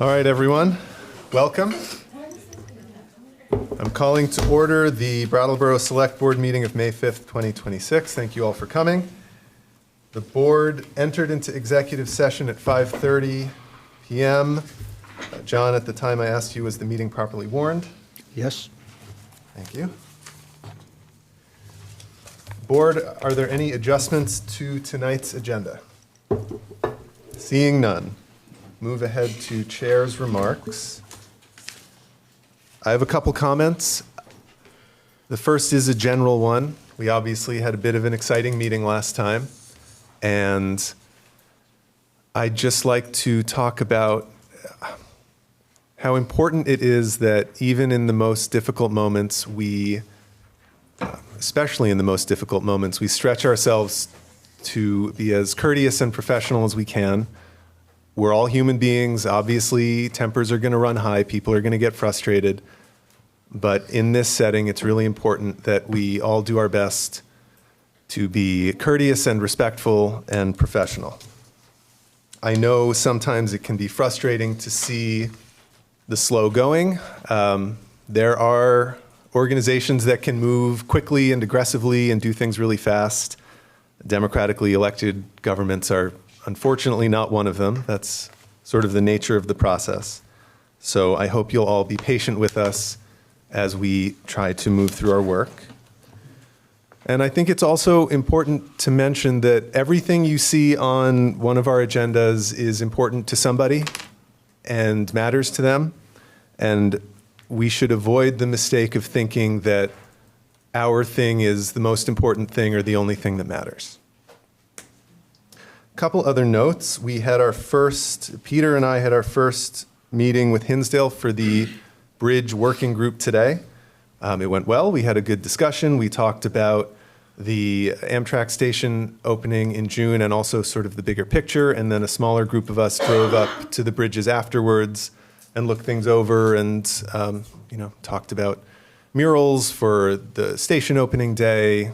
All right, everyone, welcome. I'm calling to order the Brattleboro Selectboard meeting of May 5th, 2026. Thank you all for coming. The board entered into executive session at 5:30 p.m. John, at the time I asked you, was the meeting properly warned? Yes. Thank you. Board, are there any adjustments to tonight's agenda? Seeing none. Move ahead to chair's remarks. I have a couple comments. The first is a general one. We obviously had a bit of an exciting meeting last time, and I'd just like to talk about how important it is that even in the most difficult moments, especially in the most difficult moments, we stretch ourselves to be as courteous and professional as we can. We're all human beings. Obviously, tempers are going to run high. People are going to get frustrated. But in this setting, it's really important that we all do our best to be courteous and respectful and professional. I know sometimes it can be frustrating to see the slow going. There are organizations that can move quickly and aggressively and do things really fast. Democratically elected governments are unfortunately not one of them. That's sort of the nature of the process. So I hope you'll all be patient with us as we try to move through our work. And I think it's also important to mention that everything you see on one of our agendas is important to somebody and matters to them. And we should avoid the mistake of thinking that our thing is the most important thing or the only thing that matters. A couple other notes. Peter and I had our first meeting with Hinsdale for the Bridge Working Group today. It went well. We had a good discussion. We talked about the Amtrak station opening in June and also sort of the bigger picture. And then a smaller group of us drove up to the bridges afterwards and looked things over and talked about murals for the station opening day.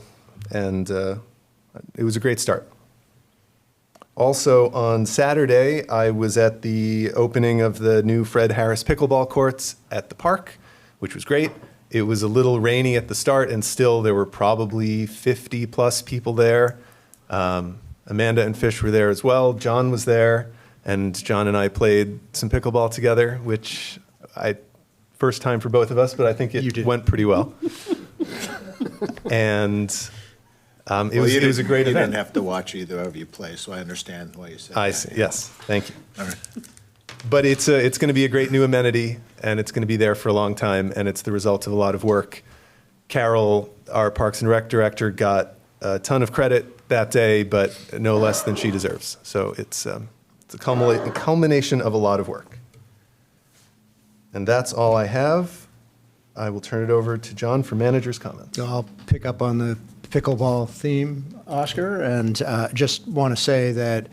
And it was a great start. Also on Saturday, I was at the opening of the new Fred Harris pickleball courts at the park, which was great. It was a little rainy at the start, and still there were probably 50 plus people there. Amanda and Fish were there as well. John was there, and John and I played some pickleball together, which first time for both of us, but I think it went pretty well. And it was a great event. You didn't have to watch either of you play, so I understand why you said that. I see, yes, thank you. All right. But it's going to be a great new amenity, and it's going to be there for a long time, and it's the result of a lot of work. Carol, our Parks and Rec director, got a ton of credit that day, but no less than she deserves. So it's a culmination of a lot of work. And that's all I have. I will turn it over to John for manager's comments. I'll pick up on the pickleball theme, Oscar, and just want to say that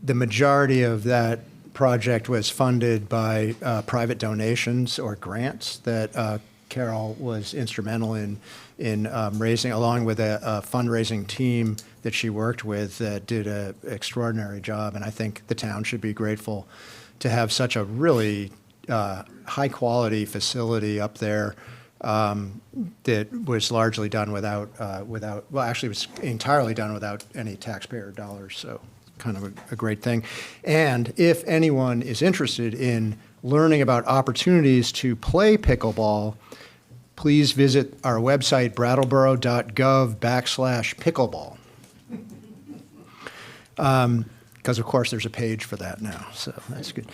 the majority of that project was funded by private donations or grants that Carol was instrumental in raising, along with a fundraising team that she worked with that did an extraordinary job. And I think the town should be grateful to have such a really high-quality facility up there that was largely done without, actually was entirely done without any taxpayer dollars. So kind of a great thing. And if anyone is interested in learning about opportunities to play pickleball, please visit our website, brattleboro.gov/pickleball. Because of course there's a page for that now, so that's good.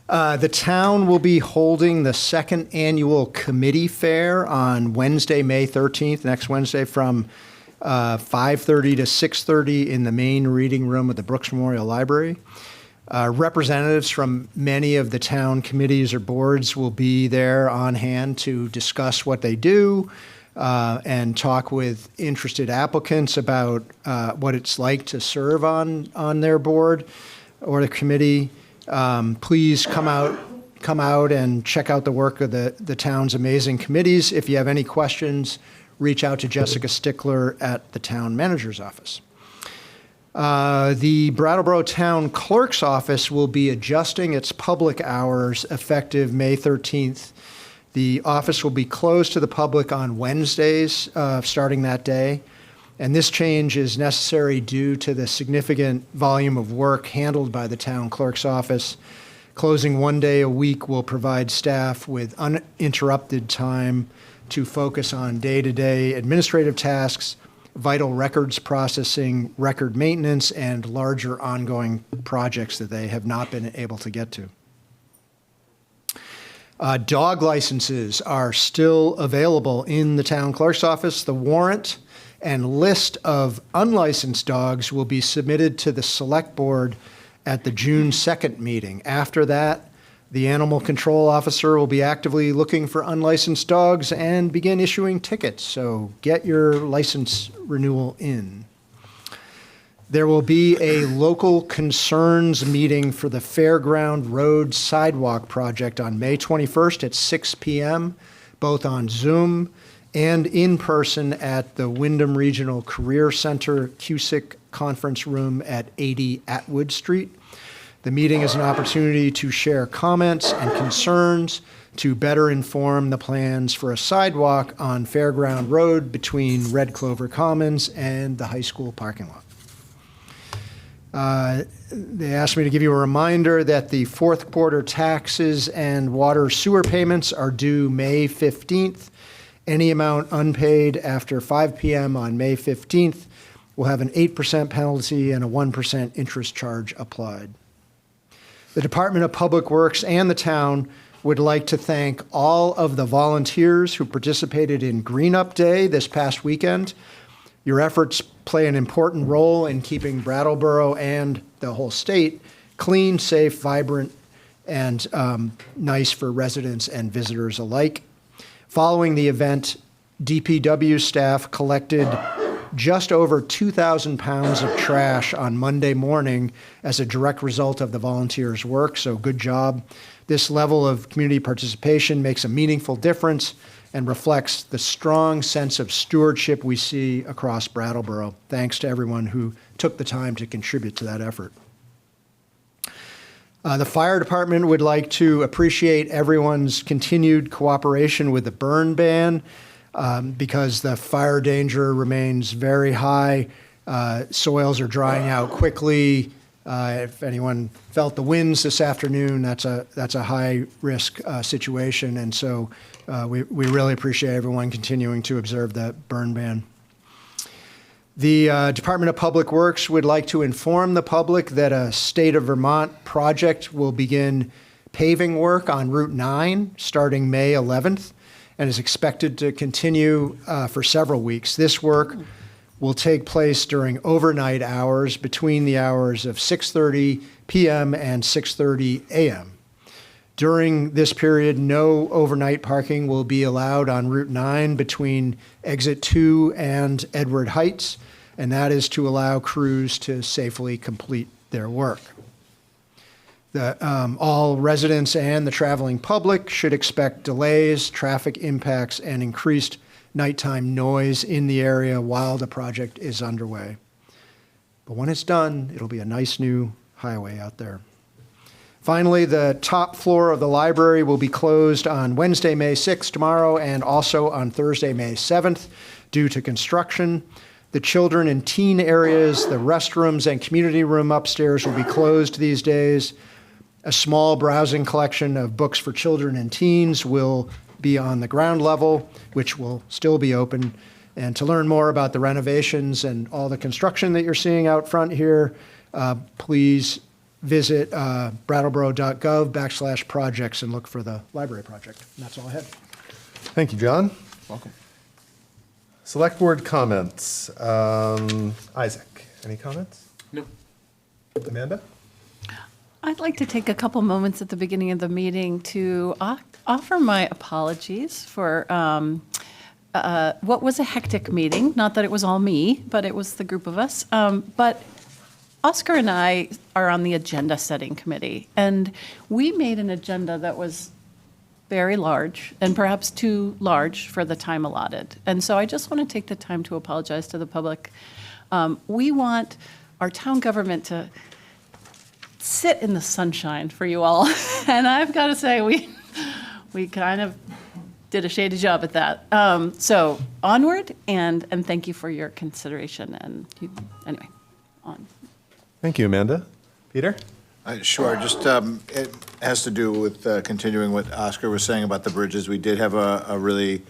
The town will be holding the second annual committee fair on Wednesday, May 13th, next Wednesday, from 5:30 to 6:30 in the main reading room of the Brooks Memorial Library. Representatives from many of the town committees or boards will be there on hand to discuss what they do and talk with interested applicants about what it's like to serve on their board or the committee. Please come out and check out the work of the town's amazing committees. If you have any questions, reach out to Jessica Stickler at the town manager's office. The Brattleboro Town Clerk's Office will be adjusting its public hours effective May 13th. The office will be closed to the public on Wednesdays, starting that day. And this change is necessary due to the significant volume of work handled by the town clerk's office. Closing one day a week will provide staff with uninterrupted time to focus on day-to-day administrative tasks, vital records processing, record maintenance, and larger ongoing projects that they have not been able to get to. Dog licenses are still available in the town clerk's office. The warrant and list of unlicensed dogs will be submitted to the select board at the June 2nd meeting. After that, the animal control officer will be actively looking for unlicensed dogs and begin issuing tickets. So get your license renewal in. There will be a local concerns meeting for the Fairground Road Sidewalk project on May 21st at 6 p.m., both on Zoom and in person at the Wyndham Regional Career Center Cusick Conference Room at 80 Atwood Street. The meeting is an opportunity to share comments and concerns to better inform the plans for a sidewalk on Fairground Road between Red Clover Commons and the high school parking lot. They asked me to give you a reminder that the fourth quarter taxes and water sewer payments are due May 15th. Any amount unpaid after 5 p.m. on May 15th will have an 8% penalty and a 1% interest charge applied. The Department of Public Works and the town would like to thank all of the volunteers who participated in Green Up Day this past weekend. Your efforts play an important role in keeping Brattleboro and the whole state clean, safe, vibrant, and nice for residents and visitors alike. Following the event, DPW staff collected just over 2,000 pounds of trash on Monday morning as a direct result of the volunteers' work, so good job. This level of community participation makes a meaningful difference and reflects the strong sense of stewardship we see across Brattleboro. Thanks to everyone who took the time to contribute to that effort. The fire department would like to appreciate everyone's continued cooperation with the burn ban because the fire danger remains very high. Soils are drying out quickly. If anyone felt the winds this afternoon, that's a high risk situation. And so we really appreciate everyone continuing to observe that burn ban. The Department of Public Works would like to inform the public that a State of Vermont project will begin paving work on Route 9 starting May 11th and is expected to continue for several weeks. This work will take place during overnight hours between the hours of 6:30 p.m. and 6:30 a.m. During this period, no overnight parking will be allowed on Route 9 between Exit 2 and Edward Heights, and that is to allow crews to safely complete their work. All residents and the traveling public should expect delays, traffic impacts, and increased nighttime noise in the area while the project is underway. But when it's done, it'll be a nice new highway out there. Finally, the top floor of the library will be closed on Wednesday, May 6th, tomorrow, and also on Thursday, May 7th, due to construction. The children and teen areas, the restrooms, and community room upstairs will be closed these days. A small browsing collection of books for children and teens will be on the ground level, which will still be open. And to learn more about the renovations and all the construction that you're seeing out front here, please visit brattleboro.gov/projects and look for the library project. And that's all I had. Thank you, John. Welcome. Select board comments. Isaac, any comments? No. Amanda? I'd like to take a couple moments at the beginning of the meeting to offer my apologies for what was a hectic meeting. Not that it was all me, but it was the group of us. But Oscar and I are on the agenda setting committee, and we made an agenda that was very large and perhaps too large for the time allotted. And so I just want to take the time to apologize to the public. We want our town government to sit in the sunshine for you all. And I've got to say, we kind of did a shady job at that. So onward, and thank you for your consideration. And anyway, on. Thank you, Amanda. Peter? Sure, just, it has to do with continuing what Oscar was saying about the bridges. We did have a really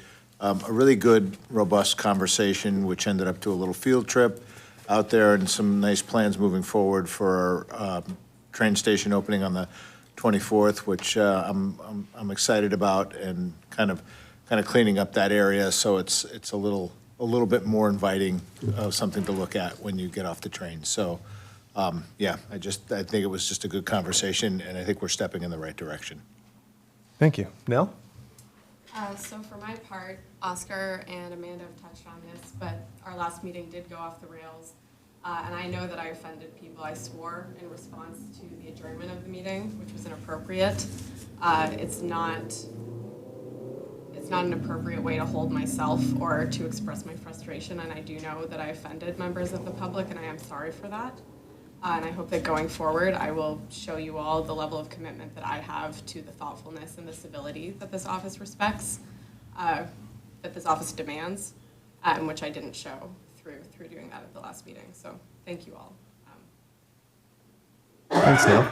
good, robust conversation, which ended up to a little field trip out there and some nice plans moving forward for our train station opening on the 24th, which I'm excited about, and kind of cleaning up that area so it's a little bit more inviting of something to look at when you get off the train. So, yeah, I think it was just a good conversation, and I think we're stepping in the right direction. Thank you. Nell? So for my part, Oscar and Amanda have touched on this, but our last meeting did go off the rails. And I know that I offended people. I swore in response to the adjournment of the meeting, which was inappropriate. It's not an appropriate way to hold myself or to express my frustration, and I do know that I offended members of the public, and I am sorry for that. And I hope that going forward, I will show you all the level of commitment that I have to the thoughtfulness and the civility that this office respects, that this office demands, and which I didn't show through doing that at the last meeting. So thank you all. Thanks, Nell.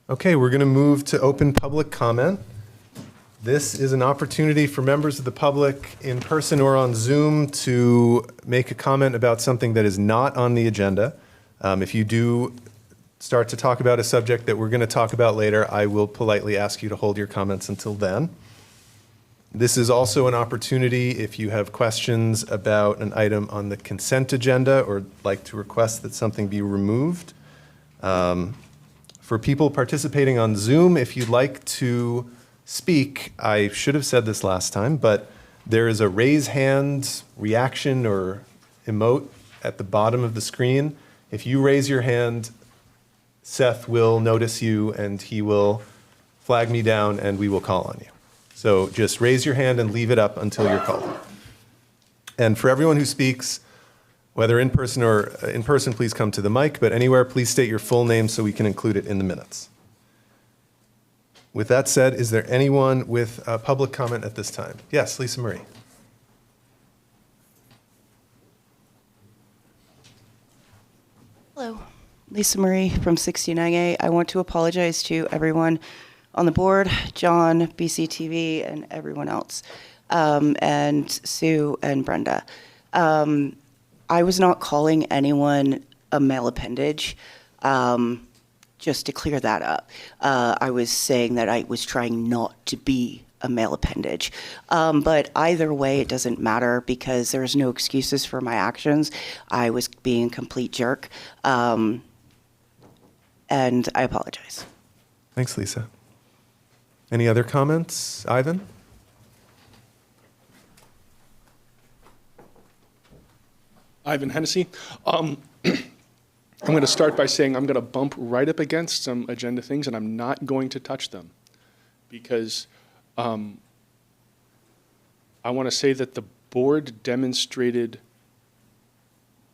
Okay, we're going to move to open public comment. This is an opportunity for members of the public in person or on Zoom to make a comment about something that is not on the agenda. If you do start to talk about a subject that we're going to talk about later, I will politely ask you to hold your comments until then. This is also an opportunity if you have questions about an item on the consent agenda or like to request that something be removed. For people participating on Zoom, if you'd like to speak, I should have said this last time, but there is a raise hand reaction or emote at the bottom of the screen. If you raise your hand, Seth will notice you and he will flag me down and we will call on you. So just raise your hand and leave it up until you're called. And for everyone who speaks, whether in person or in person, please come to the mic, but anywhere, please state your full name so we can include it in the minutes. With that said, is there anyone with public comment at this time? Yes, Lisa Marie. Hello, Lisa Marie from 69A. I want to apologize to everyone on the board, John, BCTV, and everyone else, and Sue and Brenda. I was not calling anyone a male appendage, just to clear that up. I was saying that I was trying not to be a male appendage. But either way, it doesn't matter because there's no excuses for my actions. I was being a complete jerk. And I apologize. Thanks, Lisa. Any other comments? Ivan? Ivan Hennessy. I'm going to start by saying I'm going to bump right up against some agenda things, and I'm not going to touch them because I want to say that the board demonstrated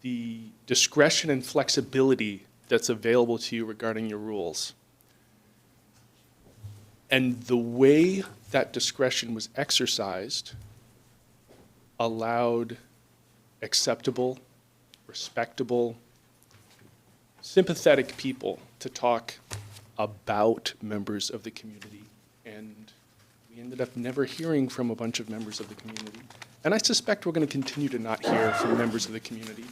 the discretion and flexibility that's available to you regarding your rules. And the way that discretion was exercised allowed acceptable, respectable, sympathetic people to talk about members of the community. And we ended up never hearing from a bunch of members of the community. And I suspect we're going to continue to not hear from members of the community.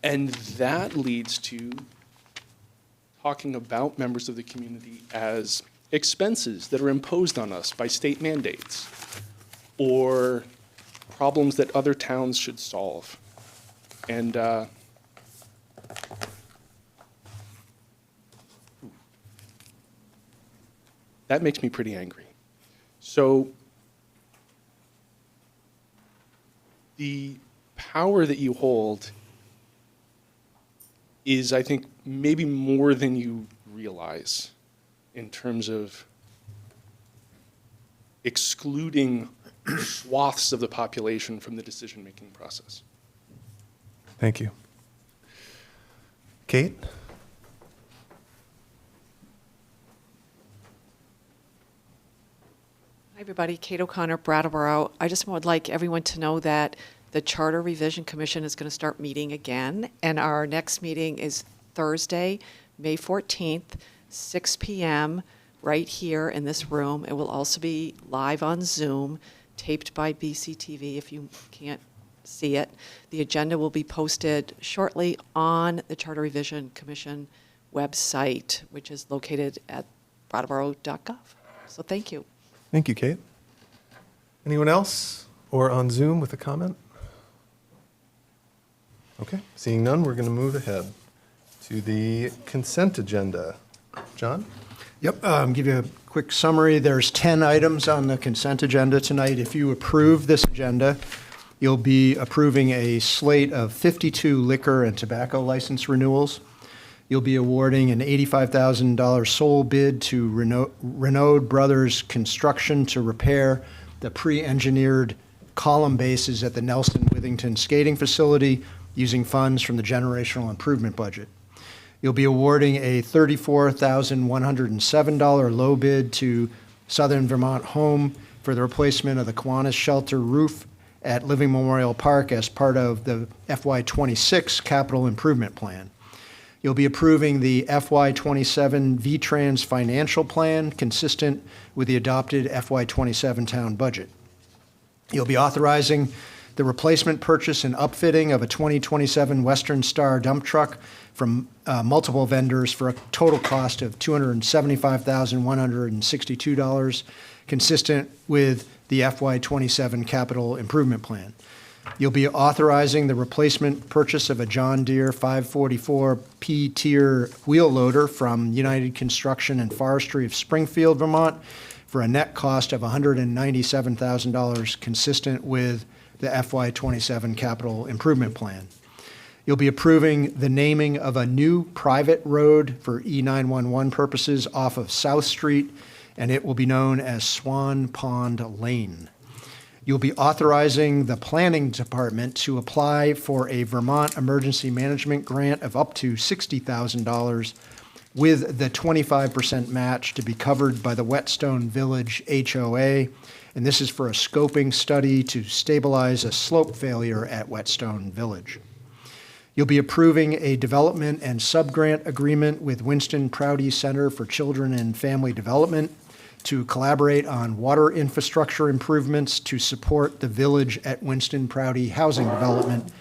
And that leads to talking about members of the community as expenses that are imposed on us by state mandates or problems that other towns should solve. And that makes me pretty angry. So the power that you hold is, I think, maybe more than you realize in terms of excluding swaths of the population from the decision-making process. Thank you. Kate? Hi, everybody. Kate O'Connor, Brattleboro. I just would like everyone to know that the Charter Revision Commission is going to start meeting again, and our next meeting is Thursday, May 14th, 6 p.m., right here in this room. It will also be live on Zoom, taped by BCTV if you can't see it. The agenda will be posted shortly on the Charter Revision Commission website, which is located at brattleboro.gov. So thank you. Thank you, Kate. Anyone else or on Zoom with a comment? Okay, seeing none, we're going to move ahead to the consent agenda. John? Yep, give you a quick summary. There's 10 items on the consent agenda tonight. If you approve this agenda, you'll be approving a slate of 52 liquor and tobacco license renewals. You'll be awarding an $85,000 sole bid to Renaud Brothers Construction to repair the pre-engineered column bases at the Nelson Withington Skating Facility using funds from the generational improvement budget. You'll be awarding a $34,107 low bid to Southern Vermont Home for the replacement of the Kiwanis shelter roof at Living Memorial Park as part of the FY26 capital improvement plan. You'll be approving the FY27 VTrans financial plan consistent with the adopted FY27 town budget. You'll be authorizing the replacement purchase and upfitting of a 2027 Western Star dump truck from multiple vendors for a total cost of $275,162, consistent with the FY27 capital improvement plan. You'll be authorizing the replacement purchase of a John Deere 544 P-tier wheel loader from United Construction and Forestry of Springfield, Vermont, for a net cost of $197,000, consistent with the FY27 capital improvement plan. You'll be approving the naming of a new private road for E911 purposes off of South Street, and it will be known as Swan Pond Lane. You'll be authorizing the Planning Department to apply for a Vermont Emergency Management Grant of up to $60,000 with the 25% match to be covered by the Whetstone Village HOA, and this is for a scoping study to stabilize a slope failure at Whetstone Village. You'll be approving a development and subgrant agreement with Winston Prouty Center for Children and Family Development to collaborate on water infrastructure improvements to support the Village at Winston Prouty housing development.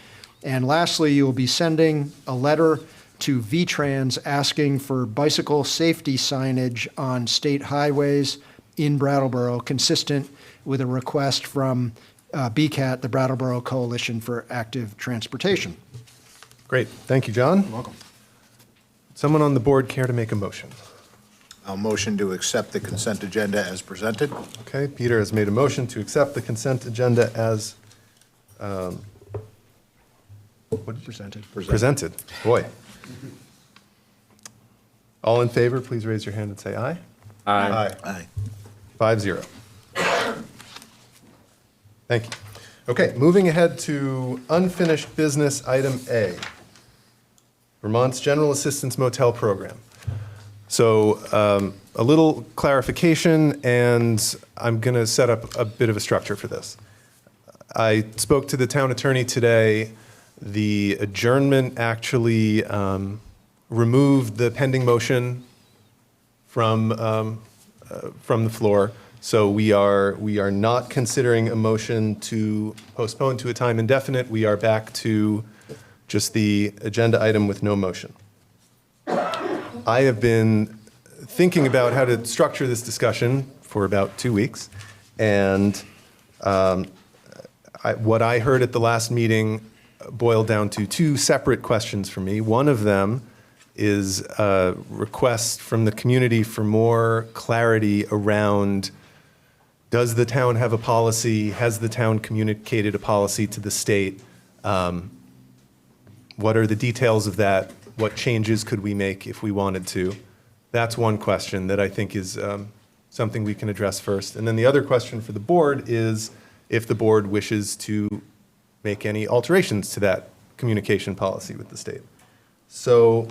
And lastly, you'll be sending a letter to VTrans asking for bicycle safety signage on state highways in Brattleboro, consistent with a request from BCAT, the Brattleboro Coalition for Active Transportation. Great. Thank you, John. You're welcome. Someone on the board care to make a motion? I'll motion to accept the consent agenda as presented. Okay, Peter has made a motion to accept the consent agenda as presented. Boy. All in favor, please raise your hand and say aye. Aye. Aye. 5-0. Thank you. Okay, moving ahead to unfinished business, item A, Vermont's General Assistance Motel Program. So a little clarification, and I'm going to set up a bit of a structure for this. I spoke to the town attorney today. The adjournment actually removed the pending motion from the floor. So we are not considering a motion to postpone to a time indefinite. We are back to just the agenda item with no motion. I have been thinking about how to structure this discussion for about 2 weeks, and what I heard at the last meeting boiled down to two separate questions for me. One of them is a request from the community for more clarity around, does the town have a policy? Has the town communicated a policy to the state? What are the details of that? What changes could we make if we wanted to? That's one question that I think is something we can address first. And then the other question for the board is if the board wishes to make any alterations to that communication policy with the state. So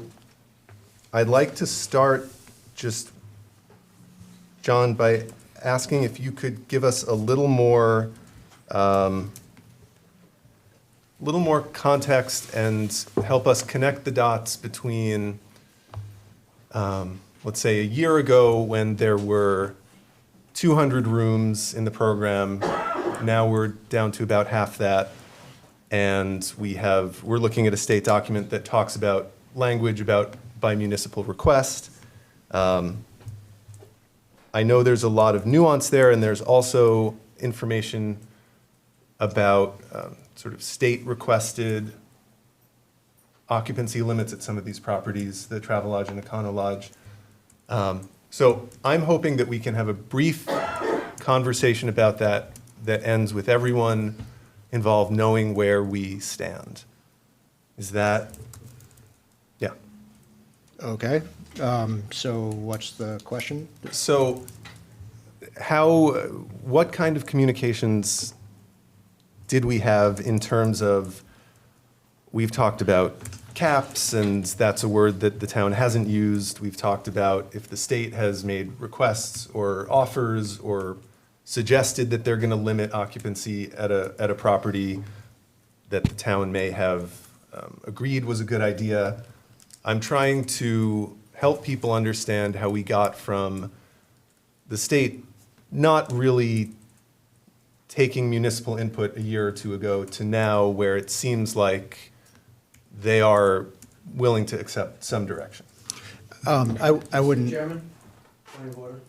I'd like to start just, John, by asking if you could give us a little more context and help us connect the dots between, let's say, a year ago when there were 200 rooms in the program. Now we're down to about half that. And we're looking at a state document that talks about language about by municipal request. I know there's a lot of nuance there, and there's also information about sort of state-requested occupancy limits at some of these properties, the Travelodge and Econo Lodge. So I'm hoping that we can have a brief conversation about that ends with everyone involved knowing where we stand. Is that, yeah. Okay, so what's the question? So what kind of communications did we have in terms of, we've talked about caps, and that's a word that the town hasn't used. We've talked about if the state has made requests or offers or suggested that they're going to limit occupancy at a property that the town may have agreed was a good idea. I'm trying to help people understand how we got from the state not really taking municipal input a year or two ago to now, where it seems like they are willing to accept some direction. I wouldn't. Chairman, point of order.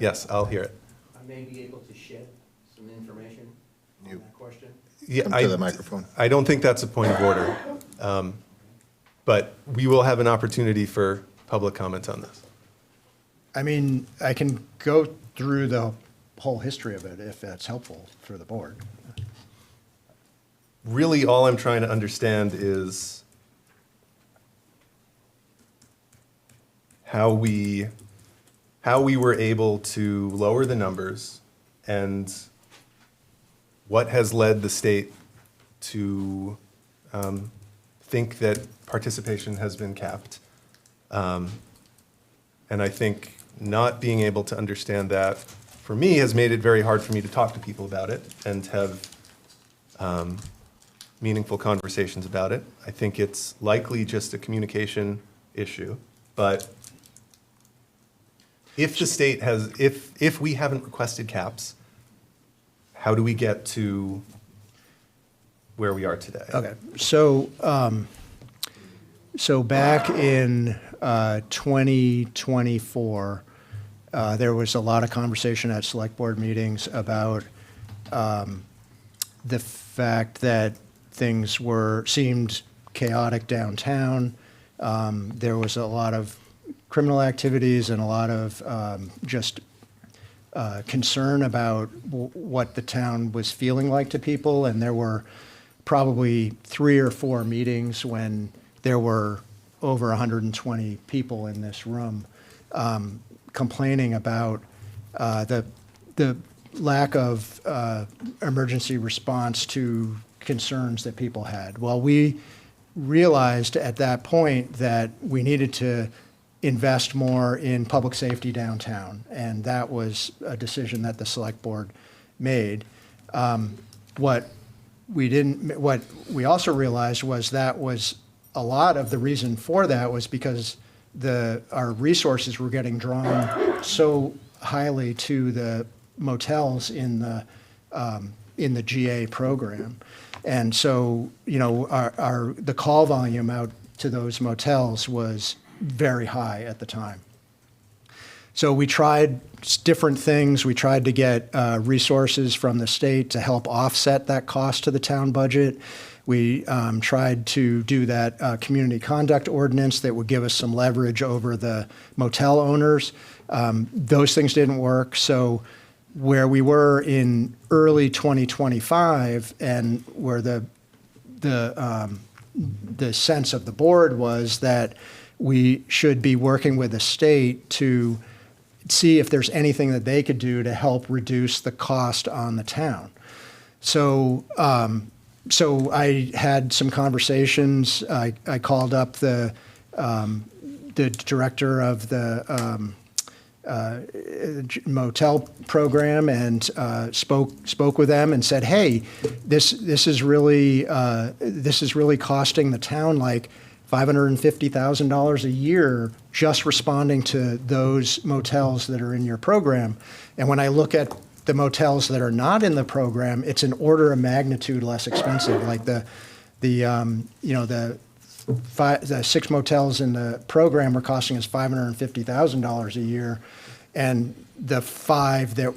Yes, I'll hear it. I may be able to shed some information on You- that question. Yeah, Come to the microphone. I don't think that's a point of order. But we will have an opportunity for public comment on this. I mean, I can go through the whole history of it if that's helpful for the board. Really, all I'm trying to understand is how we were able to lower the numbers and what has led the state to think that participation has been capped. And I think not being able to understand that, for me, has made it very hard for me to talk to people about it and have meaningful conversations about it. I think it's likely just a communication issue, but if the state has, if we haven't requested caps, how do we get to where we are today? Okay, so, so back in 2024, there was a lot of conversation at select board meetings about the fact that things seemed chaotic downtown. There was a lot of criminal activities and a lot of just concern about what the town was feeling like to people. And there were probably 3 or 4 meetings when there were over 120 people in this room complaining about the lack of emergency response to concerns that people had. Well, we realized at that point that we needed to invest more in public safety downtown, and that was a decision that the select board made. What we also realized was that was a lot of the reason for that was because our resources were getting drawn so highly to the motels in the GA program. And so, you know, the call volume out to those motels was very high at the time. So we tried different things. We tried to get resources from the state to help offset that cost to the town budget. We tried to do that community conduct ordinance that would give us some leverage over the motel owners. Those things didn't work. So where we were in early 2025 and where the sense of the board was that we should be working with the state to see if there's anything that they could do to help reduce the cost on the town. So So I had some conversations. I called up the director of the Motel program and spoke with them and said, "Hey, this is really costing the town like $550,000 a year just responding to those motels that are in your program. And when I look at the motels that are not in the program, it's an order of magnitude less expensive. Like the 6 motels in the program were costing us $550,000 a year, and the 5 that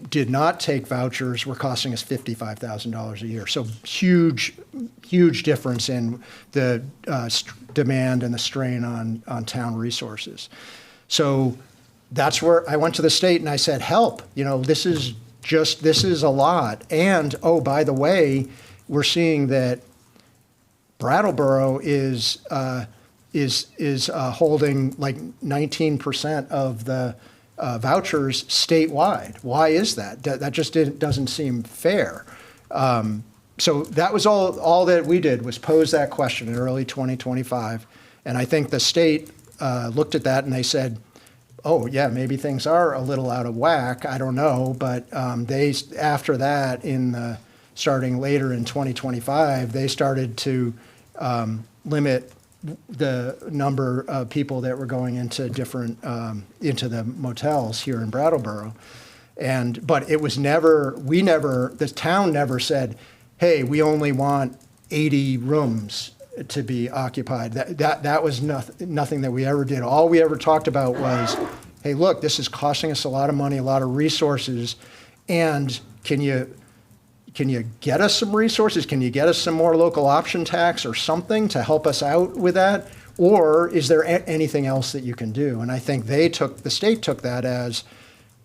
did not take vouchers were costing us $55,000 a year. So huge difference in the demand and the strain on town resources. So that's where I went to the state and I said, help, this is a lot. And, oh, by the way, we're seeing that Brattleboro is holding like 19% of the vouchers statewide. Why is that? That just doesn't seem fair. So that was all that we did was pose that question in early 2025. And I think the state looked at that and they said, oh, yeah, maybe things are a little out of whack. I don't know. But after that, starting later in 2025, they started to limit the number of people that were going into into the motels here in Brattleboro. But it was the town never said, hey, we only want 80 rooms to be occupied. That was nothing that we ever did. All we ever talked about was, hey, look, this is costing us a lot of money, a lot of resources, and can you get us some resources? Can you get us some more local option tax or something to help us out with that? Or is there anything else that you can do? And I think the state took that as,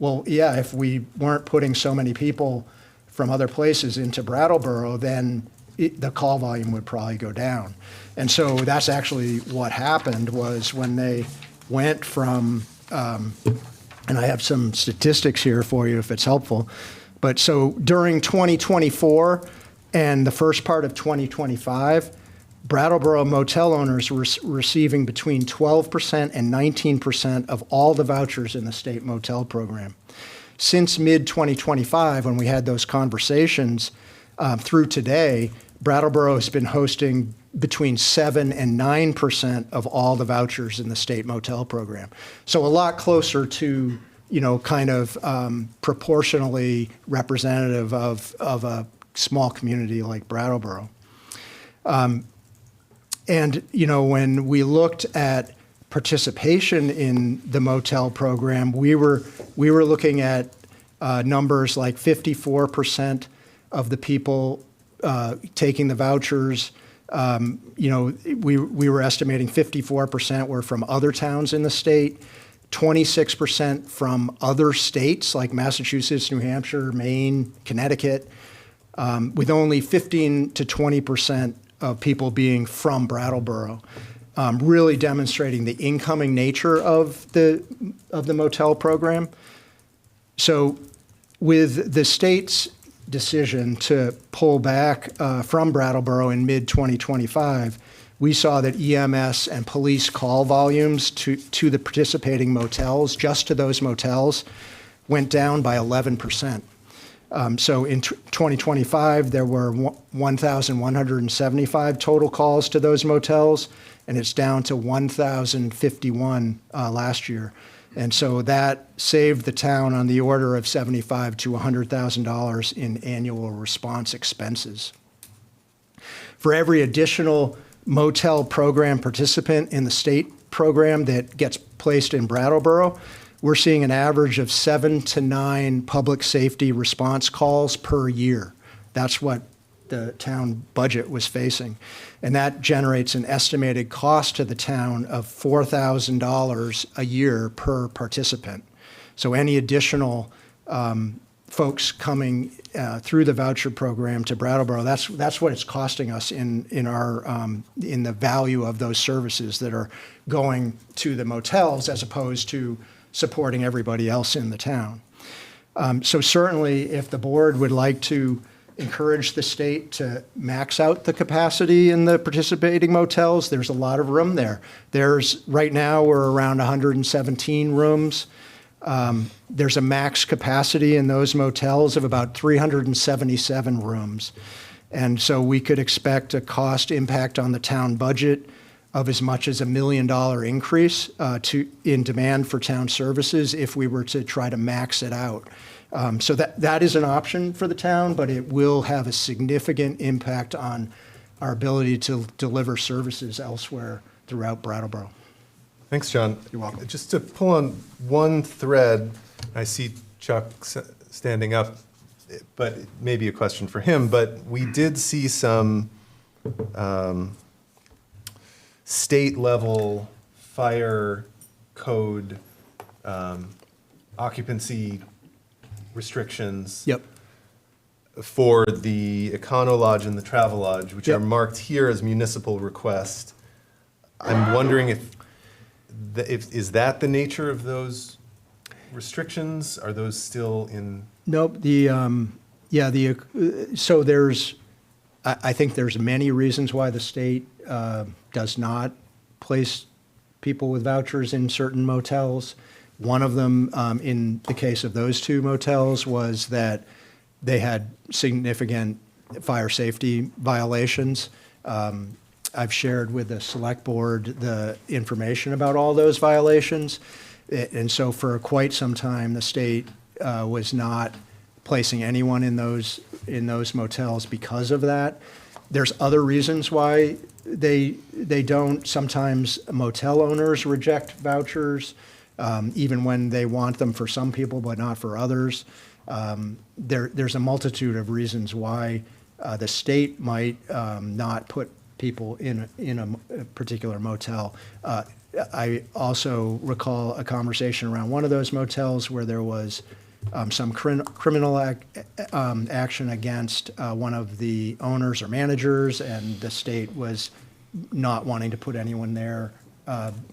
well, yeah, if we weren't putting so many people from other places into Brattleboro, then the call volume would probably go down. And so that's actually what happened was when they went from, and I have some statistics here for you if it's helpful, but so during 2024 and the first part of 2025, Brattleboro motel owners were receiving between 12% and 19% of all the vouchers in the state motel program. Since mid-2025, when we had those conversations, through today, Brattleboro has been hosting between 7 and 9% of all the vouchers in the state motel program. So a lot closer to, kind of proportionally representative of a small community like Brattleboro. And, when we looked at participation in the motel program, we were looking at numbers like 54% of the people taking the vouchers. We were estimating 54% were from other towns in the state, 26% from other states like Massachusetts, New Hampshire, Maine, Connecticut, with only 15 to 20% of people being from Brattleboro, really demonstrating the incoming nature of the motel program. So with the state's decision to pull back from Brattleboro in mid-2025, we saw that EMS and police call volumes to the participating motels, just to those motels, went down by 11%. So in 2025, there were 1,175 total calls to those motels, and it's down to 1,051 last year. And so that saved the town on the order of $75,000 to $100,000 in annual response expenses. For every additional motel program participant in the state program that gets placed in Brattleboro, we're seeing an average of 7 to 9 public safety response calls per year. That's what the town budget was facing. And that generates an estimated cost to the town of $4,000 a year per participant. So any additional folks coming through the voucher program to Brattleboro, that's what it's costing us in the value of those services that are going to the motels as opposed to supporting everybody else in the town. So certainly, if the board would like to encourage the state to max out the capacity in the participating motels. There's a lot of room there. Right now, we're around 117 rooms. There's a max capacity in those motels of about 377 rooms. And so we could expect a cost impact on the town budget of as much as $1 million increase in demand for town services if we were to try to max it out. So that is an option for the town, but it will have a significant impact on our ability to deliver services elsewhere throughout Brattleboro. Thanks, John. You're welcome. Just to pull on one thread, I see Chuck standing up, but it may be a question for him, but we did see some state-level fire code occupancy restrictions. Yep. For the Econo Lodge and the Travel Lodge, which Yep. are marked here as municipal request. I'm wondering if is that the nature of those restrictions? Are those still in? Nope. So I think there's many reasons why the state does not place people with vouchers in certain motels. One of them, in the case of those two motels, was that they had significant fire safety violations. I've shared with the select board the information about all those violations. And so for quite some time, the state was not placing anyone in those motels because of that. There's other reasons why they don't. Sometimes motel owners reject vouchers, even when they want them for some people, but not for others. There's a multitude of reasons why the state might not put people in a particular motel. I also recall a conversation around one of those motels where there was some criminal action against one of the owners or managers, and the state was not wanting to put anyone there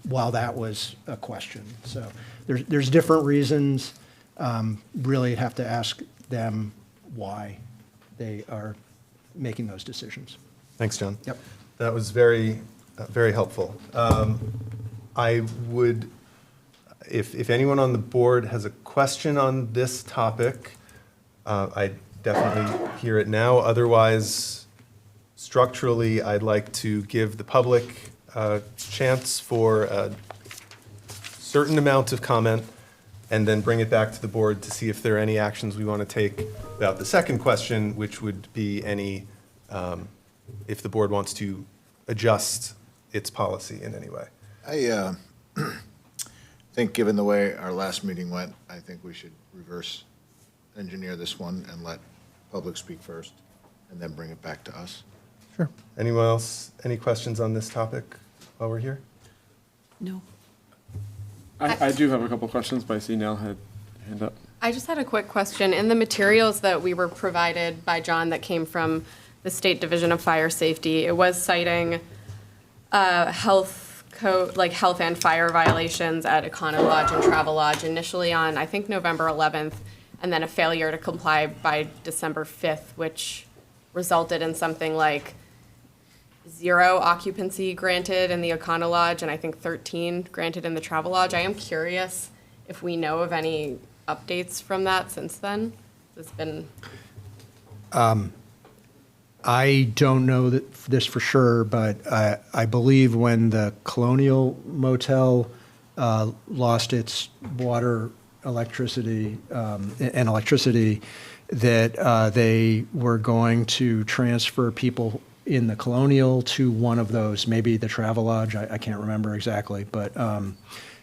while that was a question. So there's different reasons. Really have to ask them why they are making those decisions. Thanks, John. Yep. That was very, very helpful. I would, if anyone on the board has a question on this topic, I definitely hear it now. Otherwise, structurally, I'd like to give the public a chance for a certain amount of comment and then bring it back to the board to see if there are any actions we want to take about the second question, which would be any, if the board wants to adjust its policy in any way. I think, given the way our last meeting went, I think we should reverse engineer this one and let public speak first, and then bring it back to us. Sure. Anyone else, any questions on this topic while we're here? No. I do have a couple questions, but I see Nell had hand up. I just had a quick question. In the materials that we were provided by John that came from the State Division of Fire Safety, it was citing health code, like health and fire violations at Econo Lodge and Travel Lodge initially on, I think, November 11th, and then a failure to comply by December 5th, which resulted in something like 0 occupancy granted in the Econo Lodge and I think 13 granted in the Travel Lodge. I am curious if we know of any updates from that since then. It's been. I don't know this for sure, but I believe when the Colonial Motel lost its water, electricity, that they were going to transfer people in the Colonial to one of those, maybe the Travel Lodge, I can't remember exactly, but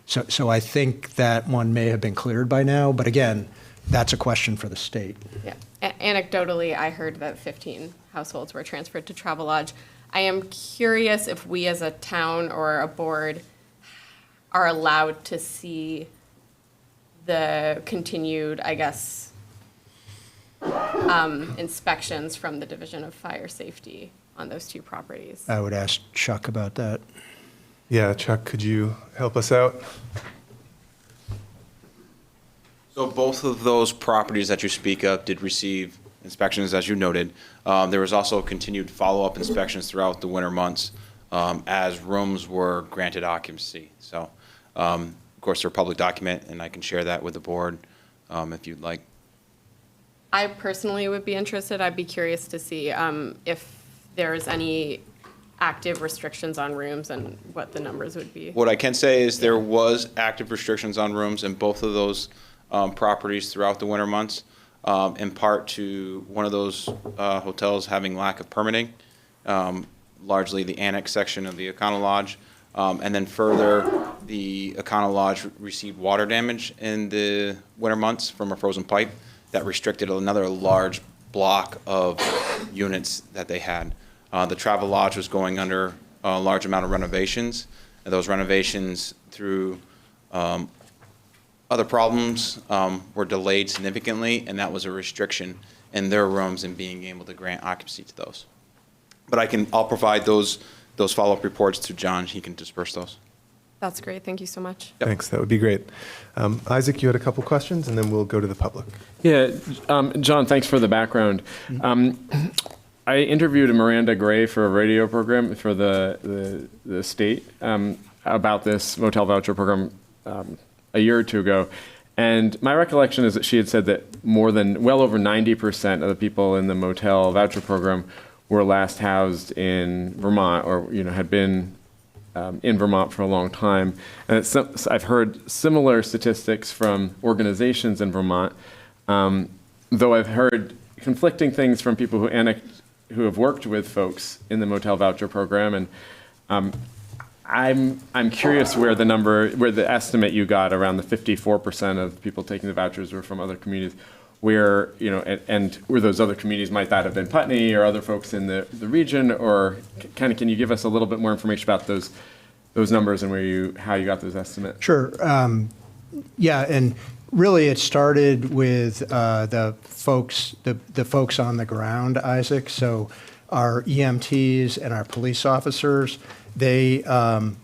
so I think that one may have been cleared by now, but again, that's a question for the state. Yeah. Anecdotally, I heard that 15 households were transferred to Travel Lodge. I am curious if we as a town or a board are allowed to see the continued, I guess, inspections from the Division of Fire Safety on those two properties. I would ask Chuck about that. Yeah, Chuck, could you help us out? So both of those properties that you speak of did receive inspections, as you noted. There was also continued follow-up inspections throughout the winter months as rooms were granted occupancy. So, of course, they're a public document, and I can share that with the board if you'd like. I personally would be interested. I'd be curious to see if there's any active restrictions on rooms and what the numbers would be. What I can say is there was active restrictions on rooms in both of those properties throughout the winter months, in part to one of those hotels having lack of permitting, largely the annex section of the Econo Lodge. And then further, the Econo Lodge received water damage in the winter months from a frozen pipe that restricted another large block of units that they had. The Travel Lodge was going under a large amount of renovations, and those renovations through other problems were delayed significantly, and that was a restriction in their rooms and being able to grant occupancy to those. But I'll provide those follow-up reports to John. He can disperse those. That's great. Thank you so much. Thanks, that would be great. Isaac, you had a couple questions, and then we'll go to the public. Yeah, John, thanks for the background. I interviewed Miranda Gray for a radio program for the state about this motel voucher program a year or two ago. And my recollection is that she had said that well over 90% of the people in the motel voucher program were last housed in Vermont, or had been in Vermont for a long time. And I've heard similar statistics from organizations in Vermont, though I've heard conflicting things from people who have worked with folks in the motel voucher program. And I'm curious where the estimate you got around the 54% of people taking the vouchers were from other communities, where, and where those other communities might that have been Putney or other folks in the region, or can you give us a little bit more information about those numbers and how you got those estimates? Sure. Yeah, and really it started with the folks on the ground, Isaac. So our EMTs and our police officers, they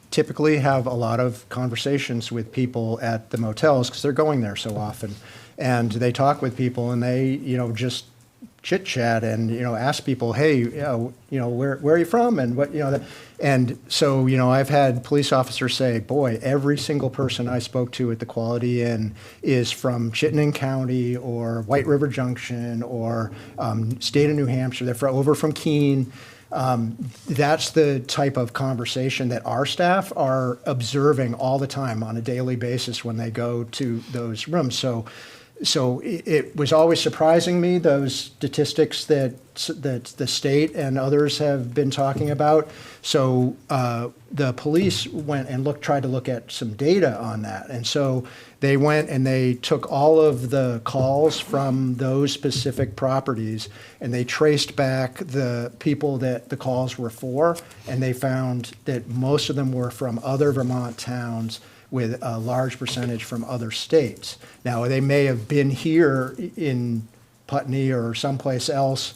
typically have a lot of conversations with people at the motels because they're going there so often. And they talk with people, and they, just chit chat and, ask people, hey, where are you from? And what, and so, I've had police officers say, boy, every single person I spoke to at the Quality Inn is from Chittenden County or White River Junction or state of New Hampshire. They're over from Keene. That's the type of conversation that our staff are observing all the time on a daily basis when they go to those rooms. So it was always surprising me, those statistics that the state and others have been talking about. So the police went and tried to look at some data on that. And so they went and they took all of the calls from those specific properties, and they traced back the people that the calls were for, and they found that most of them were from other Vermont towns, with a large percentage from other states. Now, they may have been here in Putney or someplace else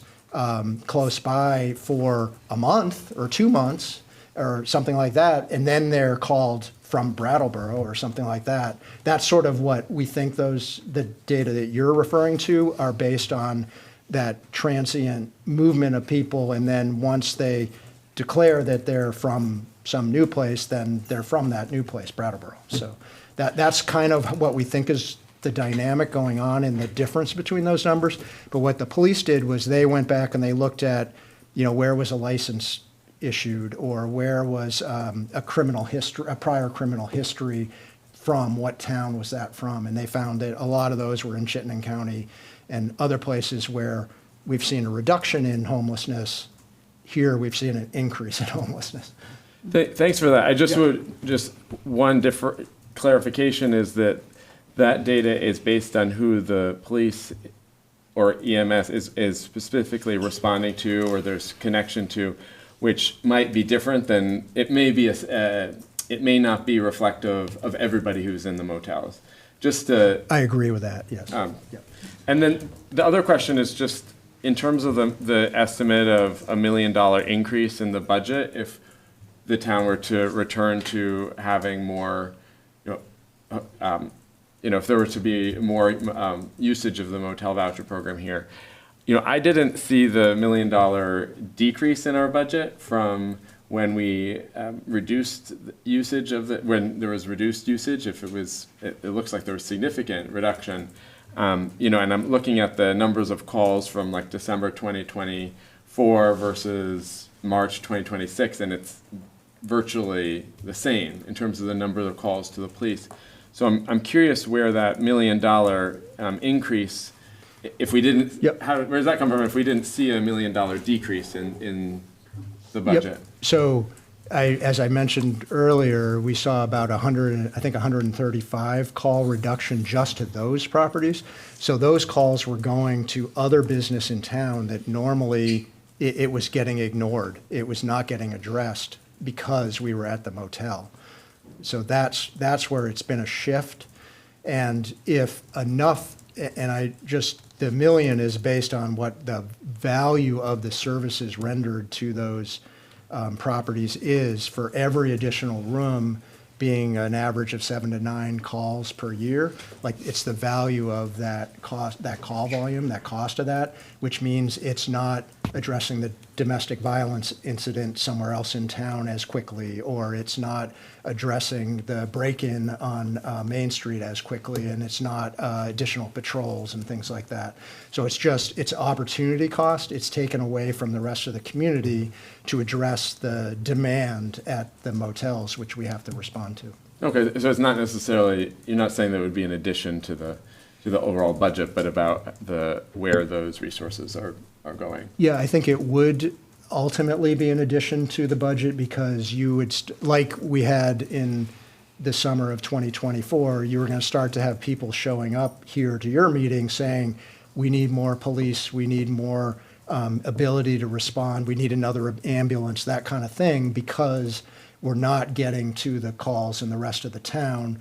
close by for a month or 2 months or something like that, and then they're called from Brattleboro or something like that. That's sort of what we think the data that you're referring to are based on, that transient movement of people, and then once they declare that they're from some new place, then they're from that new place, Brattleboro. So that's kind of what we think is the dynamic going on and the difference between those numbers. But what the police did was they went back and they looked at, where was a license issued, or where was a prior criminal history from, what town was that from, and they found that a lot of those were in Chittenden County and other places where we've seen a reduction in homelessness. Here we've seen an increase in homelessness. Thanks for that. I just one different clarification is that data is based on who the police or EMS is specifically responding to, or there's connection to, which might be different than it may be. It may not be reflective of everybody who's in the motels. I agree with that. Yes. And then the other question is just in terms of the estimate of $1 million increase in the budget, if the town were to return to having more, if there were to be more usage of the motel voucher program here, I didn't see the $1 million decrease in our budget from when we reduced usage when there was reduced usage. If it looks like there was significant reduction. And I'm looking at the numbers of calls from like December 2024 versus March 2026, and it's virtually the same in terms of the number of calls to the police. So I'm curious where that $1 million increase, if we didn't, Yep. where does that come from if we didn't see a $1 million decrease in the budget? Yep. So as I mentioned earlier, we saw about 135 call reduction just to those properties. So those calls were going to other business in town that normally it was getting ignored. It was not getting addressed because we were at the motel. So that's where it's been a shift. And if enough, and the $1 million is based on what the value of the services rendered to those properties is for every additional room being an average of 7 to 9 calls per year. Like, it's the value of that cost, that call volume, that cost of that, which means it's not addressing the domestic violence incident somewhere else in town as quickly, or it's not addressing the break-in on Main Street as quickly, and it's not additional patrols and things like that. So it's opportunity cost. It's taken away from the rest of the community to address the demand at the motels, which we have to respond to. Okay, so it's not necessarily, you're not saying that it would be in addition to the overall budget, but about where those resources are going. Yeah, I think it would ultimately be in addition to the budget, because you would, like we had in the summer of 2024, you were going to start to have people showing up here to your meeting saying, we need more police, we need more ability to respond, we need another ambulance, that kind of thing, because we're not getting to the calls in the rest of the town.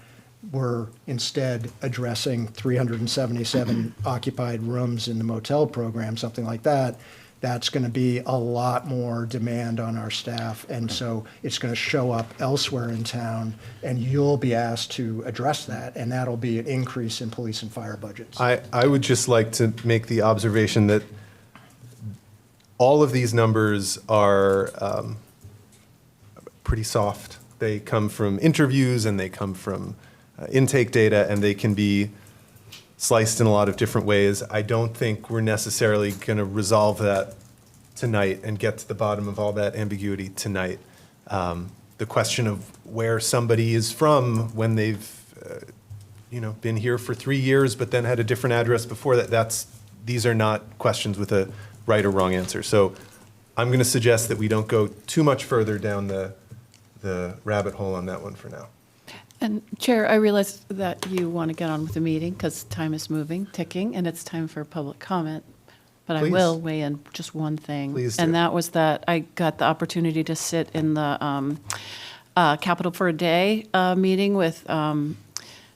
We're instead addressing 377 occupied rooms in the motel program, something like that. That's going to be a lot more demand on our staff. And so it's going to show up elsewhere in town, and you'll be asked to address that. And that'll be an increase in police and fire budgets. I would just like to make the observation that all of these numbers are pretty soft. They come from interviews, and they come from intake data, and they can be sliced in a lot of different ways. I don't think we're necessarily going to resolve that tonight and get to the bottom of all that ambiguity tonight. The question of where somebody is from when they've been here for 3 years but then had a different address before that, these are not questions with a right or wrong answer. So I'm going to suggest that we don't go too much further down the rabbit hole on that one for now. And Chair, I realize that you want to get on with the meeting because time is moving, ticking, and it's time for public comment. But Please. I will weigh in just one thing. Please do. And that was that I got the opportunity to sit in the Capital for a Day meeting with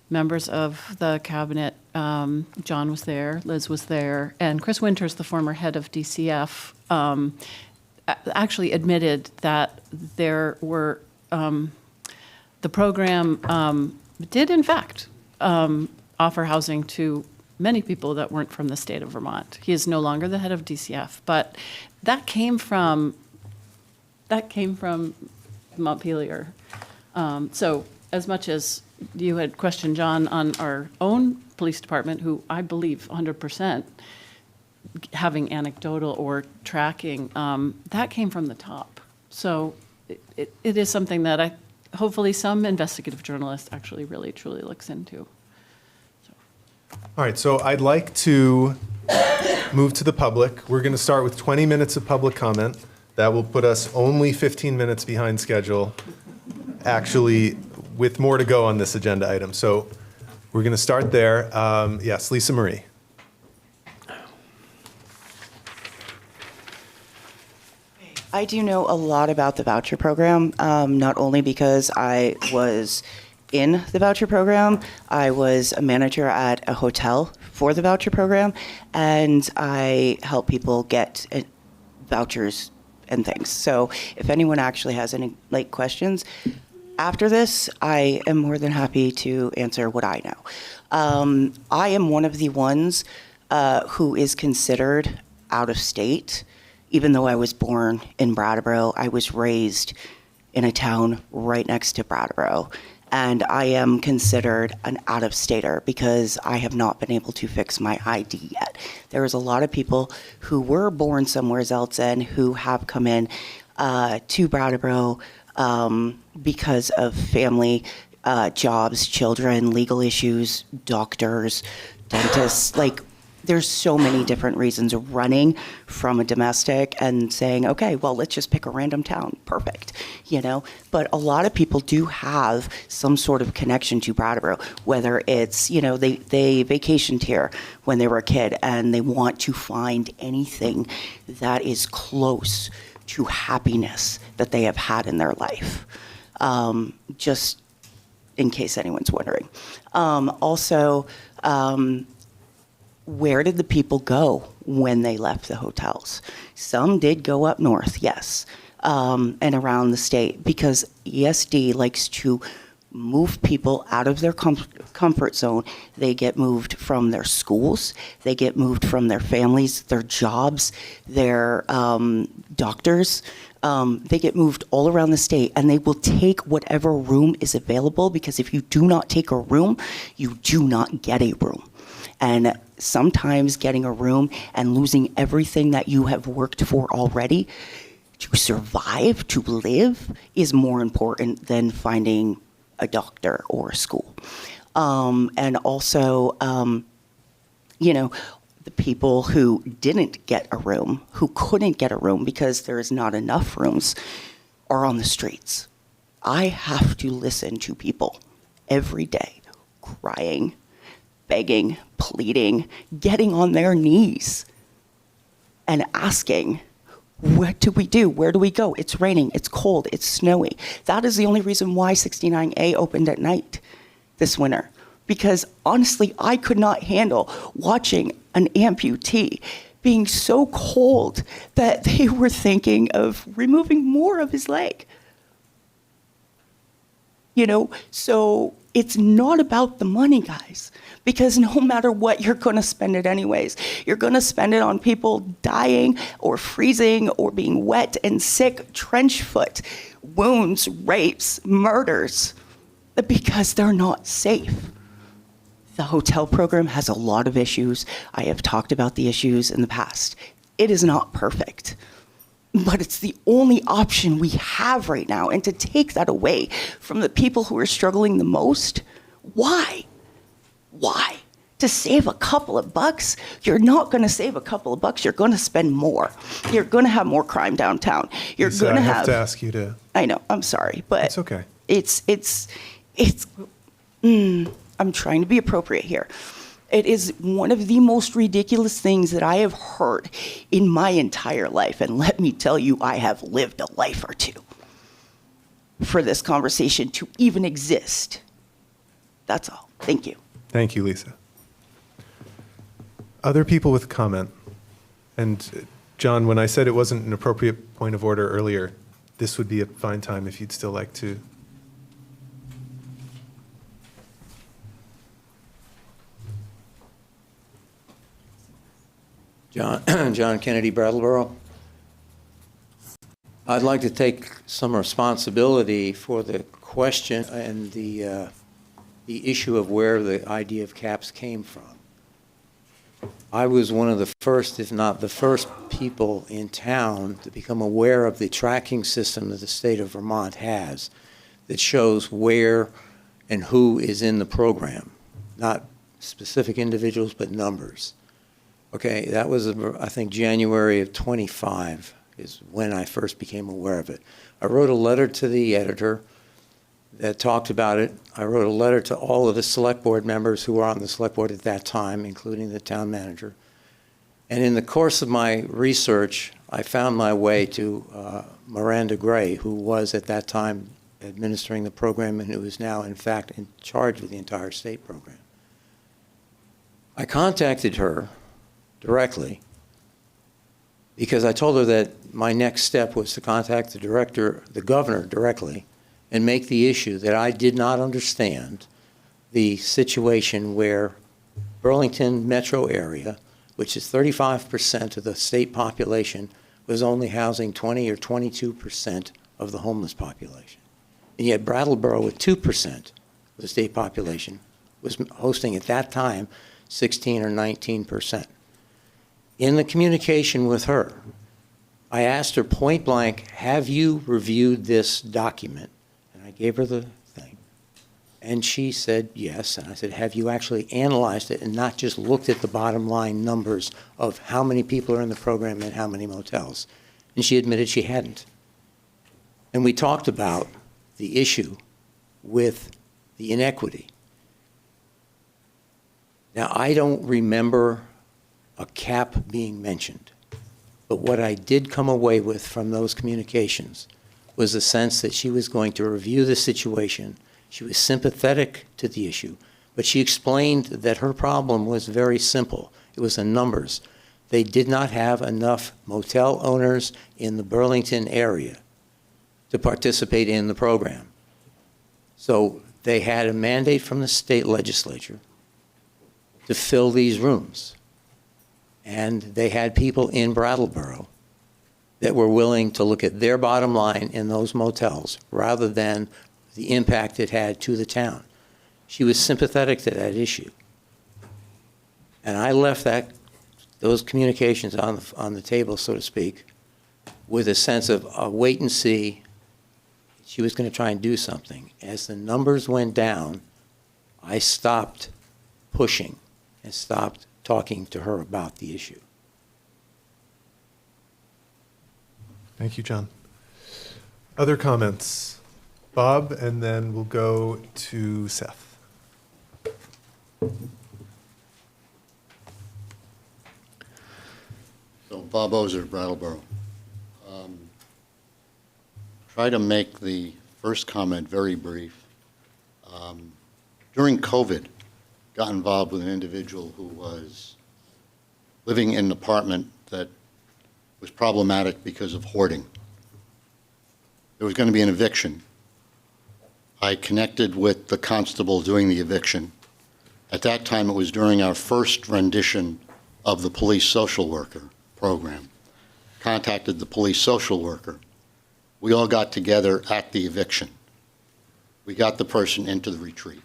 members of the cabinet. John was there, Liz was there, and Chris Winters, the former head of DCF, actually admitted that there were the program did, in fact, offer housing to many people that weren't from the state of Vermont. He is no longer the head of DCF, but that came from Montpelier. So as much as you had questioned John on our own police department, who I believe 100% having anecdotal or tracking, that came from the top. So it is something that hopefully some investigative journalist actually really truly looks into. All right, so I'd like to move to the public. We're going to start with 20 minutes of public comment. That will put us only 15 minutes behind schedule, actually, with more to go on this agenda item. So we're going to start there. Yes, Lisa Marie. I do know a lot about the voucher program, not only because I was in the voucher program, I was a manager at a hotel for the voucher program, and I help people get vouchers and things. So if anyone actually has any questions after this, I am more than happy to answer what I know. I am one of the ones who is considered out of state. Even though I was born in Brattleboro, I was raised in a town right next to Brattleboro. And I am considered an out-of-stater because I have not been able to fix my ID yet. There is a lot of people who were born somewhere else and who have come in to Brattleboro because of family, jobs, children, legal issues, doctors, dentists. Like, there's so many different reasons running from a domestic and saying, okay, well, let's just pick a random town. Perfect, you know? But a lot of people do have some sort of connection to Brattleboro, whether it's, you know, they vacationed here when they were a kid and they want to find anything that is close to happiness that they have had in their life. Just in case anyone's wondering. Also, where did the people go when they left the hotels? Some did go up north, yes, and around the state, because ESD likes to move people out of their comfort zone. They get moved from their schools, they get moved from their families, their jobs, their doctors. They get moved all around the state, and they will take whatever room is available, because if you do not take a room, you do not get a room. And sometimes getting a room and losing everything that you have worked for already to survive, to live, is more important than finding a doctor or a school. And also, you know, the people who didn't get a room, who couldn't get a room because there is not enough rooms, are on the streets. I have to listen to people every day crying, begging, pleading, getting on their knees and asking, what do we do? Where do we go? It's raining, it's cold, it's snowy. That is the only reason why 69A opened at night this winter. Because honestly, I could not handle watching an amputee being so cold that they were thinking of removing more of his leg. You know, so it's not about the money, guys, because no matter what, you're going to spend it anyways. You're going to spend it on people dying or freezing or being wet and sick, trench foot, wounds, rapes, murders, because they're not safe. The hotel program has a lot of issues. I have talked about the issues in the past. It is not perfect, but it's the only option we have right now. And to take that away from the people who are struggling the most, why? Why? To save a couple of bucks? You're not going to save a couple of bucks. You're going to spend more. You're going to have more crime downtown. You're Lisa, going to I have. have to ask you to. I know. I'm sorry, but It's okay. I'm trying to be appropriate here. It is one of the most ridiculous things that I have heard in my entire life. And let me tell you, I have lived a life or two for this conversation to even exist. That's all. Thank you. Thank you, Lisa. Other people with comment? And John, when I said it wasn't an appropriate point of order earlier, this would be a fine time if you'd still like to. John Kennedy, Brattleboro. I'd like to take some responsibility for the question and the issue of where the idea of caps came from. I was one of the first, if not the first, people in town to become aware of the tracking system that the state of Vermont has that shows where and who is in the program, not specific individuals, but numbers. Okay, that was, I think, January of 25 is when I first became aware of it. I wrote a letter to the editor that talked about it. I wrote a letter to all of the select board members who were on the select board at that time, including the town manager. And in the course of my research, I found my way to Miranda Gray, who was at that time administering the program and who is now, in fact, in charge of the entire state program. I contacted her directly because I told her that my next step was to contact the governor directly and make the issue that I did not understand the situation where Burlington metro area which is 35% of the state population, was only housing 20 or 22% of the homeless population. And yet Brattleboro, with 2% of the state population, was hosting at that time 16 or 19%. In the communication with her, I asked her point blank, have you reviewed this document? And I gave her the thing. And she said yes. And I said, have you actually analyzed it and not just looked at the bottom line numbers of how many people are in the program and how many motels? And she admitted she hadn't. And we talked about the issue with the inequity. Now, I don't remember a cap being mentioned, but what I did come away with from those communications was the sense that she was going to review the situation. She was sympathetic to the issue, but she explained that her problem was very simple. It was the numbers. They did not have enough motel owners in the Burlington area to participate in the program. So they had a mandate from the state legislature to fill these rooms. And they had people in Brattleboro that were willing to look at their bottom line in those motels rather than the impact it had to the town. She was sympathetic to that issue. And I left those communications on the table, so to speak, with a sense of a wait and see. She was going to try and do something. As the numbers went down, I stopped pushing and stopped talking to her about the issue. Thank you, John. Other comments? Bob, and then we'll go to Seth. So Bob Ozer, Brattleboro. Try to make the first comment very brief. During COVID, got involved with an individual who was living in an apartment that was problematic because of hoarding. There was going to be an eviction. I connected with the constable doing the eviction. At that time, it was during our first rendition of the police social worker program. Contacted the police social worker. We all got together at the eviction. We got the person into the retreat.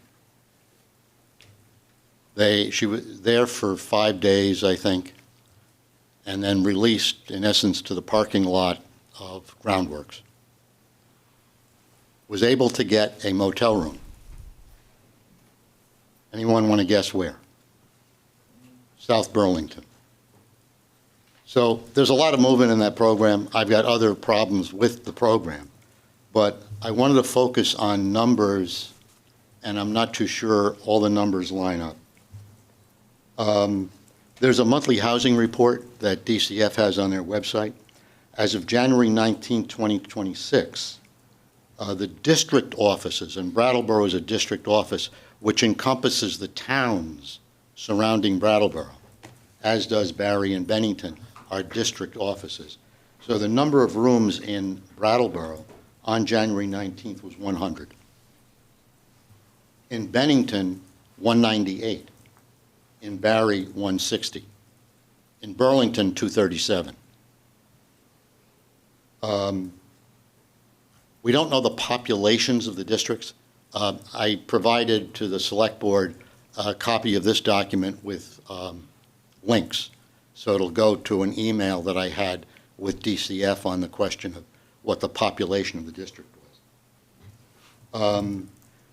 She was there for 5 days, I think, and then released, in essence, to the parking lot of Groundworks. Was able to get a motel room. Anyone want to guess where? South Burlington. So there's a lot of movement in that program. I've got other problems with the program, but I wanted to focus on numbers, and I'm not too sure all the numbers line up. There's a monthly housing report that DCF has on their website. As of January 19, 2026, the district offices, and Brattleboro is a district office, which encompasses the towns surrounding Brattleboro, as does Barry and Bennington, are district offices. So the number of rooms in Brattleboro on January 19th was 100. In Bennington, 198. In Barry, 160. In Burlington, 237. We don't know the populations of the districts. I provided to the select board a copy of this document with links. So it'll go to an email that I had with DCF on the question of what the population of the district was.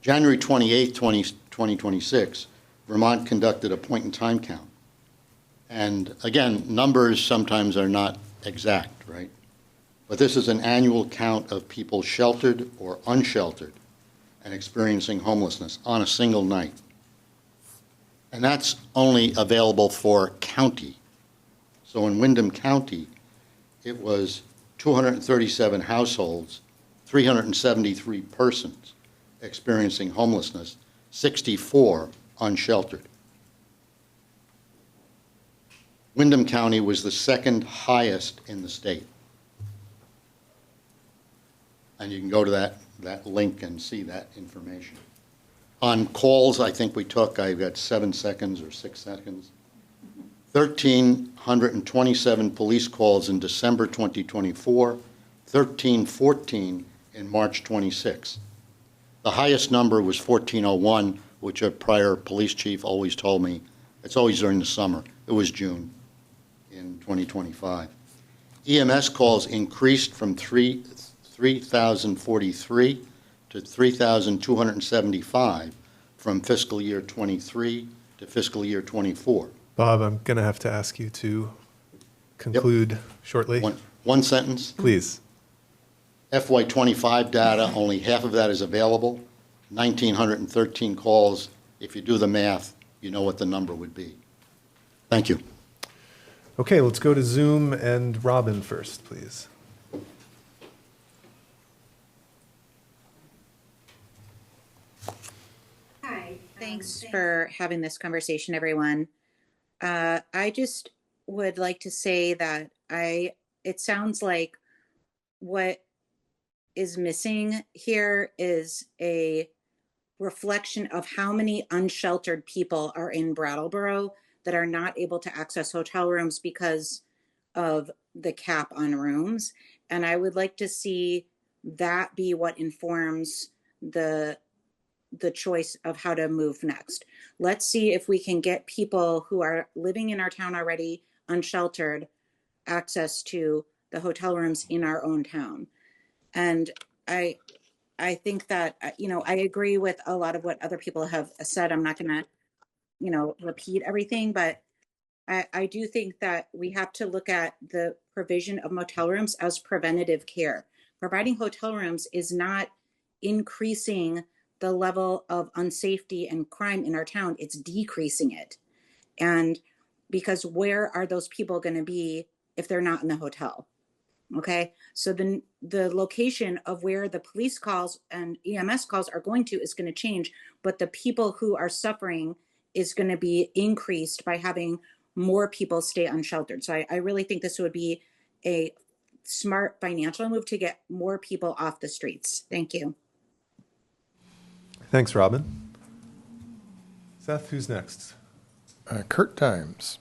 January 28th, 2026, Vermont conducted a point-in-time count. And again, numbers sometimes are not exact, right? But this is an annual count of people sheltered or unsheltered and experiencing homelessness on a single night. And that's only available for county. So in Windham County, it was 237 households, 373 persons experiencing homelessness, 64 unsheltered. Windham County was the second highest in the state. And you can go to that link and see that information. On calls, I think we took, I've got 7 seconds or 6 seconds. 1,327 police calls in December 2024, 1,314 in March 26. The highest number was 1,401, which a prior police chief always told me, it's always during the summer. It was June in 2025. EMS calls increased from 3,043 to 3,275 from fiscal year 23 to fiscal year 24. Bob, I'm going to have to ask you to conclude shortly. One sentence. Please. FY25 data, only half of that is available. 1,913 calls. If you do the math, you know what the number would be. Thank you. Okay, let's go to Zoom and Robin first, please. Hi, thanks for having this conversation, everyone. I just would like to say that it sounds like what is missing here is a reflection of how many unsheltered people are in Brattleboro that are not able to access hotel rooms because of the cap on rooms. And I would like to see that be what informs the choice of how to move next. Let's see if we can get people who are living in our town already unsheltered access to the hotel rooms in our own town. And I think that, I agree with a lot of what other people have said. I'm not going to, repeat everything, but I do think that we have to look at the provision of motel rooms as preventative care. Providing hotel rooms is not increasing the level of unsafety and crime in our town, it's decreasing it. And because where are those people going to be if they're not in the hotel? Okay, so the location of where the police calls and EMS calls are going to is going to change, but the people who are suffering is going to be increased by having more people stay unsheltered. So I really think this would be a smart financial move to get more people off the streets. Thank you. Thanks, Robin. Seth, who's next? Kurt Times.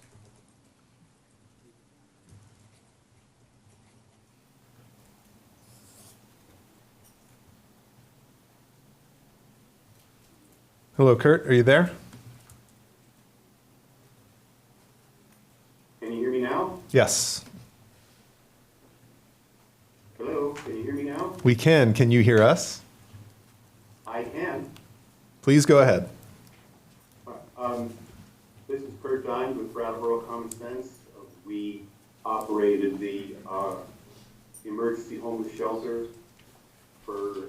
Hello, Kurt. Are you there? Can you hear me now? Yes. Hello, can you hear me now? We can. Can you hear us? I can. Please go ahead. This is Kurt Dimes with Brattleboro Common Sense. We operated the emergency homeless shelter for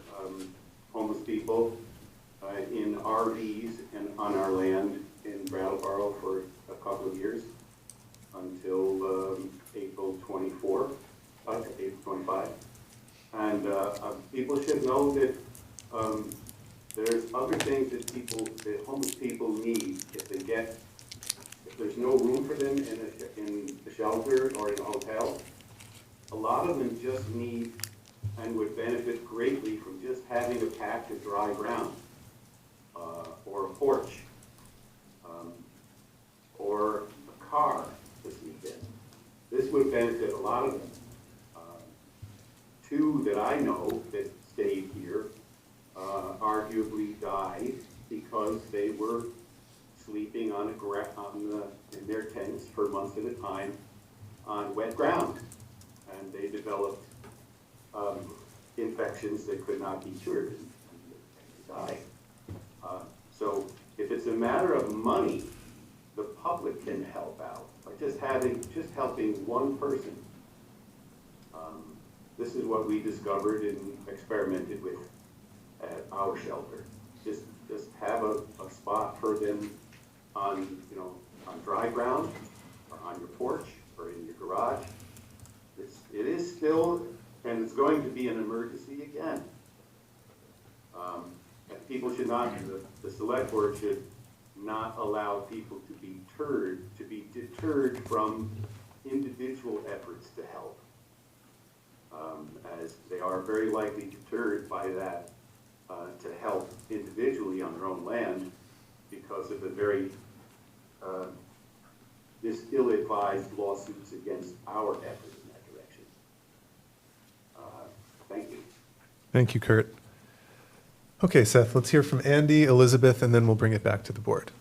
homeless people in RVs and on our land in Brattleboro for a couple of years until April 25. And people should know that there's other things that homeless people need if there's no room for them in the shelter or in a hotel. A lot of them just need and would benefit greatly from just having a patch of dry ground or a porch or a car to sleep in. This would benefit a lot of them. Two that I know that stayed here arguably died because they were sleeping in their tents for months at a time on wet ground, and they developed infections that could not be cured and died. So if it's a matter of money, the public can help out by just helping one person. This is what we discovered and experimented with at our shelter. Just have a spot for them on dry ground or on your porch or in your garage. It is still, and it's going to be an emergency again. And people should not, the select board should not allow people to be deterred from individual efforts to help. As they are very likely deterred by that to help individually on their own land because of the very this ill-advised lawsuits against our effort in that direction. Thank you. Thank you, Kurt. Okay, Seth, let's hear from Andy, Elizabeth, and then we'll bring it back to the board.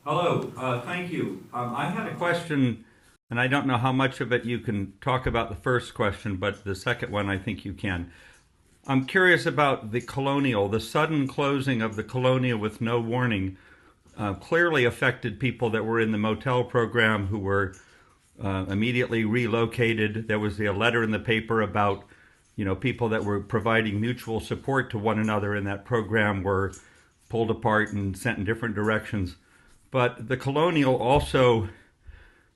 Hello, thank you. I had a question, and I don't know how much of it you can talk about the first question, but the second one I think you can. I'm curious about the Colonial. The sudden closing of the Colonial with no warning clearly affected people that were in the motel program who were immediately relocated. There was a letter in the paper about, people that were providing mutual support to one another in that program were pulled apart and sent in different directions. But the Colonial also,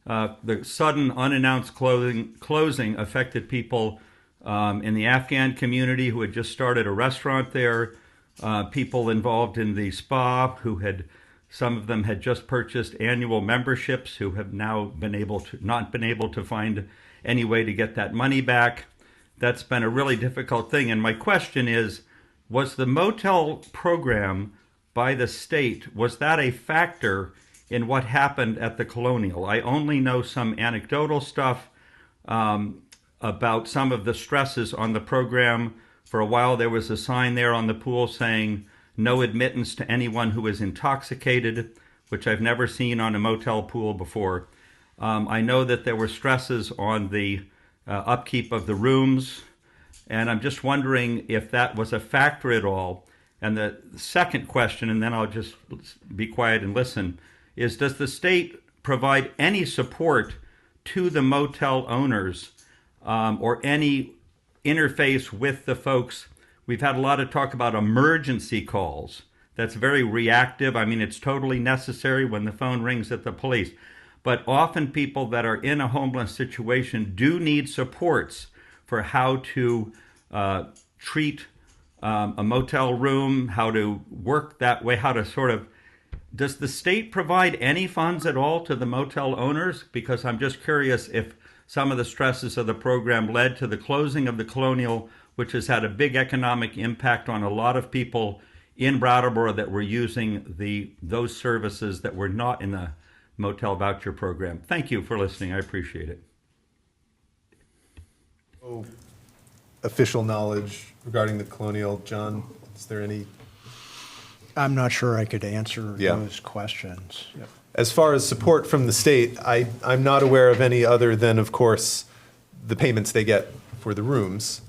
the sudden unannounced closing affected people in the Afghan community who had just started a restaurant there, people involved in the spa some of them had just purchased annual memberships who have now not been able to find any way to get that money back. That's been a really difficult thing. And my question is, was the motel program by the state, was that a factor in what happened at the Colonial? I only know some anecdotal stuff about some of the stresses on the program. For a while, there was a sign there on the pool saying, "No admittance to anyone who is intoxicated," which I've never seen on a motel pool before. I know that there were stresses on the upkeep of the rooms, and I'm just wondering if that was a factor at all. And the second question, and then I'll just be quiet and listen, is does the state provide any support to the motel owners or any interface with the folks? We've had a lot of talk about emergency calls. That's very reactive. I mean, it's totally necessary when the phone rings at the police. But often people that are in a homeless situation do need supports for how to treat a motel room, how to work that way, how to does the state provide any funds at all to the motel owners? Because I'm just curious if some of the stresses of the program led to the closing of the Colonial, which has had a big economic impact on a lot of people in Brattleboro that were using those services that were not in the motel voucher program. Thank you for listening. I appreciate it. Official knowledge regarding the Colonial, John, is there any? I'm not sure I could answer those questions. Yep. As far as support from the state, I'm not aware of any other than, of course, the payments they get for the rooms,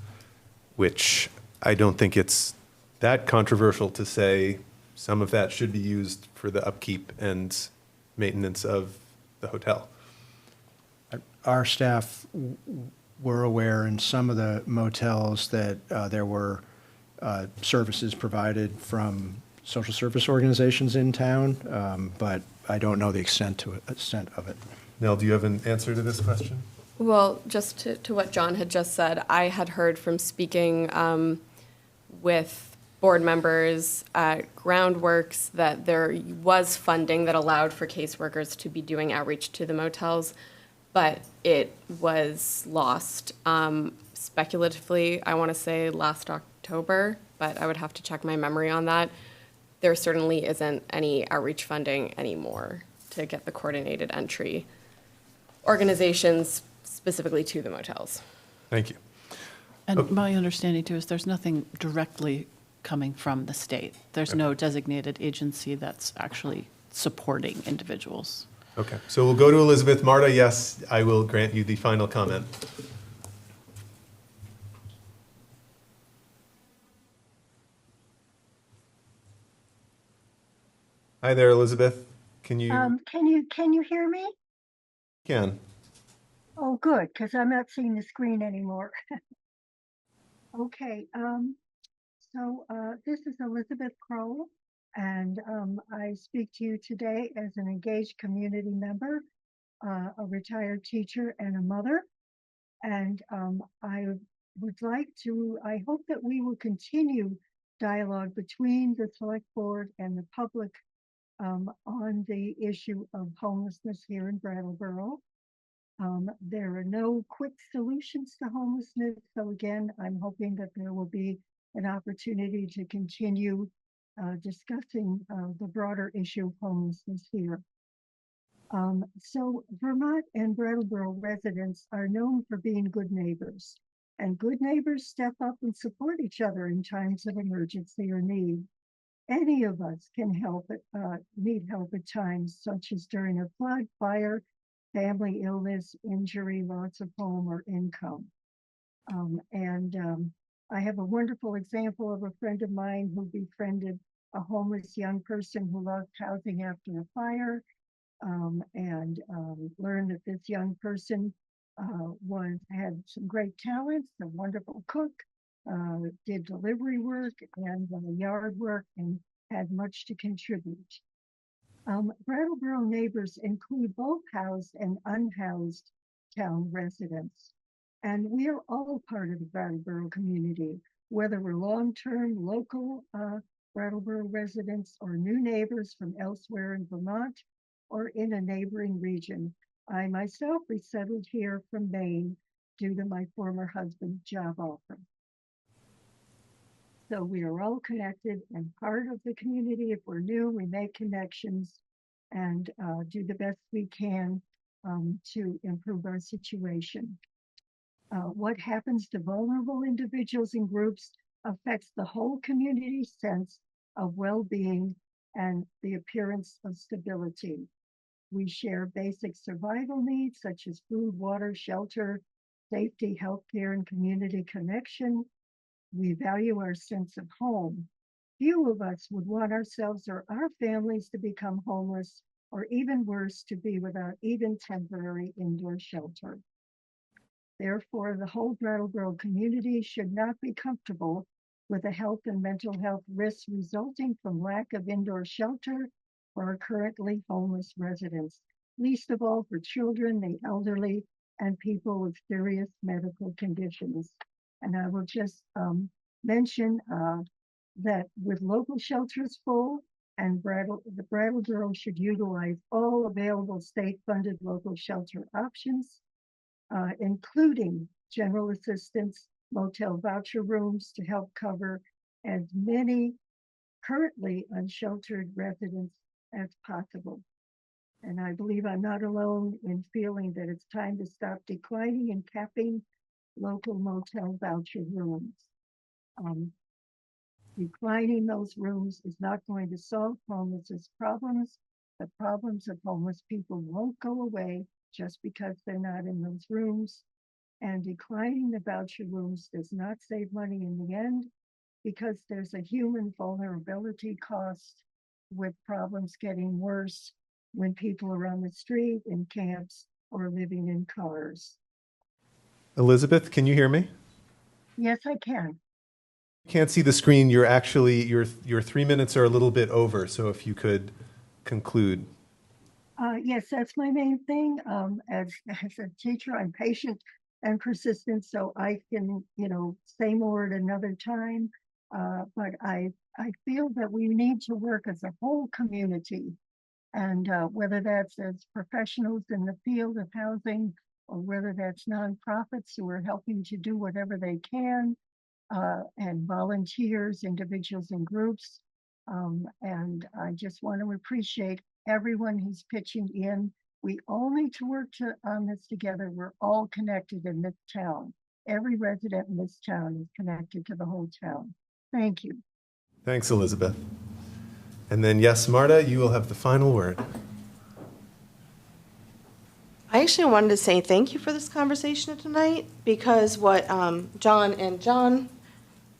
which I don't think it's that controversial to say some of that should be used for the upkeep and maintenance of the hotel. Our staff were aware in some of the motels that there were services provided from social service organizations in town, but I don't know the extent of it. Nell, do you have an answer to this question? Well, just to what John had just said, I had heard from speaking with board members at Groundworks that there was funding that allowed for caseworkers to be doing outreach to the motels, but it was lost speculatively, I want to say last October, but I would have to check my memory on that. There certainly isn't any outreach funding anymore to get the coordinated entry organizations specifically to the motels. Thank you. And my understanding too is there's nothing directly coming from the state. There's no designated agency that's actually supporting individuals. Okay, so we'll go to Elizabeth. Marta, yes, I will grant you the final comment. Hi there, Elizabeth. Can you Can you hear me? can? Oh, good, because I'm not seeing the screen anymore. Okay, this is Elizabeth Crowell, and I speak to you today as an engaged community member, a retired teacher, and a mother. And I hope that we will continue dialogue between the select board and the public on the issue of homelessness here in Brattleboro. There are no quick solutions to homelessness. So again, I'm hoping that there will be an opportunity to continue discussing the broader issue of homelessness here. So Vermont and Brattleboro residents are known for being good neighbors, and good neighbors step up and support each other in times of emergency or need. Any of us can need help at times, such as during a flood, fire, family illness, injury, loss of home or income. I have a wonderful example of a friend of mine who befriended a homeless young person who lost housing after a fire, and learned that this young person had some great talents, a wonderful cook, did delivery work and yard work, and had much to contribute. Brattleboro neighbors include both housed and unhoused town residents. And we are all part of the Brattleboro community, whether we're long-term local Brattleboro residents or new neighbors from elsewhere in Vermont or in a neighboring region. I myself resettled here from Maine due to my former husband's job offer. So we are all connected and part of the community. If we're new, we make connections and do the best we can to improve our situation. What happens to vulnerable individuals and groups affects the whole community's sense of well-being and the appearance of stability. We share basic survival needs such as food, water, shelter, safety, healthcare, and community connection. We value our sense of home. Few of us would want ourselves or our families to become homeless, or even worse, to be without even temporary indoor shelter. Therefore, the whole Brattleboro community should not be comfortable with the health and mental health risks resulting from lack of indoor shelter for our currently homeless residents, least of all for children, the elderly, and people with serious medical conditions. And I will just mention that with local shelters full, and the Brattleboro should utilize all available state-funded local shelter options, including general assistance, motel voucher rooms to help cover as many currently unsheltered residents as possible. And I believe I'm not alone in feeling that it's time to stop declining and capping local motel voucher rooms. Declining those rooms is not going to solve homelessness problems. The problems of homeless people won't go away just because they're not in those rooms. And declining the voucher rooms does not save money in the end because there's a human vulnerability cost with problems getting worse when people are on the street, in camps, or living in cars. Elizabeth, can you hear me? Yes, I can. Can't see the screen. You're actually, your 3 minutes are a little bit over, so if you could conclude. Yes, that's my main thing. As a teacher, I'm patient and persistent, so I can, say more at another time. But I feel that we need to work as a whole community, and whether that's as professionals in the field of housing, or whether that's nonprofits who are helping to do whatever they can, and volunteers, individuals and groups. And I just want to appreciate everyone who's pitching in. We all need to work on this together. We're all connected in this town. Every resident in this town is connected to the whole town. Thank you. Thanks, Elizabeth. And then, yes, Marta, you will have the final word. I actually wanted to say thank you for this conversation tonight, because what John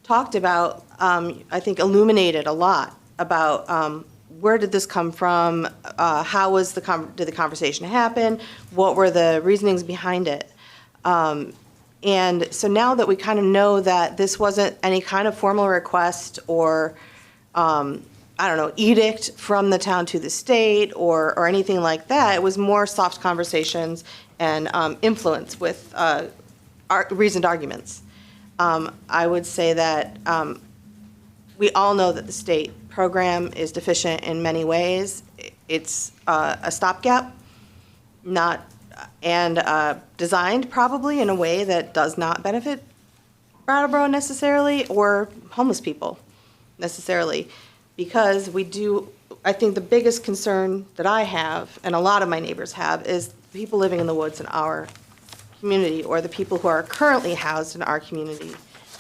talked about, I think illuminated a lot about where did this come from, how was did the conversation happen, what were the reasonings behind it. And so now that we kind of know that this wasn't any kind of formal request or, edict from the town to the state or anything like that, it was more soft conversations and influence with reasoned arguments. I would say that we all know that the state program is deficient in many ways. It's a stopgap, designed probably in a way that does not benefit Brattleboro necessarily or homeless people necessarily, because I think the biggest concern that I have, and a lot of my neighbors have, is people living in the woods in our community, or the people who are currently housed in our community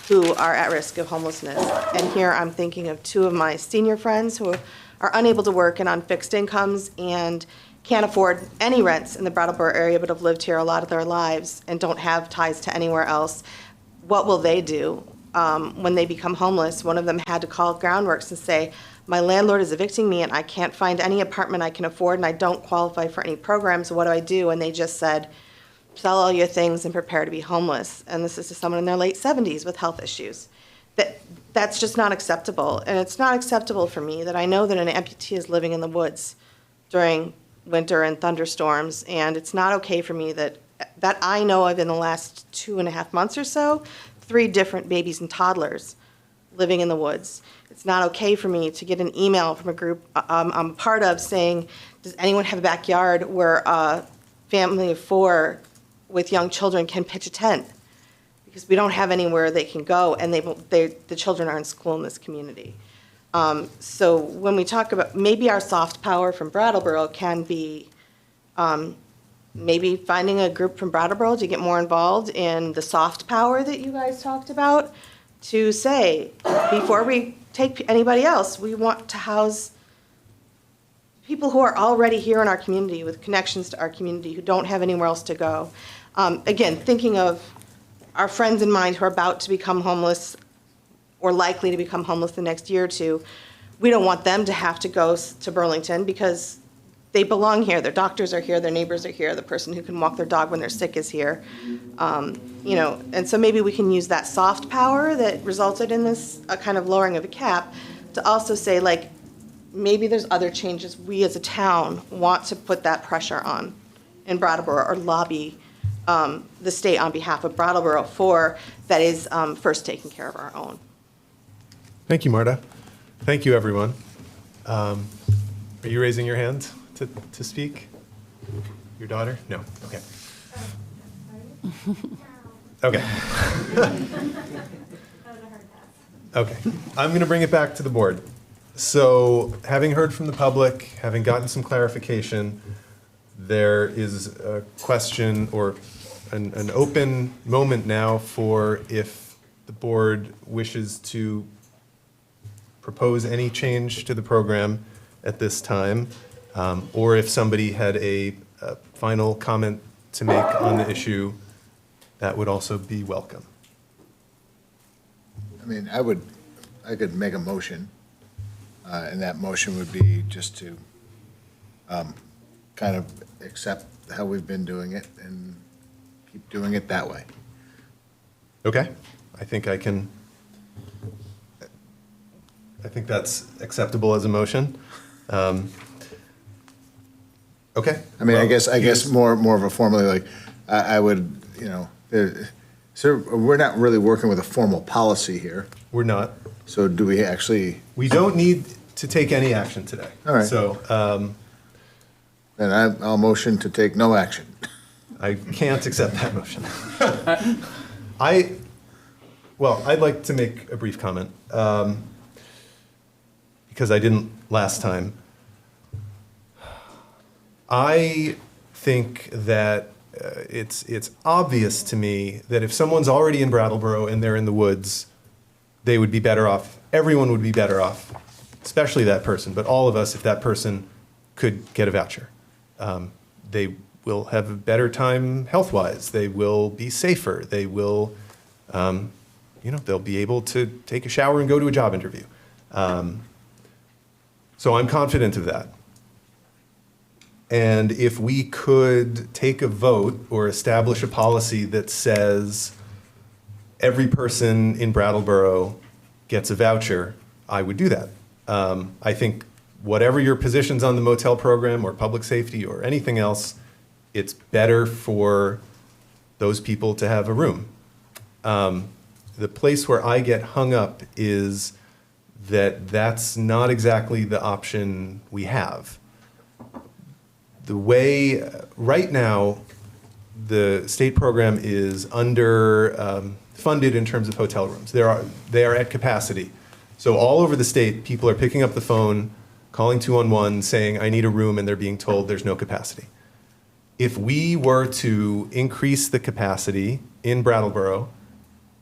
who are at risk of homelessness. And here I'm thinking of two of my senior friends who are unable to work and on fixed incomes and can't afford any rents in the Brattleboro area, but have lived here a lot of their lives and don't have ties to anywhere else. What will they do when they become homeless? One of them had to call Groundworks and say, my landlord is evicting me and I can't find any apartment I can afford and I don't qualify for any programs. What do I do? And they just said, sell all your things and prepare to be homeless. And this is to someone in their late 70s with health issues. That's just not acceptable. And it's not acceptable for me that I know that an amputee is living in the woods during winter and thunderstorms. And it's not okay for me that I know of in the last 2.5 months or so, 3 different babies and toddlers living in the woods. It's not okay for me to get an email from a group I'm a part of saying, does anyone have a backyard where a family of 4 with young children can pitch a tent? Because we don't have anywhere they can go, and the children are in school in this community. So when we talk about, maybe our soft power from Brattleboro can be maybe finding a group from Brattleboro to get more involved in the soft power that you guys talked about, to say, before we take anybody else, we want to house people who are already here in our community with connections to our community who don't have anywhere else to go. Again, thinking of our friends in mind who are about to become homeless or likely to become homeless the next year or two, we don't want them to have to go to Burlington because they belong here. Their doctors are here, their neighbors are here, the person who can walk their dog when they're sick is here. And so maybe we can use that soft power that resulted in this kind of lowering of a cap to also say, like, maybe there's other changes we as a town want to put that pressure on in Brattleboro or lobby the state on behalf of Brattleboro for that is first taking care of our own. Thank you, Marta. Thank you, everyone. Are you raising your hand to speak? Your daughter? No. Okay. Okay. Okay. I'm going to bring it back to the board. So, having heard from the public, having gotten some clarification, there is a question or an open moment now for if the board wishes to propose any change to the program at this time, or if somebody had a final comment to make on the issue, that would also be welcome. I mean, I could make a motion, and that motion would be just to kind of accept how we've been doing it and keep doing it that way. Okay, I think that's acceptable as a motion. Okay. I mean, I guess more of a formally, like, I would, so we're not really working with a formal policy here. We're not. So do we actually? We don't need to take any action today. All right. So, then I'll motion to take no action. I can't accept that motion. I'd like to make a brief comment, because I didn't last time. I think that it's obvious to me that if someone's already in Brattleboro and they're in the woods, they would be better off. Everyone would be better off, especially that person, but all of us if that person could get a voucher. They will have a better time health-wise. They will be safer. They will, they'll be able to take a shower and go to a job interview. So I'm confident of that. And if we could take a vote or establish a policy that says every person in Brattleboro gets a voucher, I would do that. I think whatever your positions on the Motel program or public safety or anything else, it's better for those people to have a room. The place where I get hung up is that that's not exactly the option we have. The way, right now, the state program is under funded in terms of hotel rooms. They are at capacity. So all over the state, people are picking up the phone, calling 211, saying, I need a room, and they're being told there's no capacity. If we were to increase the capacity in Brattleboro,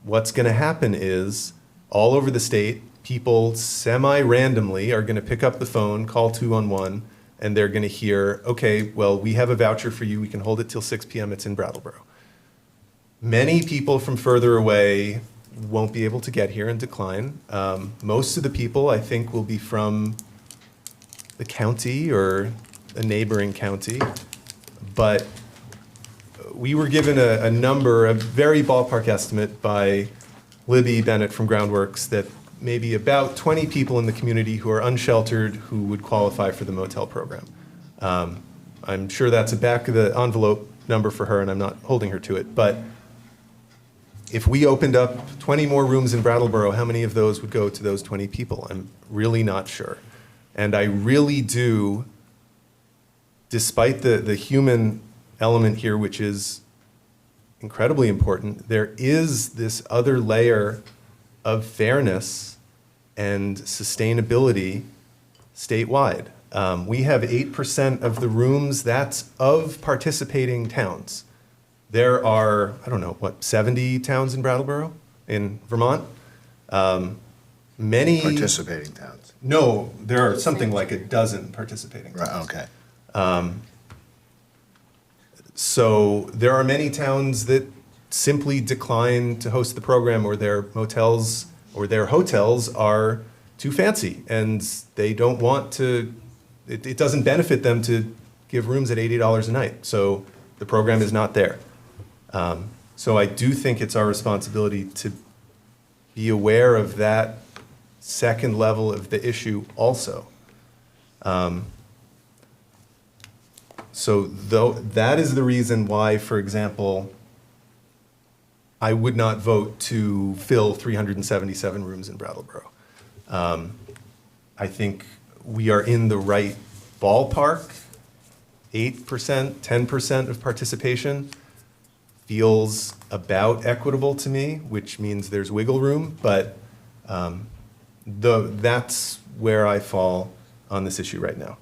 what's going to happen is all over the state, people semi-randomly are going to pick up the phone, call 211, and they're going to hear, okay, well, we have a voucher for you. We can hold it till 6 p.m. It's in Brattleboro. Many people from further away won't be able to get here and decline. Most of the people, I think, will be from the county or a neighboring county. But we were given a number, a very ballpark estimate by Libby Bennett from Groundworks that maybe about 20 people in the community who are unsheltered who would qualify for the Motel program. I'm sure that's a back of the envelope number for her, and I'm not holding her to it. But if we opened up 20 more rooms in Brattleboro, how many of those would go to those 20 people? I'm really not sure. And I really do, despite the human element here, which is incredibly important, there is this other layer of fairness and sustainability statewide. We have 8% of the rooms, that's of participating towns. There are, I don't know, 70 towns in Brattleboro, in Vermont? Many Participating towns. No, there are something like a dozen participating towns. Right, okay. So there are many towns that simply decline to host the program, or their motels or their hotels are too fancy and they don't want to, it doesn't benefit them to give rooms at $80 a night. So the program is not there. So I do think it's our responsibility to be aware of that second level of the issue also. So though that is the reason why, for example, I would not vote to fill 377 rooms in Brattleboro. I think we are in the right ballpark. 8%, 10% of participation feels about equitable to me, which means there's wiggle room, but that's where I fall on this issue right now.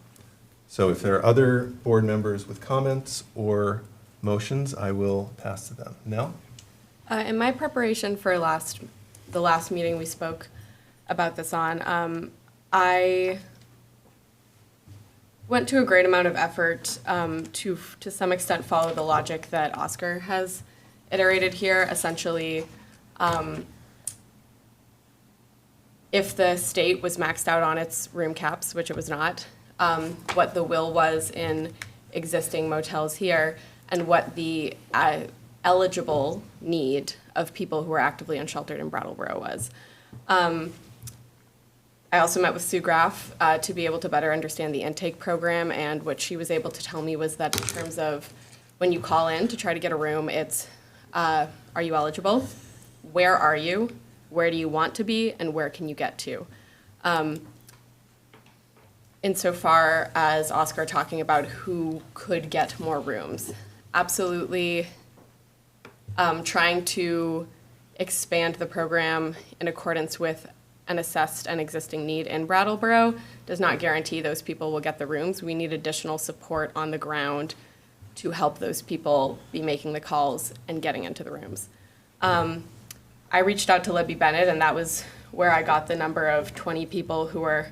So if there are other board members with comments or motions, I will pass to them. Nell? In my preparation for the last meeting we spoke about this on, I went to a great amount of effort to some extent follow the logic that Oscar has iterated here. Essentially, if the state was maxed out on its room caps, which it was not, what the will was in existing motels here, and what the eligible need of people who are actively unsheltered in Brattleboro was. I also met with Sue Graff to be able to better understand the intake program, and what she was able to tell me was that in terms of when you call in to try to get a room, it's are you eligible? Where are you? Where do you want to be? And where can you get to? Insofar as Oscar talking about who could get more rooms, absolutely trying to expand the program in accordance with an assessed and existing need in Brattleboro does not guarantee those people will get the rooms. We need additional support on the ground to help those people be making the calls and getting into the rooms. I reached out to Libby Bennett, and that was where I got the number of 20 people who were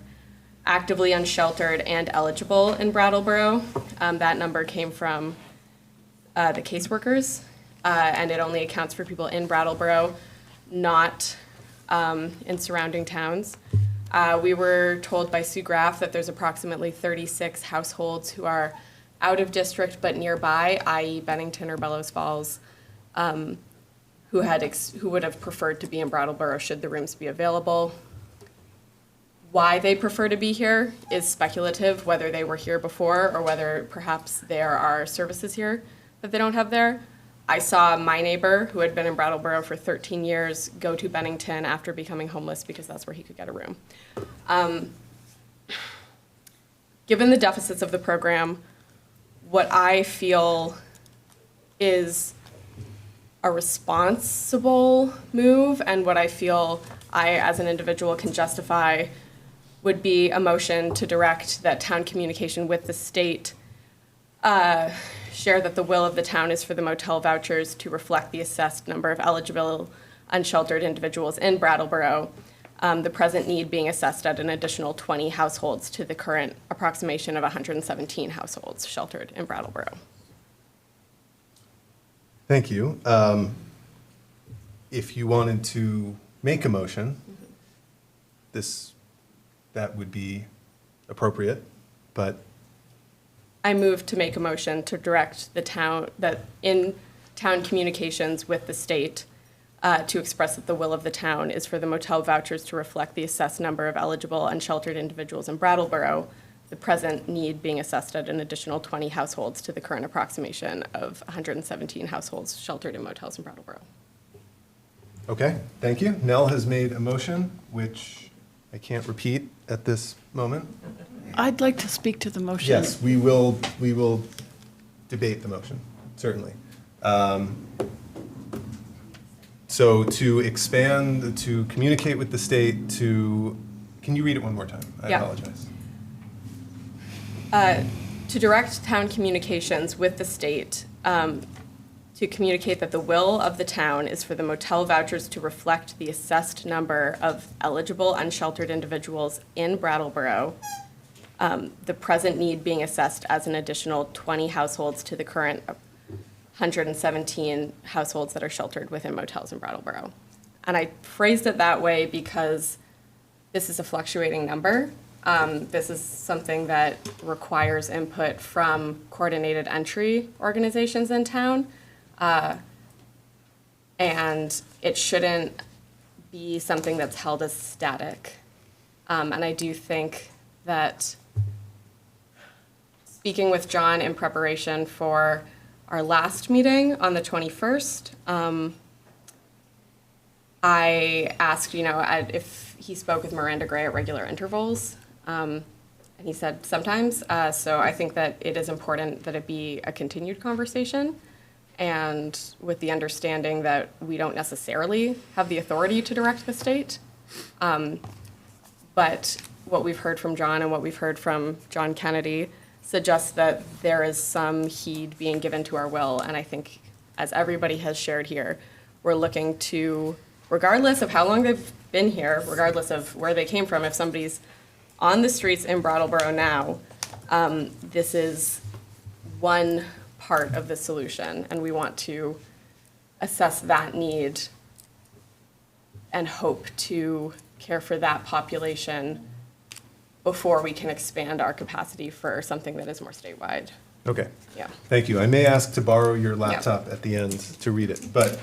actively unsheltered and eligible in Brattleboro. That number came from the caseworkers, and it only accounts for people in Brattleboro, not in surrounding towns. We were told by Sue Graff that there's approximately 36 households who are out of district but nearby, i.e. Bennington or Bellows Falls, who would have preferred to be in Brattleboro should the rooms be available. Why they prefer to be here is speculative, whether they were here before or whether perhaps there are services here that they don't have there. I saw my neighbor, who had been in Brattleboro for 13 years, go to Bennington after becoming homeless because that's where he could get a room. Given the deficits of the program, what I feel a responsible move, and what I feel I, as an individual, can justify would be a motion to direct that town communication with the state share that the will of the town is for the motel vouchers to reflect the assessed number of eligible unsheltered individuals in Brattleboro, the present need being assessed at an additional 20 households to the current approximation of 117 households sheltered in Brattleboro. Thank you. If you wanted to make a motion, that would be appropriate, but I move to make a motion to direct the town, that in town communications with the state, to express that the will of the town is for the motel vouchers to reflect the assessed number of eligible unsheltered individuals in Brattleboro, the present need being assessed at an additional 20 households to the current approximation of 117 households sheltered in motels in Brattleboro. okay, thank you. Nell has made a motion, which I can't repeat at this moment. I'd like to speak to the motion. Yes, we will debate the motion, certainly. So to expand, to communicate with the state, can you read it one more time? I Yeah. apologize. To direct town communications with the state, to communicate that the will of the town is for the motel vouchers to reflect the assessed number of eligible unsheltered individuals in Brattleboro, the present need being assessed as an additional 20 households to the current 117 households that are sheltered within motels in Brattleboro. And I phrased it that way because this is a fluctuating number. This is something that requires input from coordinated entry organizations in town. And it shouldn't be something that's held as static. And I do think that speaking with John in preparation for our last meeting on the 21st, I asked, if he spoke with Miranda Gray at regular intervals, and he said sometimes. So I think that it is important that it be a continued conversation, and with the understanding that we don't necessarily have the authority to direct the state. But what we've heard from John and what we've heard from John Kennedy suggests that there is some heed being given to our will. And I think, as everybody has shared here, we're looking to, regardless of how long they've been here, regardless of where they came from, if somebody's on the streets in Brattleboro now, this is one part of the solution, and we want to assess that need and hope to care for that population before we can expand our capacity for something that is more statewide. Okay. Yeah. Thank you. I may ask to borrow your laptop at the end to read it, but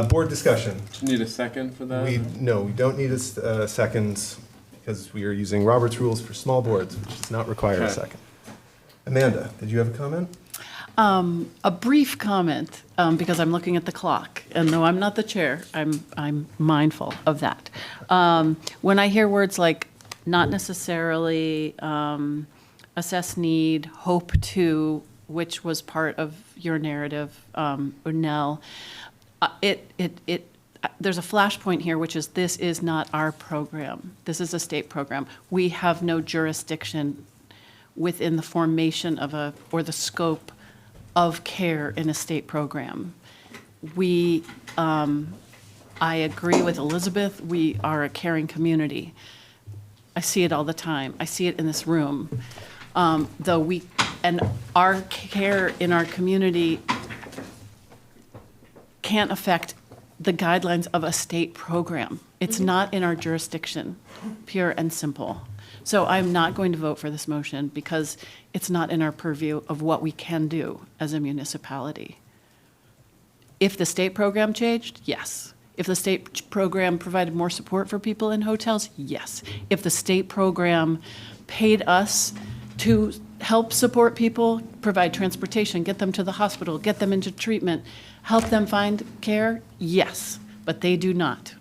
board discussion. Do you need a second for that? No, we don't need a second because we are using Robert's rules for small boards, which does not require a Okay. second. Amanda, did you have a comment? A brief comment, because I'm looking at the clock, and no, I'm not the chair, I'm mindful of that. When I hear words like not necessarily assess need, hope to, which was part of your narrative, Nell, there's a flashpoint here, which is this is not our program. This is a state program. We have no jurisdiction within the formation of or the scope of care in a state program. I agree with Elizabeth, we are a caring community. I see it all the time. I see it in this room. And our care in our community can't affect the guidelines of a state program. It's not in our jurisdiction, pure and simple. So I'm not going to vote for this motion because it's not in our purview of what we can do as a municipality. If the state program changed, yes. If the state program provided more support for people in hotels, yes. If the state program paid us to help support people, provide transportation, get them to the hospital, get them into treatment, help them find care, yes. But they do not,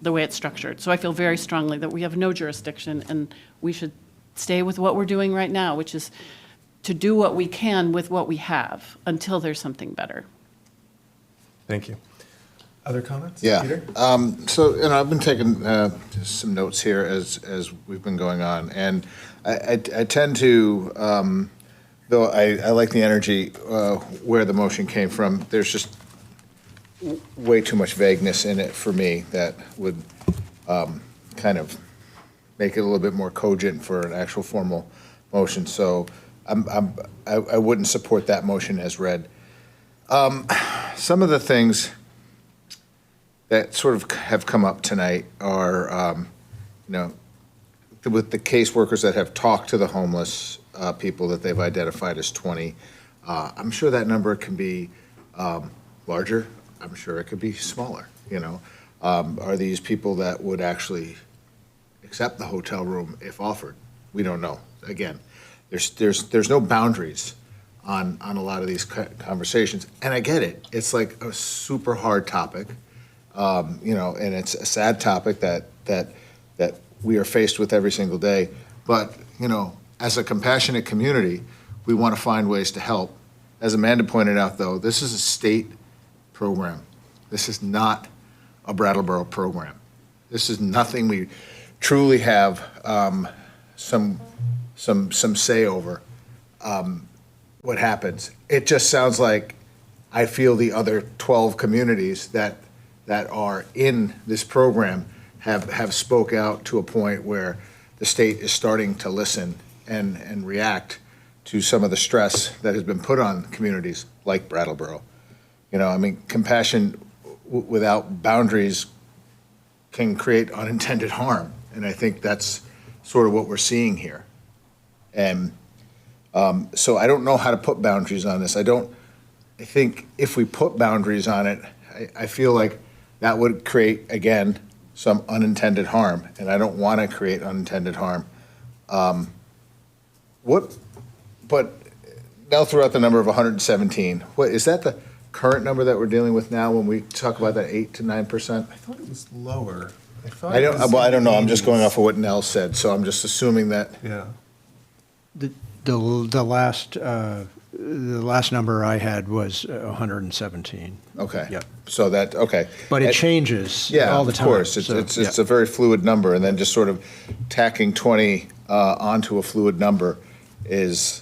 the way it's structured. So I feel very strongly that we have no jurisdiction and we should stay with what we're doing right now, which is to do what we can with what we have until there's something better. Thank you. Other comments? Yeah. Peter? So, I've been taking some notes here as we've been going on, and I tend to, though I like the energy where the motion came from, there's just way too much vagueness in it for me that would kind of make it a little bit more cogent for an actual formal motion. So I wouldn't support that motion as read. Some of the things that sort of have come up tonight are, with the caseworkers that have talked to the homeless people that they've identified as 20. I'm sure that number can be larger. I'm sure it could be smaller, Are these people that would actually accept the hotel room if offered? We don't know. Again, there's no boundaries on a lot of these conversations. And I get it. It's like a super hard topic. And it's a sad topic that we are faced with every single day. But, as a compassionate community, we want to find ways to help. As Amanda pointed out, though, this is a state program. This is not a Brattleboro program. This is nothing we truly have some say over what happens. It just sounds like I feel the other 12 communities that are in this program have spoke out to a point where the state is starting to listen and react to some of the stress that has been put on communities like Brattleboro. Compassion without boundaries can create unintended harm, and I think that's sort of what we're seeing here. And so I don't know how to put boundaries on this. I think if we put boundaries on it, I feel like that would create, again, some unintended harm, and I don't want to create unintended harm. But Mel threw out the number of 117. What is that the current number that we're dealing with now when we talk about that 8 to 9%? I thought it was lower. I don't know. I'm just going off of what Nell said, so I'm just assuming that. Yeah. The last number I had was 117. Okay. Yep. So okay. But it changes Yeah, all the of time. course. so, It's a very fluid number, and then just sort of tacking 20 onto a fluid number is,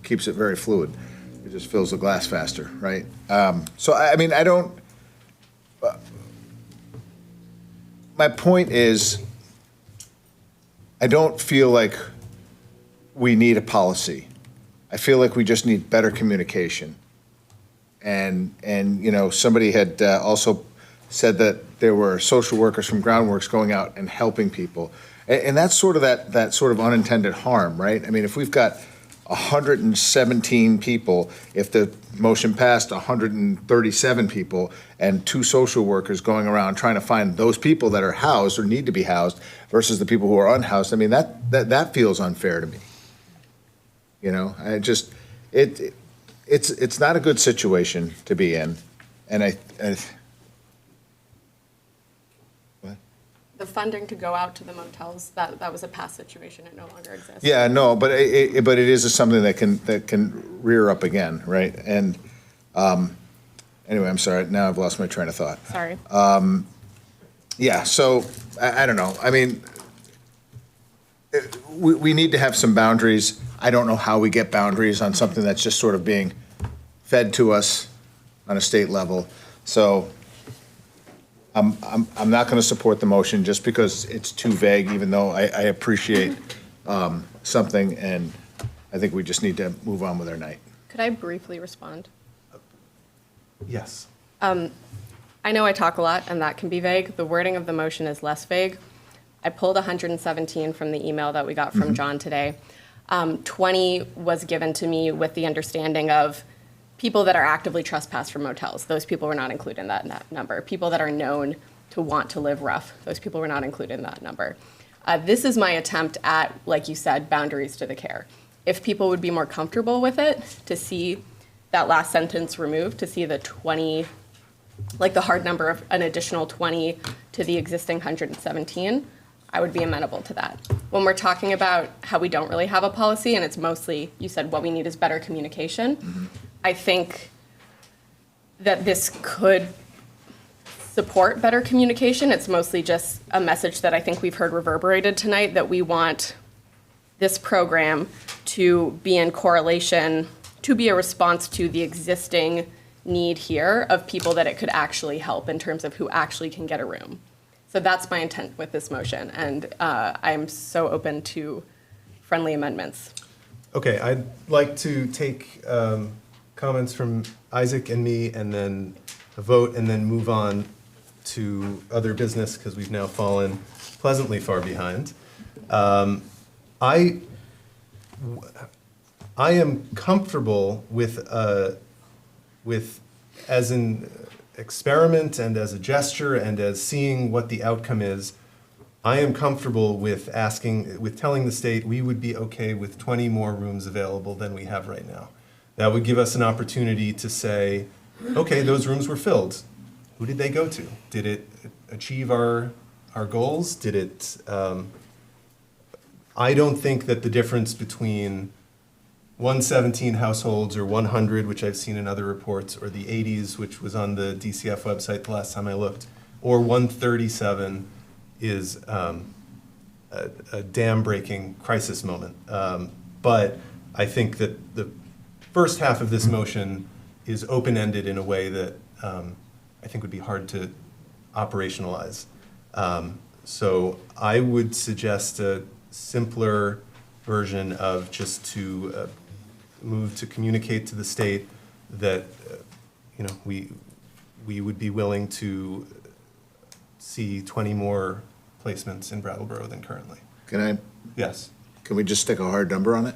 keeps it very fluid. It just fills the glass faster, right? So, I don't. My point is, I don't feel like we need a policy. I feel like we just need better communication. And somebody had also said that there were social workers from Groundworks going out and helping people. And that's sort of that sort of unintended harm, right? If we've got 117 people, if the motion passed, 137 people, and 2 social workers going around trying to find those people that are housed or need to be housed versus the people who are unhoused, that feels unfair to me. It's not a good situation to be in, and The funding to go out to the motels, that was a past situation. It no longer exists. Yeah, no, but it is something that can rear up again, right? And anyway, I'm sorry. Now I've lost my train of thought. Sorry. Yeah. So I don't know. We need to have some boundaries. I don't know how we get boundaries on something that's just sort of being fed to us on a state level. So I'm not going to support the motion just because it's too vague, even though I appreciate something, and I think we just need to move on with our night. Could I briefly respond? Yes. I know I talk a lot, and that can be vague. The wording of the motion is less vague. I pulled 117 from the email that we got from John today. 20 was given to me with the understanding of people that are actively trespassed from motels. Those people were not included in that number. People that are known to want to live rough. Those people were not included in that number. This is my attempt at, like you said, boundaries to the care. If people would be more comfortable with it, to see that last sentence removed, to see the 20, like the hard number of an additional 20 to the existing 117, I would be amenable to that. When we're talking about how we don't really have a policy, and it's mostly, you said what we need is better communication, I think that this could support better communication. It's mostly just a message that I think we've heard reverberated tonight, that we want this program to be in correlation, to be a response to the existing need here of people that it could actually help in terms of who actually can get a room. So that's my intent with this motion, and I'm so open to friendly amendments. Okay, I'd like to take comments from Isaac and me, and then a vote, and then move on to other business, because we've now fallen pleasantly far behind. I am comfortable with as an experiment and as a gesture and as seeing what the outcome is. I am comfortable with telling the state we would be okay with 20 more rooms available than we have right now. That would give us an opportunity to say, okay, those rooms were filled. Who did they go to? Did it achieve our goals? Did it? I don't think that the difference between 117 households or 100, which I've seen in other reports, or the 80s, which was on the DCF website the last time I looked, or 137 is a dam-breaking crisis moment. But I think that the first half of this motion is open-ended in a way that I think would be hard to operationalize. So I would suggest a simpler version of just to move to communicate to the state that we would be willing to see 20 more placements in Brattleboro than currently. Yes. Can we just stick a hard number on it?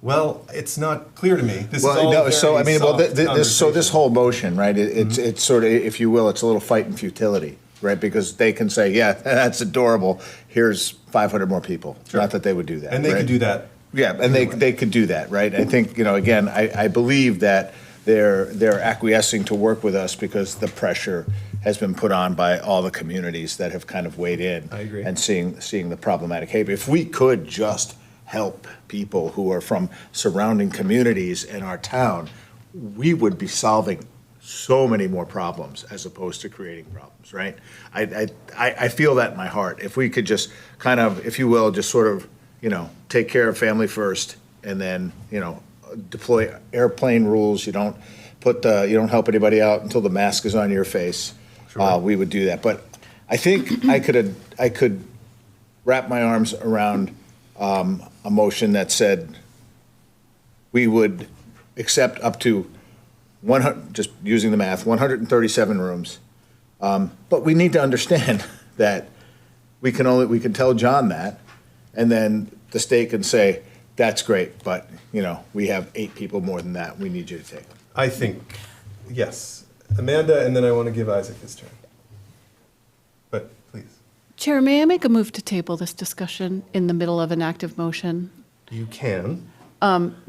Well, it's not clear to me. This Well, is all no, very so I mean, well, soft this conversation. whole motion, right? It's sort of, if you will, it's a little fight in futility, right? Because they can say, yeah, that's adorable. Here's 500 more people. Sure. Not that they would do that, And they right? could do that. Yeah, and they could do that, right? I think, again, I believe that they're acquiescing to work with us because the pressure has been put on by all the communities that have kind of weighed in. I agree. And seeing the problematic behavior. If we could just help people who are from surrounding communities in our town, we would be solving so many more problems as opposed to creating problems, right? I feel that in my heart. If we could just kind of, if you will, just sort of, take care of family first, and then, deploy airplane rules. You don't help anybody out until the mask is on your face. Sure. We would do that. But I think I could wrap my arms around a motion that said we would accept up to 100, just using the math, 137 rooms. But we need to understand that we can tell John that, and then the state can say, that's great, but, we have 8 people more than that. We need you to take them. I think, yes. Amanda, and then I want to give Isaac his turn. But please. Chair, may I make a move to table this discussion in the middle of an active motion? You can.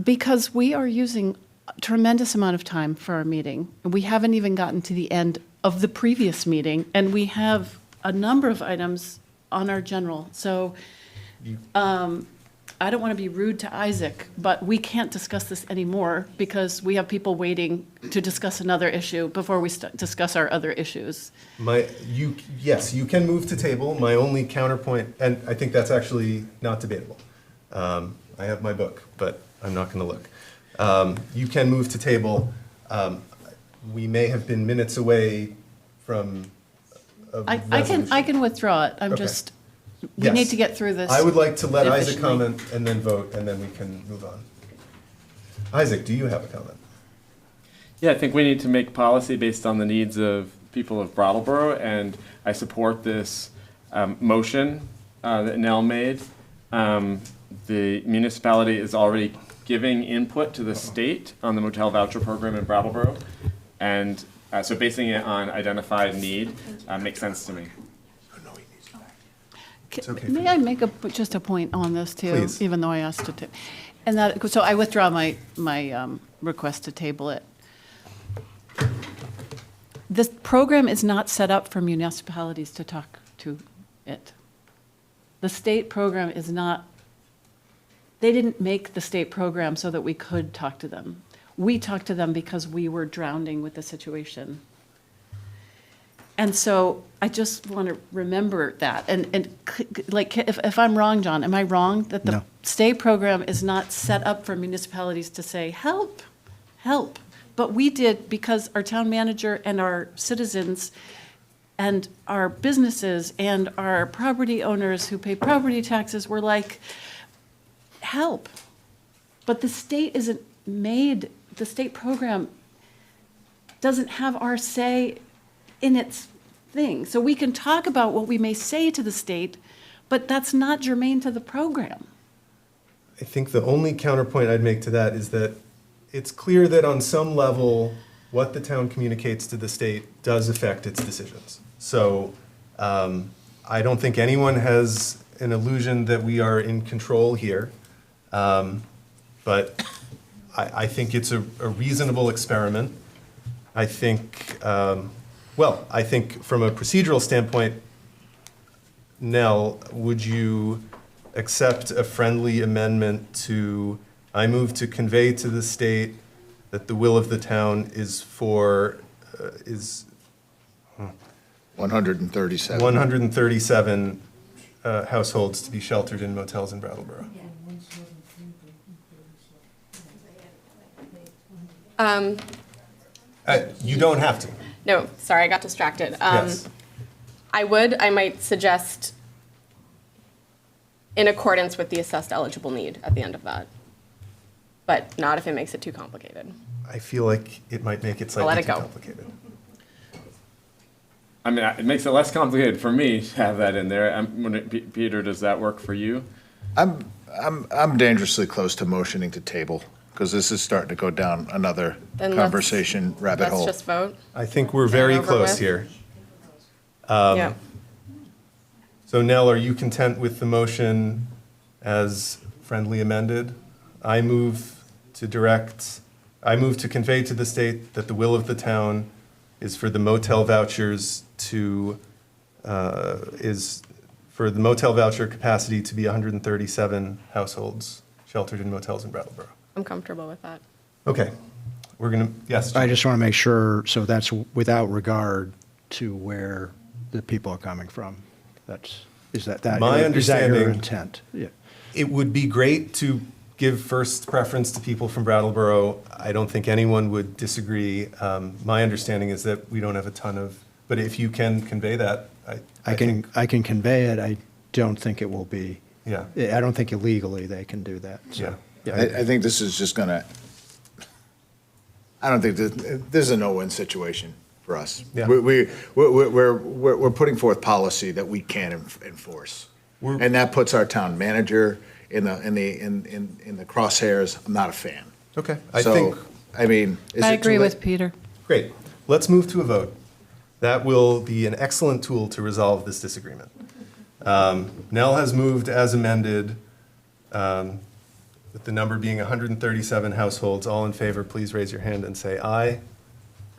Because we are using a tremendous amount of time for our meeting. We haven't even gotten to the end of the previous meeting, and we have a number of items on our general. So I don't want to be rude to Isaac, but we can't discuss this anymore because we have people waiting to discuss another issue before we discuss our other issues. Yes, you can move to table. My only counterpoint, and I think that's actually not debatable. I have my book, but I'm not going to look. You can move to table. We may have been minutes away from a resolution. I can withdraw it. I'm Okay. just, we need Yes. to get through this. I would like to let Isaac efficiently. comment and then vote, and then we can move on. Isaac, do you have a comment? Yeah, I think we need to make policy based on the needs of people of Brattleboro, and I support this motion that Nell made. The municipality is already giving input to the state on the motel voucher program in Brattleboro, and so basing it on identified need makes sense to me. May I make just a point on this too? Please. Even though I asked it to. And that, so I withdraw my request to table it. This program is not set up for municipalities to talk to it. The state program is not, they didn't make the state program so that we could talk to them. We talked to them because we were drowning with the situation. And so I just want to remember that. And like, if I'm wrong, John, am I wrong that the No. stay program is not set up for municipalities to say, help, help? But we did because our town manager and our citizens and our businesses and our property owners who pay property taxes were like, help. But the state isn't made, the state program doesn't have our say in its thing. So we can talk about what we may say to the state, but that's not germane to the program. I think the only counterpoint I'd make to that is that it's clear that on some level, what the town communicates to the state does affect its decisions. So I don't think anyone has an illusion that we are in control here. But I think it's a reasonable experiment. I think, I think from a procedural standpoint, Nell, would you accept a friendly amendment to, I move to convey to the state that the will of the town is for, is 137. 137 households to be sheltered in motels in Brattleboro? You don't have to. No, sorry, I got distracted. Yes. I might suggest in accordance with the assessed eligible need at the end of that, but not if it makes it too complicated. I feel like it might make it I'll let slightly it too go. complicated. I mean, it makes it less complicated for me to have that in there. Peter, does that work for you? I'm dangerously close to motioning to table, because this is starting to go down another Then conversation rabbit hole. Let's just vote. I think we're very over close with. here. Yeah. So Nell, are you content with the motion as friendly amended? I move to convey to the state that the will of the town is for the motel vouchers to, is for the motel voucher capacity to be 137 households sheltered in motels in Brattleboro. I'm comfortable with that. Okay, we're gonna, yes? I just want to make sure, so that's without regard to where the people are coming from. Is that My your understanding- intent? Yeah. It would be great to give first preference to people from Brattleboro. I don't think anyone would disagree. My understanding is that we don't have a ton of, but if you can convey that, I can convey it. I don't think it will be. Yeah. I don't think illegally they can do that. So, Yeah. I think this is just gonna, I don't think this is a no-win situation for us. Yeah. We're putting forth policy that we can't enforce. And that puts our town manager in the crosshairs. I'm not a fan. Okay, So, I mean, is I it too agree late? with Peter. Great. Let's move to a vote. That will be an excellent tool to resolve this disagreement. Nell has moved as amended, with the number being 137 households. All in favor, please raise your hand and say aye.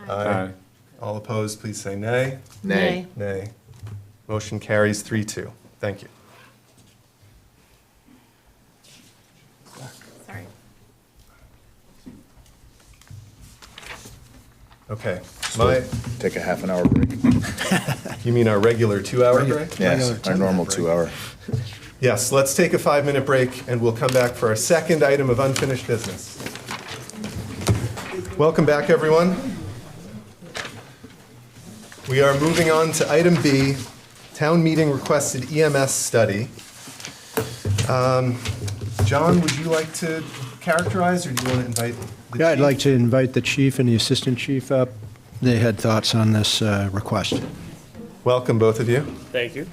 Aye. All opposed, please say nay. Nay. Nay. Motion carries 3-2. Thank you. Sorry. Okay. Take a half an hour break. You mean our regular 2-hour break? Yes, our normal 2-hour. Yes, let's take a 5-minute break, and we'll come back for our second item of unfinished business. Welcome back, everyone. We are moving on to item B, town meeting requested EMS study. John, would you like to characterize, or do you want to invite the Yeah, I'd chief? like to invite the chief and the assistant chief up. They had thoughts on this request. Welcome, both of you. Thank you.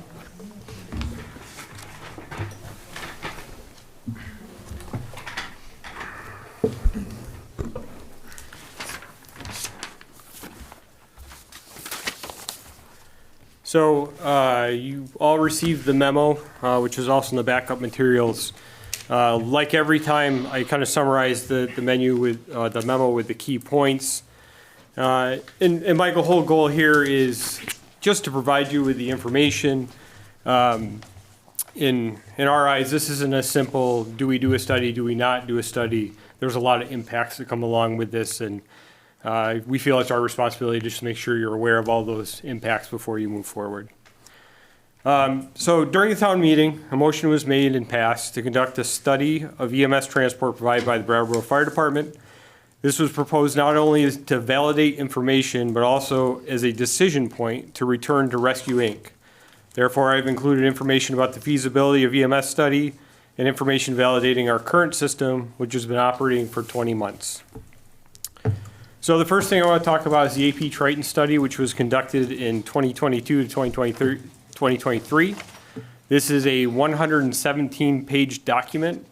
So you all received the memo, which is also in the backup materials. Like every time, I kind of summarize the memo with the key points. And my whole goal here is just to provide you with the information. in our eyes, this isn't a simple, do we do a study, do we not do a study? There's a lot of impacts that come along with this, and we feel it's our responsibility just to make sure you're aware of all those impacts before you move forward. So during the town meeting, a motion was made and passed to conduct a study of EMS transport provided by the Brattleboro Fire Department. This was proposed not only to validate information, but also as a decision point to return to Rescue Inc. Therefore, I've included information about the feasibility of EMS study and information validating our current system, which has been operating for 20 months. So the first thing I want to talk about is the AP Triton study, which was conducted in 2022 to 2023. This is a 117-page document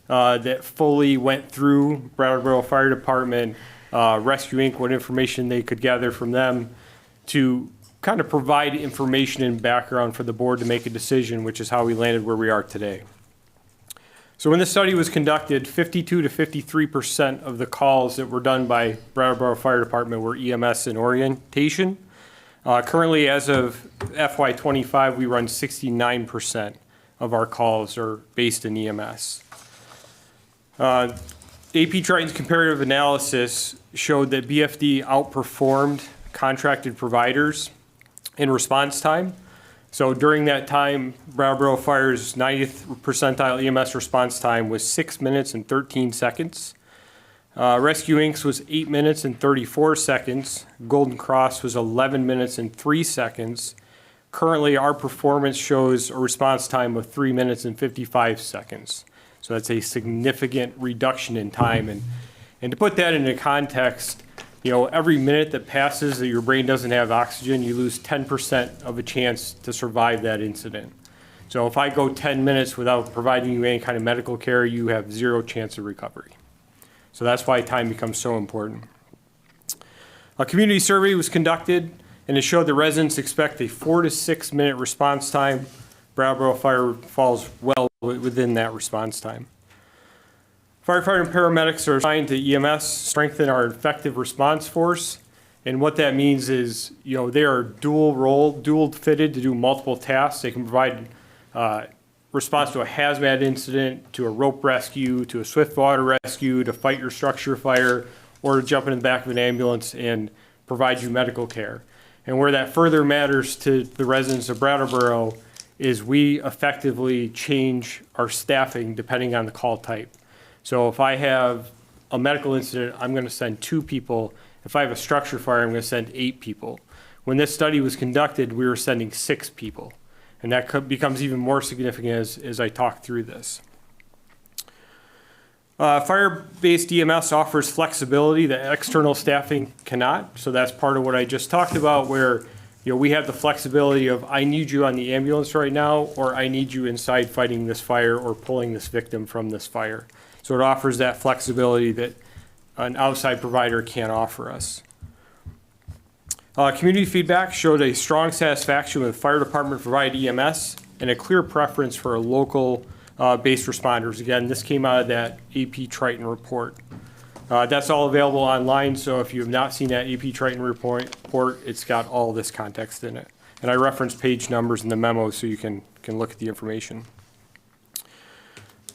that fully went through Brattleboro Fire Department, Rescue Inc., what information they could gather from them to kind of provide information and background for the board to make a decision, which is how we landed where we are today. So when the study was conducted, 52 to 53% of the calls that were done by Brattleboro Fire Department were EMS and orientation. Currently, as of FY25, we run 69% of our calls are based in EMS. AP Triton's comparative analysis showed that BFD outperformed contracted providers in response time. So during that time, Brattleboro Fire's 90th percentile EMS response time was 6 minutes and 13 seconds. Rescue Inc.'s was 8 minutes and 34 seconds. Golden Cross was 11 minutes and 3 seconds. Currently, our performance shows a response time of 3 minutes and 55 seconds. So that's a significant reduction in time. And to put that into context, you know, every minute that passes that your brain doesn't have oxygen, you lose 10% of a chance to survive that incident. So if I go 10 minutes without providing you any kind of medical care, you have 0 chance of recovery. So that's why time becomes so important. A community survey was conducted, and it showed the residents expect a 4 to 6 minute response time. Brattleboro Fire falls well within that response time. Firefighter and paramedics are assigned to EMS, strengthen our effective response force. And what that means is, you know, they are dual fitted to do multiple tasks. They can provide response to a hazmat incident, to a rope rescue, to a swift water rescue, to fight your structure fire, or to jump in the back of an ambulance and provide you medical care. And where that further matters to the residents of Brattleboro is we effectively change our staffing depending on the call type. So if I have a medical incident, I'm going to send 2 people. If I have a structure fire, I'm going to send 8 people. When this study was conducted, we were sending 6 people. And that becomes even more significant as I talk through this. Fire-based EMS offers flexibility that external staffing cannot. So that's part of what I just talked about, where we have the flexibility of I need you on the ambulance right now, or I need you inside fighting this fire or pulling this victim from this fire. So it offers that flexibility that an outside provider can't offer us. Community feedback showed a strong satisfaction with fire department provided EMS and a clear preference for a local based responders. Again, this came out of that AP Triton report. That's all available online, so if you have not seen that AP Triton report, it's got all this context in it. And I referenced page numbers in the memo so you can look at the information.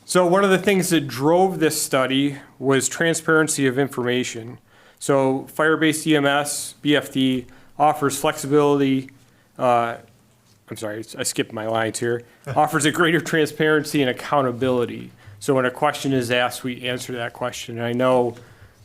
So one of the things that drove this study was transparency of information. So fire-based EMS, BFD, offers flexibility, I'm sorry, I skipped my lines here, offers a greater transparency and accountability. So when a question is asked, we answer that question. And I know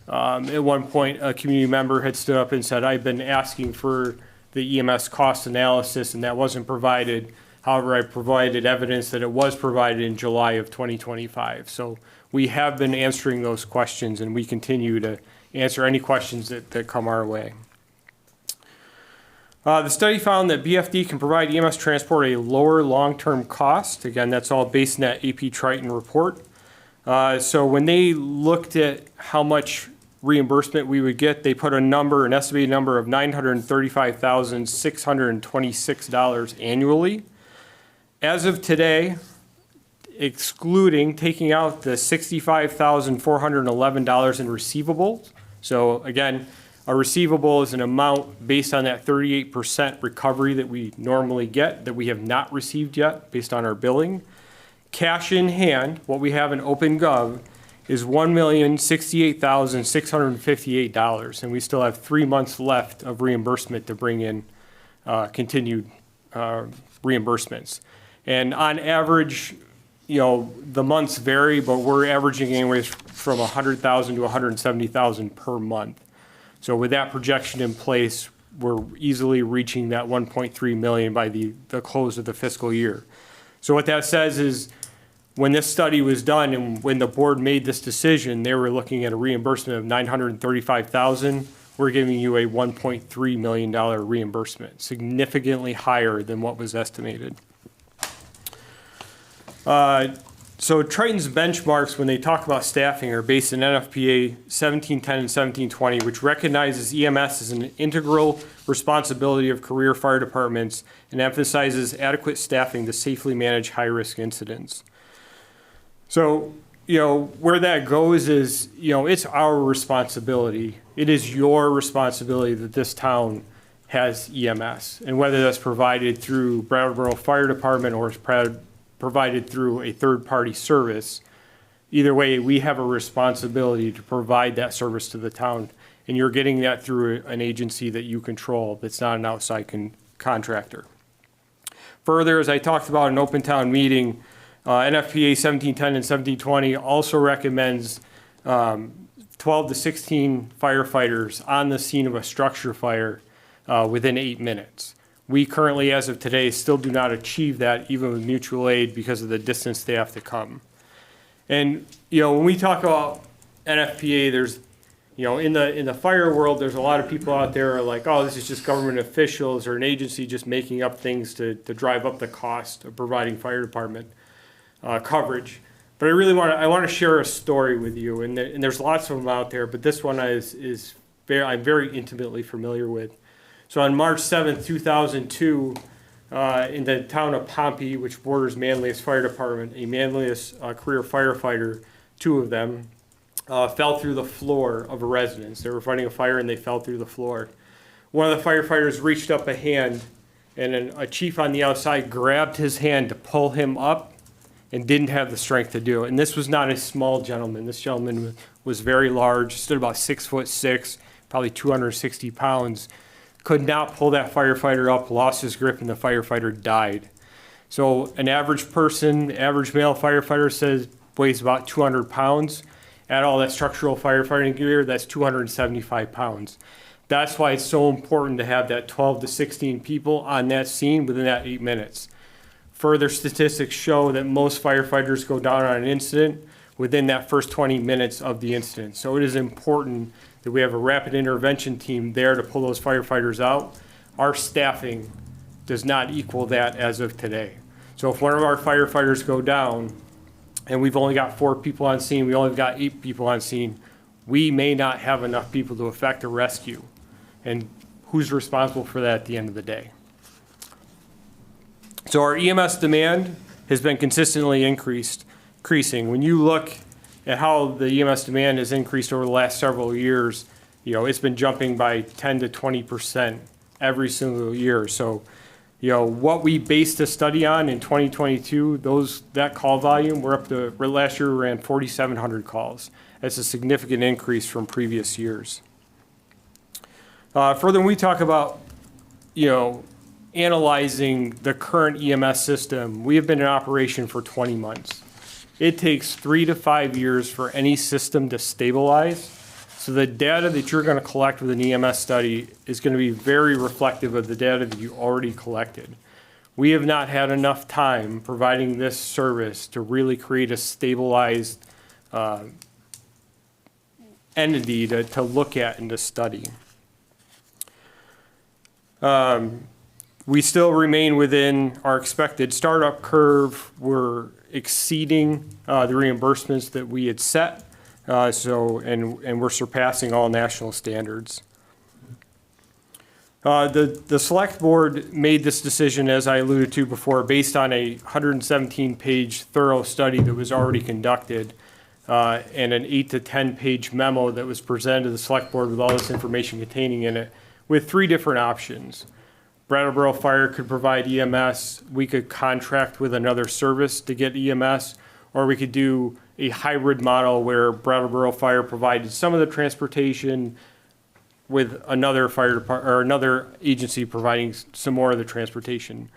at one point a community member had stood up and said, I've been asking for the EMS cost analysis and that wasn't provided. However, I provided evidence that it was provided in July of 2025. So we have been answering those questions and we continue to answer any questions that come our way. The study found that BFD can provide EMS transport at a lower long-term cost. Again, that's all based in that AP Triton report. So when they looked at how much reimbursement we would get, they put an estimated number of $935,626 annually. As of today, taking out the $65,411 in receivables. So again, A receivable is an amount based on that 38% recovery that we normally get, that we have not received yet based on our billing. Cash in hand, what we have in OpenGov, is $1,068,658, and we still have 3 months left of reimbursement to bring in continued reimbursements. And on average, the months vary, but we're averaging anywhere from $100,000 to $170,000 per month. So with that projection in place, we're easily reaching that 1.3 million by the close of the fiscal year. So what that says is, when this study was done and when the board made this decision, they were looking at a reimbursement of $935,000. We're giving you a $1.3 million reimbursement, significantly higher than what was estimated. So Triton's benchmarks, when they talk about staffing, are based on NFPA 1710 and 1720, which recognizes EMS as an integral responsibility of career fire departments and emphasizes adequate staffing to safely manage high-risk incidents. So, where that goes is, it's our responsibility. It is your responsibility that this town has EMS. And whether that's provided through Brattleboro Fire Department or is provided through a third-party service, either way, we have a responsibility to provide that service to the town. And you're getting that through an agency that you control that's not an outside contractor. Further, as I talked about in open town meeting, NFPA 1710 and 1720 also recommends 12 to 16 firefighters on the scene of a structure fire within 8 minutes. We currently, as of today, still do not achieve that, even with mutual aid, because of the distance they have to come. And, when we talk about NFPA, there's, in the fire world, there's a lot of people out there who are like, oh, this is just government officials or an agency just making up things to drive up the cost of providing fire department coverage. But I really want to share a story with you, and there's lots of them out there, but this one I'm very intimately familiar with. So on March 7th, 2002, in the town of Pompey, which borders Manlius Fire Department, a Manlius career firefighter, 2 of them, fell through the floor of a residence. They were fighting a fire and they fell through the floor. One of the firefighters reached up a hand, and a chief on the outside grabbed his hand to pull him up and didn't have the strength to do it. And this was not a small gentleman. This gentleman was very large, stood about 6'6", probably 260 pounds. Could not pull that firefighter up, lost his grip, and the firefighter died. So an average person, average male firefighter weighs about 200 pounds. Add all that structural firefighting gear, that's 275 pounds. That's why it's so important to have that 12 to 16 people on that scene within that 8 minutes. Further statistics show that most firefighters go down on an incident within that first 20 minutes of the incident. So it is important that we have a rapid intervention team there to pull those firefighters out. Our staffing does not equal that as of today. So if one of our firefighters go down and we've only got 4 people on scene, we only got 8 people on scene, we may not have enough people to effect a rescue. And who's responsible for that at the end of the day? So our EMS demand has been consistently increasing. When you look at how the EMS demand has increased over the last several years, it's been jumping by 10 to 20% every single year. So, what we based the study on in 2022, that call volume, last year we ran 4,700 calls. That's a significant increase from previous years. Further, when we talk about, analyzing the current EMS system, we have been in operation for 20 months. It takes 3 to 5 years for any system to stabilize. So the data that you're going to collect with an EMS study is going to be very reflective of the data that you already collected. We have not had enough time providing this service to really create a stabilized entity to look at and to study. We still remain within our expected startup curve. We're exceeding the reimbursements that we had set, and we're surpassing all national standards. The select board made this decision, as I alluded to before, based on a 117-page thorough study that was already conducted. and an 8 to 10 page memo that was presented to the select board with all this information containing in it, with 3 different options. Brattleboro Fire could provide EMS, we could contract with another service to get EMS, or we could do a hybrid model where Brattleboro Fire provided some of the transportation with another fire department or another agency providing some more of the transportation.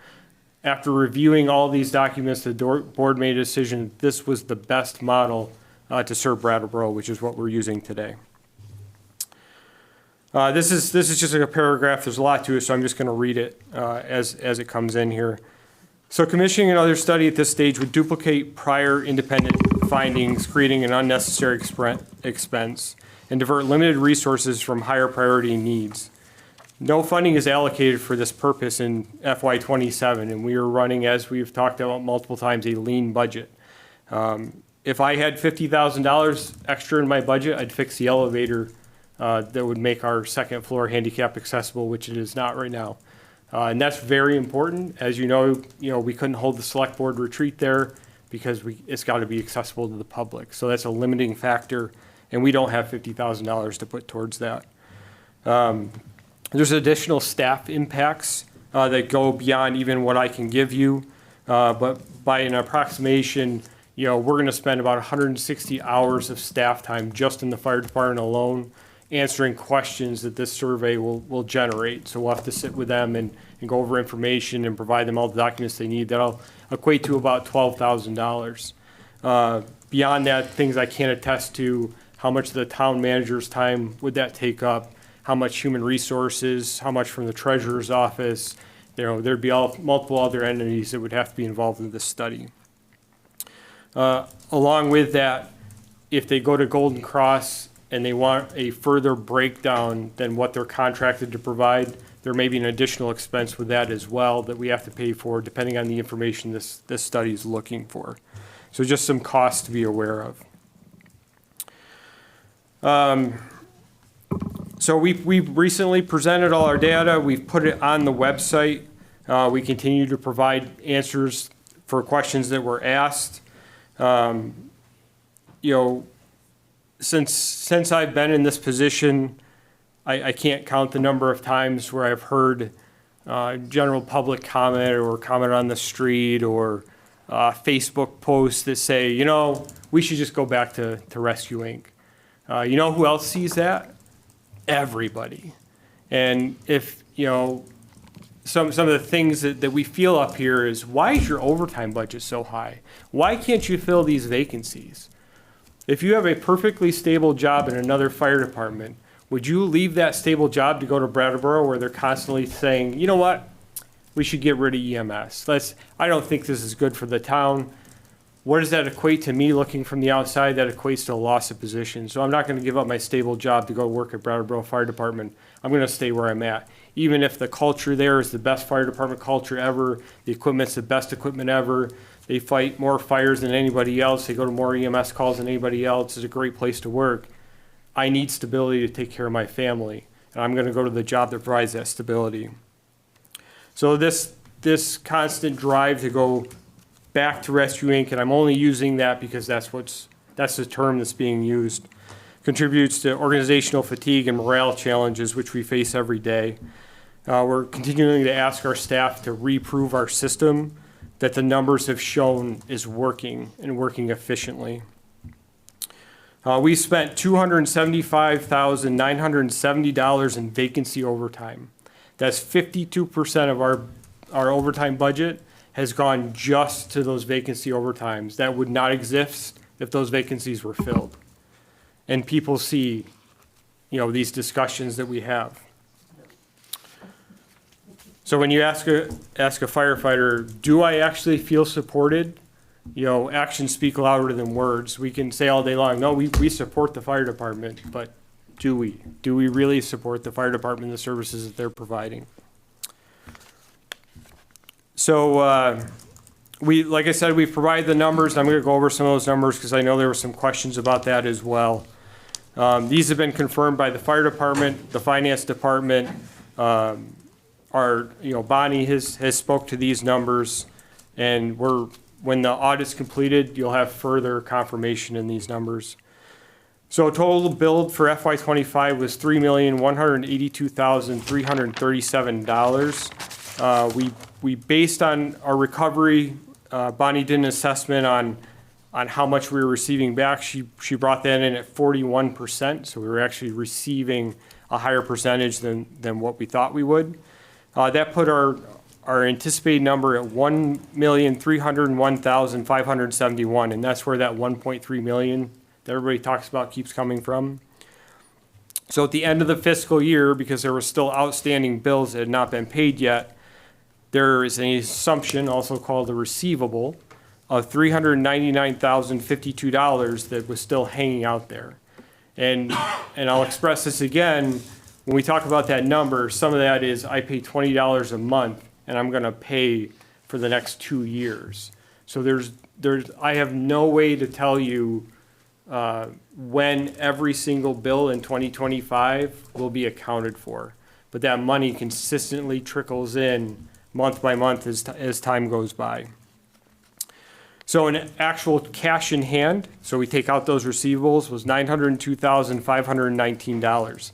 After reviewing all these documents, the board made a decision this was the best model to serve Brattleboro, which is what we're using today. This is just like a paragraph. There's a lot to it, so I'm just going to read it as it comes in here. So commissioning another study at this stage would duplicate prior independent findings, creating an unnecessary expense, and divert limited resources from higher priority needs. No funding is allocated for this purpose in FY27, and we are running, as we've talked about multiple times, a lean budget. If I had $50,000 extra in my budget, I'd fix the elevator that would make our second floor handicap accessible, which it is not right now. And that's very important. As you know, we couldn't hold the select board retreat there because it's got to be accessible to the public. So that's a limiting factor, and we don't have $50,000 to put towards that. There's additional staff impacts that go beyond even what I can give you, but by an approximation, we're going to spend about 160 hours of staff time just in the fire department alone, answering questions that this survey will generate. So we'll have to sit with them and go over information and provide them all the documents they need. That'll equate to about $12,000. Beyond that, things I can't attest to, how much of the town manager's time would that take up, how much human resources, how much from the treasurer's office. There'd be multiple other entities that would have to be involved in this study. Along with that, if they go to Golden Cross and they want a further breakdown than what they're contracted to provide, there may be an additional expense with that as well that we have to pay for depending on the information this study is looking for. So just some costs to be aware of. So we recently presented all our data. We've put it on the website. We continue to provide answers for questions that were asked. Since I've been in this position, I can't count the number of times where I've heard general public comment or comment on the street or Facebook posts that say, we should just go back to Rescue Inc. Who else sees that? Everybody. And if, some of the things that we feel up here is, why is your overtime budget so high? Why can't you fill these vacancies? If you have a perfectly stable job in another fire department, would you leave that stable job to go to Brattleboro where they're constantly saying, you know what, we should get rid of EMS. I don't think this is good for the town. What does that equate to me looking from the outside? That equates to a loss of position. So I'm not going to give up my stable job to go work at Brattleboro Fire Department. I'm going to stay where I'm at. Even if the culture there is the best fire department culture ever, the equipment's the best equipment ever, they fight more fires than anybody else, they go to more EMS calls than anybody else, it's a great place to work. I need stability to take care of my family, and I'm going to go to the job that provides that stability. So this constant drive to go back to Rescue Inc., and I'm only using that because that's the term that's being used, contributes to organizational fatigue and morale challenges which we face every day. We're continuing to ask our staff to reprove our system that the numbers have shown is working and working efficiently. We spent $275,970 in vacancy overtime. That's 52% of our overtime budget has gone just to those vacancy overtimes. That would not exist if those vacancies were filled. And people see, these discussions that we have. So when you ask a firefighter, do I actually feel supported? Actions speak louder than words. We can say all day long, no, we support the fire department, but do we? Do we really support the fire department and the services that they're providing? So like I said, we've provided the numbers. I'm going to go over some of those numbers because I know there were some questions about that as well. These have been confirmed by the fire department, the finance department. Bonnie has spoke to these numbers, and we're when the audit's completed, you'll have further confirmation in these numbers. So total billed for FY25 was $3,182,337. We based on our recovery, Bonnie did an assessment on how much we were receiving back. She brought that in at 41%, so we were actually receiving a higher percentage than what we thought we would. That put our anticipated number at $1,301,571, and that's where that 1.3 million that everybody talks about keeps coming from. So at the end of the fiscal year, because there were still outstanding bills that had not been paid yet, there is an assumption, also called a receivable, of $399,052 that was still hanging out there. And I'll express this again, when we talk about that number, some of that is I pay $20 a month and I'm gonna pay for the next 2 years. So I have no way to tell you when every single bill in 2025 will be accounted for. But that money consistently trickles in month by month as time goes by. So an actual cash in hand, so we take out those receivables, was $902,519.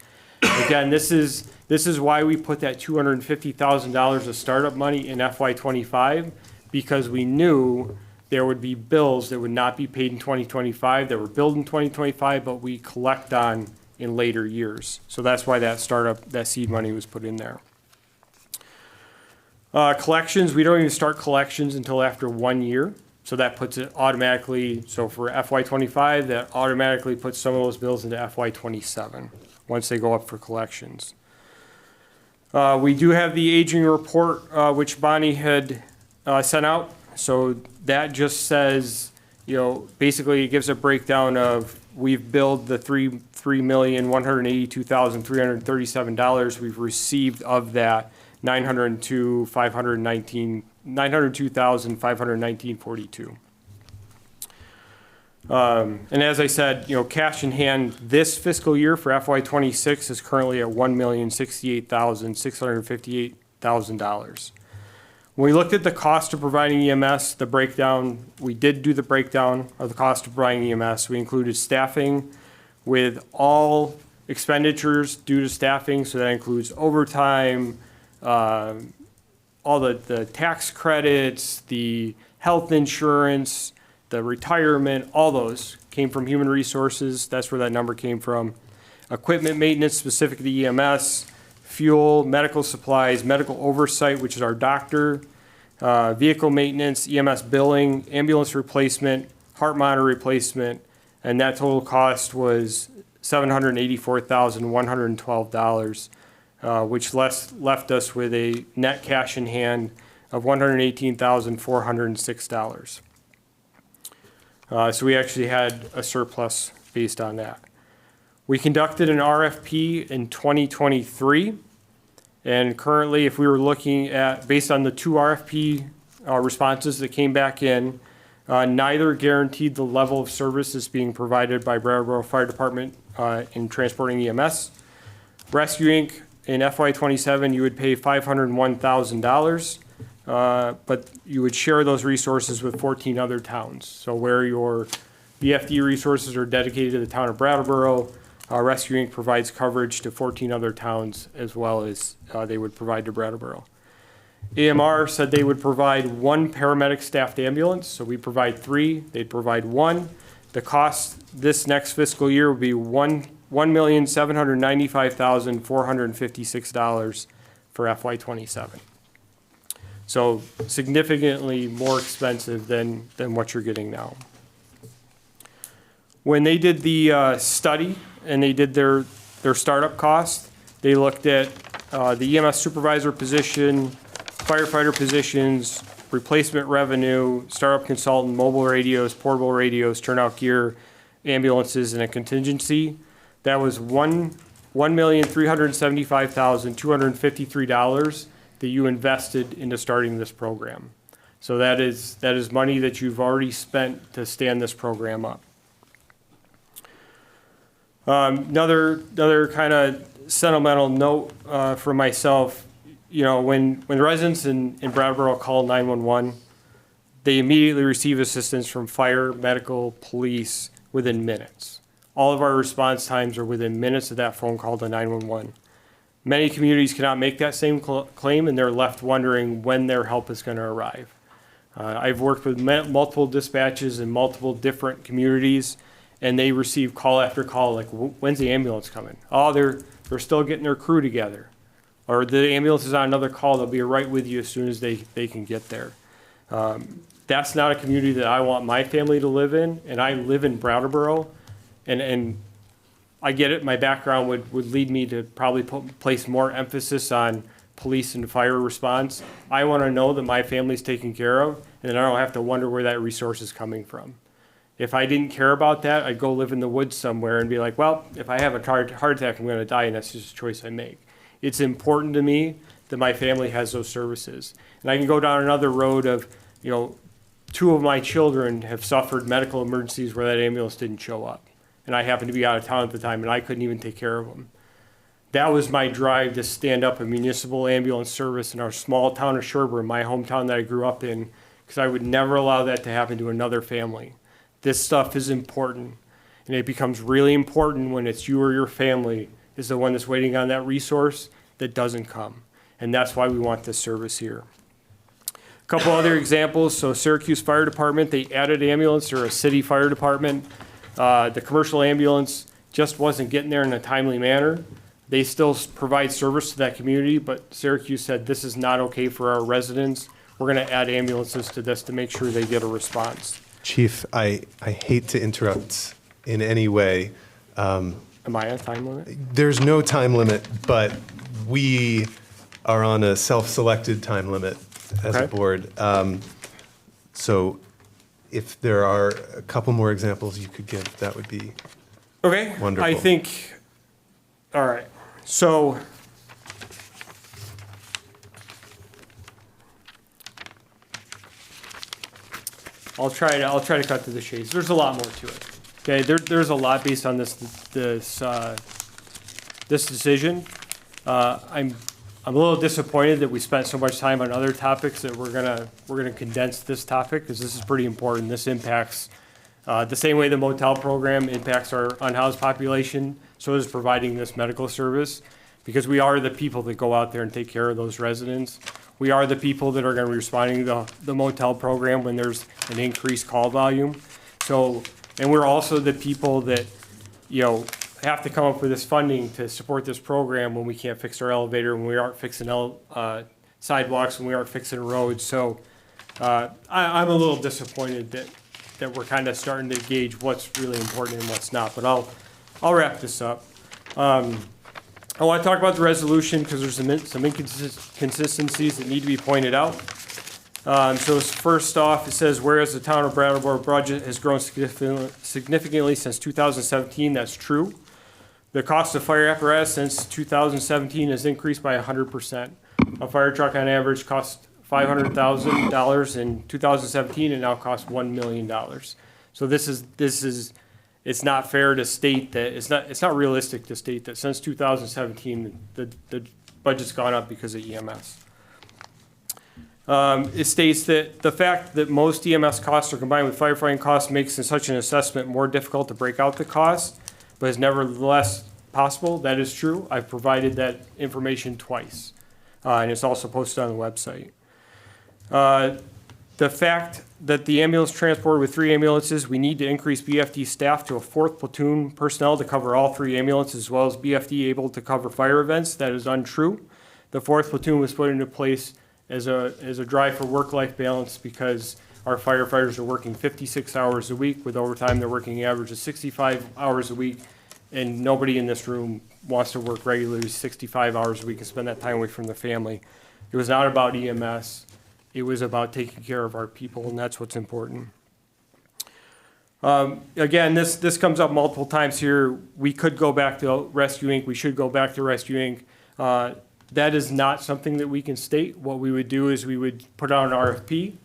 Again, this is why we put that $250,000 of startup money in FY25, because we knew there would be bills that would not be paid in 2025, that were billed in 2025, but we collect on in later years. So that's why that seed money was put in there. Collections, we don't even start collections until after 1 year. So that puts it automatically, so for FY25, that automatically puts some of those bills into FY27 once they go up for collections. We do have the aging report, which Bonnie had sent out. So that just says, basically it gives a breakdown of we've billed the $3,182,337. We've received of that $902,519.42. And as I said, cash in hand this fiscal year for FY26 is currently at $1,068,658,000. When we looked at the cost of providing EMS, the breakdown, we did do the breakdown of the cost of providing EMS. We included staffing with all expenditures due to staffing, so that includes overtime, all the tax credits, the health insurance, the retirement, all those came from human resources. That's where that number came from. Equipment maintenance specific to EMS, fuel, medical supplies, medical oversight, which is our doctor, vehicle maintenance, EMS billing, ambulance replacement, heart monitor replacement, and that total cost was $784,112. Which left us with a net cash in hand of $118,406. So we actually had a surplus based on that. We conducted an RFP in 2023, and currently, if we were looking at, based on the 2 RFP responses that came back in, neither guaranteed the level of services being provided by Brattleboro Fire Department in transporting EMS. Rescue Inc., in FY27, you would pay $501,000, but you would share those resources with 14 other towns. So where your BFD resources are dedicated to the town of Brattleboro, Rescue Inc. provides coverage to 14 other towns as well as they would provide to Brattleboro. AMR said they would provide 1 paramedic staffed ambulance, so we provide 3, they'd provide 1. The cost this next fiscal year would be $1,795,456 for FY27. So significantly more expensive than what you're getting now. When they did the study and they did their startup cost, they looked at the EMS supervisor position, firefighter positions, replacement revenue, startup consultant, mobile radios, portable radios, turnout gear, ambulances, and a contingency. That was $1,375,253 that you invested into starting this program. So that is money that you've already spent to stand this program up. Another kind of sentimental note for myself, when residents in Brattleboro call 911, they immediately receive assistance from fire, medical, police within minutes. All of our response times are within minutes of that phone call to 911. Many communities cannot make that same claim, and they're left wondering when their help is going to arrive. I've worked with multiple dispatches in multiple different communities, and they receive call after call, like, when's the ambulance coming? Oh, they're still getting their crew together. Or the ambulance is on another call, they'll be right with you as soon as they can get there. That's not a community that I want my family to live in, and I live in Brattleboro, and I get it, my background would lead me to probably place more emphasis on police and fire response. I want to know that my family's taken care of, and then I don't have to wonder where that resource is coming from. If I didn't care about that, I'd go live in the woods somewhere and be like, well, if I have a heart attack, I'm going to die, and that's just a choice I make. It's important to me that my family has those services. And I can go down another road of, 2 of my children have suffered medical emergencies where that ambulance didn't show up. And I happened to be out of town at the time, and I couldn't even take care of them. That was my drive to stand up a municipal ambulance service in our small town of Sherburne, my hometown that I grew up in, because I would never allow that to happen to another family. This stuff is important, and it becomes really important when it's you or your family is the one that's waiting on that resource that doesn't come. And that's why we want this service here. A couple other examples. So Syracuse Fire Department, they added ambulance. They're a city fire department. The commercial ambulance just wasn't getting there in a timely manner. They still provide service to that community, but Syracuse said this is not okay for our residents. We're going to add ambulances to this to make sure they get a response. Chief, I hate to interrupt in any way. Am I on time limit? There's no time limit, but we are on a self-selected time limit as a board. So if there are a couple more examples you could give, that would be wonderful. I think, all right. So I'll try to cut to the chase. There's a lot more to it. Okay, there's a lot based on this decision. I'm a little disappointed that we spent so much time on other topics that we're gonna condense this topic because this is pretty important. This impacts the same way the Motel program impacts our unhoused population. So is providing this medical service, because we are the people that go out there and take care of those residents. We are the people that are going to be responding to the Motel program when there's an increased call volume. So, and we're also the people that, have to come up with this funding to support this program when we can't fix our elevator, when we aren't fixing sidewalks, when we aren't fixing roads. So I'm a little disappointed that we're kind of starting to gauge what's really important and what's not. But I'll wrap this up. I want to talk about the resolution because there's some inconsistencies that need to be pointed out. So first off, it says, whereas the town of Brattleboro budget has grown significantly since 2017, that's true. The cost of fire apparatus since 2017 has increased by 100%. A fire truck on average cost $500,000 in 2017 and now costs $1 million. So this is it's not fair to state that, it's not realistic to state that since 2017, the budget's gone up because of EMS. It states that the fact that most EMS costs are combined with firefighting costs makes such an assessment more difficult to break out the costs, but is nevertheless possible. That is true. I've provided that information twice, and it's also posted on the website. The fact that the ambulance transport with 3 ambulances, we need to increase BFD staff to a 4th platoon personnel to cover all 3 ambulances, as well as BFD able to cover fire events. That is untrue. The 4th platoon was put into place as a drive for work-life balance because our firefighters are working 56 hours a week. With overtime, they're working an average of 65 hours a week, and nobody in this room wants to work regularly 65 hours a week and spend that time away from their family. It was not about EMS. It was about taking care of our people, and that's what's important. Again, this comes up multiple times here. We could go back to Rescue Inc. We should go back to Rescue Inc. That is not something that we can state. What we would do is we would put out an RFP.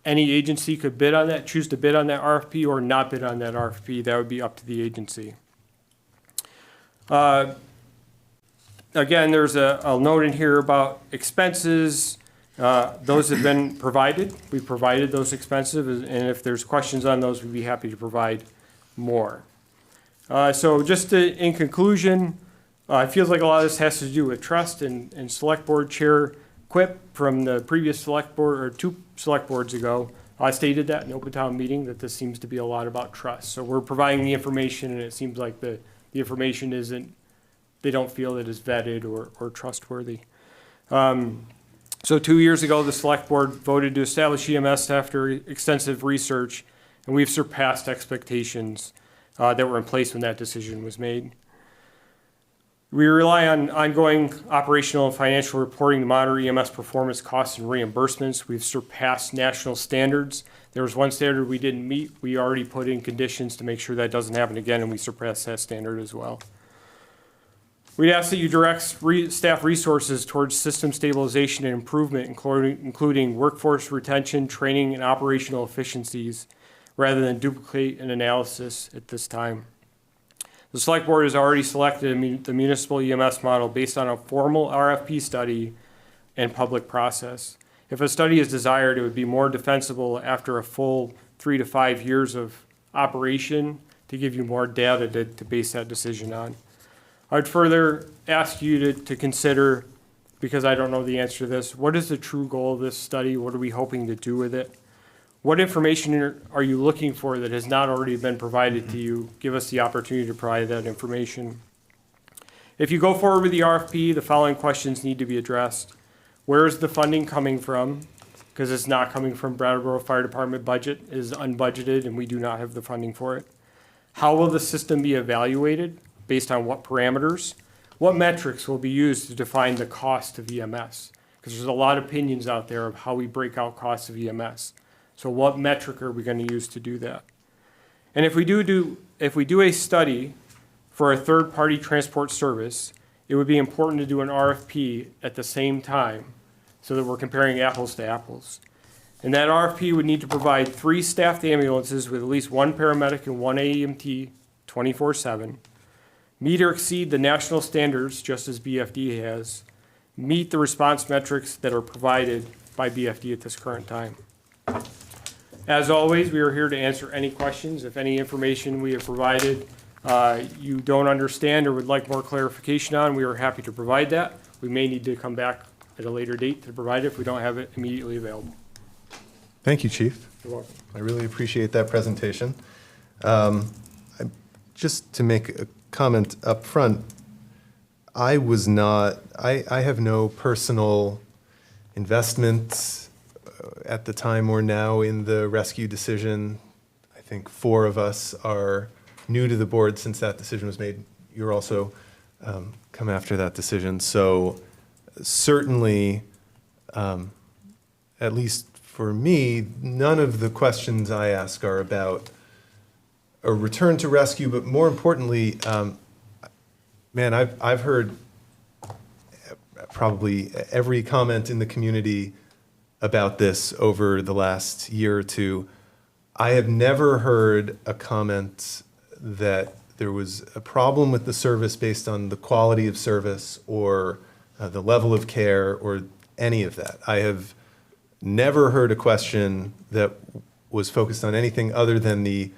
Any agency could bid on that, choose to bid on that RFP or not bid on that RFP. That would be up to the agency. Again, there's a note in here about expenses. Those have been provided. We've provided those expensive, and if there's questions on those, we'd be happy to provide more. So just in conclusion, it feels like a lot of this has to do with trust, and Select Board Chair Quip from the previous Select Board, or 2 Select Boards ago, stated that in open town meeting, that this seems to be a lot about trust. So we're providing the information, and it seems like the information isn't, they don't feel it is vetted or trustworthy. So 2 years ago, the Select Board voted to establish EMS after extensive research, and we've surpassed expectations that were in place when that decision was made. We rely on ongoing operational and financial reporting to monitor EMS performance, costs, and reimbursements. We've surpassed national standards. There was one standard we didn't meet. We already put in conditions to make sure that doesn't happen again, and we surpassed that standard as well. We'd ask that you direct staff resources towards system stabilization and improvement, including workforce retention, training, and operational efficiencies, rather than duplicate an analysis at this time. The Select Board has already selected the municipal EMS model based on a formal RFP study and public process. If a study is desired, it would be more defensible after a full 3 to 5 years of operation to give you more data to base that decision on. I'd further ask you to consider, because I don't know the answer to this, what is the true goal of this study? What are we hoping to do with it? What information are you looking for that has not already been provided to you? Give us the opportunity to provide that information. If you go forward with the RFP, the following questions need to be addressed. Where is the funding coming from? Because it's not coming from Brattleboro Fire Department budget. It is unbudgeted, and we do not have the funding for it. How will the system be evaluated? Based on what parameters? What metrics will be used to define the cost of EMS? Because there's a lot of opinions out there of how we break out costs of EMS. So what metric are we going to use to do that? And if we do a study for a third-party transport service, it would be important to do an RFP at the same time so that we're comparing apples to apples. And that RFP would need to provide 3 staffed ambulances with at least 1 paramedic and 1 AEMT 24/7, meet or exceed the national standards just as BFD has, meet the response metrics that are provided by BFD at this current time. As always, we are here to answer any questions. If any information we have provided you don't understand or would like more clarification on, we are happy to provide that. We may need to come back at a later date to provide it if we don't have it immediately available. Thank you, Chief. You're welcome. I really appreciate that presentation. Just to make a comment up front, I have no personal investment at the time or now in the rescue decision. I think 4 of us are new to the board since that decision was made. You're also come after that decision. So certainly, at least for me, none of the questions I ask are about a return to rescue, but more importantly, man, I've heard probably every comment in the community about this over the last year or two. I have never heard a comment that there was a problem with the service based on the quality of service or the level of care or any of that. I have never heard a question that was focused on anything other than the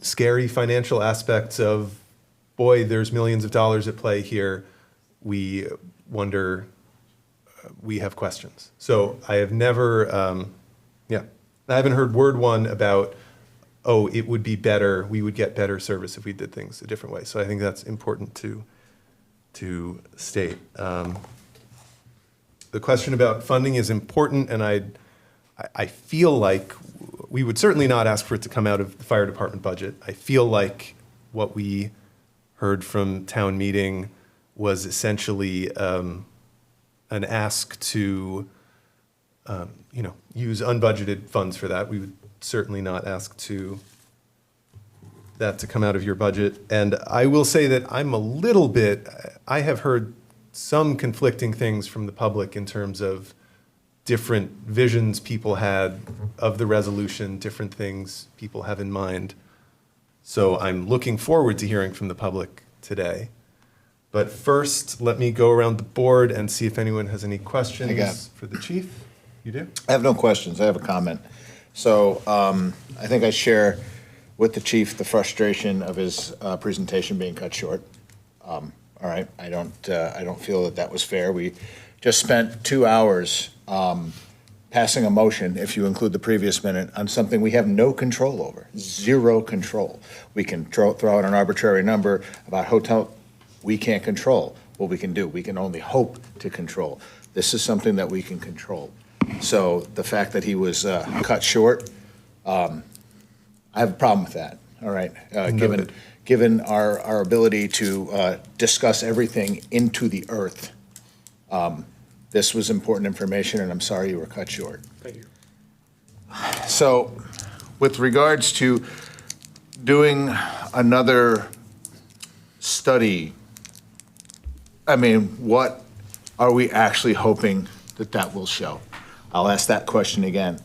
scary financial aspects of, boy, there's millions of dollars at play here. We wonder, we have questions. So I have never, I haven't heard word one about, oh, it would be better, we would get better service if we did things a different way. So I think that's important to state. The question about funding is important, and I feel like we would certainly not ask for it to come out of the fire department budget. I feel like what we heard from town meeting was essentially an ask to, use unbudgeted funds for that. We would certainly not ask that to come out of your budget. And I will say that I have heard some conflicting things from the public in terms of different visions people had of the resolution, different things people have in mind. So I'm looking forward to hearing from the public today. But first, let me go around the board and see if anyone has any I got it. questions for the chief. You do? I have no questions. I have a comment. So I think I share with the chief the frustration of his presentation being cut short. All right, I don't feel that that was fair. We just spent 2 hours passing a motion, if you include the previous minute, on something we have no control over, zero control. We can throw out an arbitrary number about hotel. We can't control. What we can do, we can only hope to control. This is something that we can control. So the fact that he was cut short, I have a problem with that, all right? Given our ability to discuss everything into the earth, this was important information, and I'm sorry you were cut short. Thank you. So with regards to doing another study, I mean, what are we actually hoping that that will show? I'll ask that question again.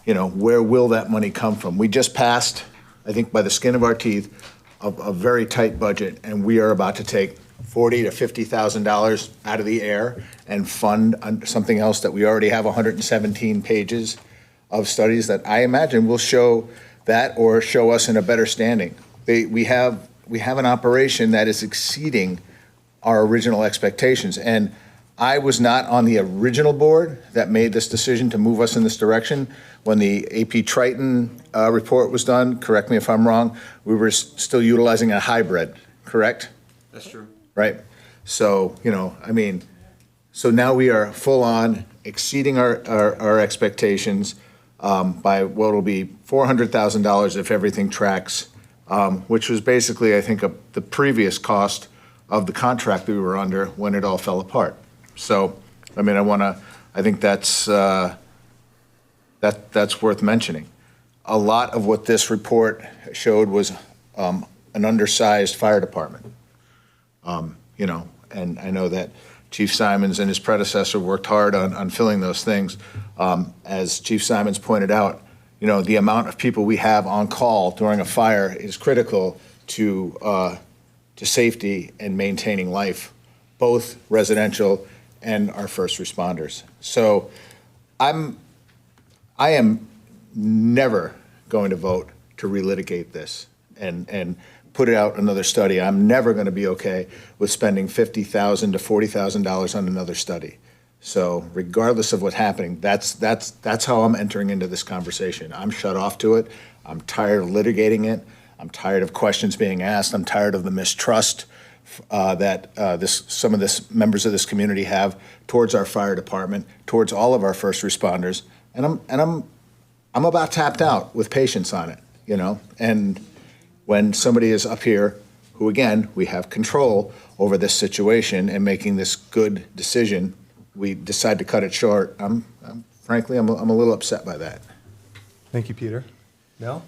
You know, where will that money come from? We just passed, I think by the skin of our teeth, a very tight budget, and we are about to take $40,000 to $50,000 out of the air and fund something else that we already have 117 pages of studies that I imagine will show that or show us in a better standing. We have an operation that is exceeding our original expectations. And I was not on the original board that made this decision to move us in this direction. When the AP Triton report was done, correct me if I'm wrong, we were still utilizing a hybrid, correct? That's true. Right? So, you know, I mean, so now we are full on exceeding our expectations by what will be $400,000 if everything tracks, which was basically, I think, the previous cost of the contract that we were under when it all fell apart. So, I mean, I think that's worth mentioning. A lot of what this report showed was an undersized fire department. You know, and I know that Chief Simons and his predecessor worked hard on filling those things. As Chief Simons pointed out, you know, the amount of people we have on call during a fire is critical to safety and maintaining life, both residential and our first responders. So I am never going to vote to relitigate this and put it out another study. I'm never going to be okay with spending $50,000 to $40,000 on another study. So regardless of what's happening, that's how I'm entering into this conversation. I'm shut off to it. I'm tired of litigating it. I'm tired of questions being asked. I'm tired of the mistrust that some of this members of this community have towards our fire department, towards all of our first responders, and I'm about tapped out with patience on it, you know. And when somebody is up here, who again we have control over this situation and making this good decision, we decide to cut it short. Frankly, I'm a little upset by that. Thank you, Peter. Mel?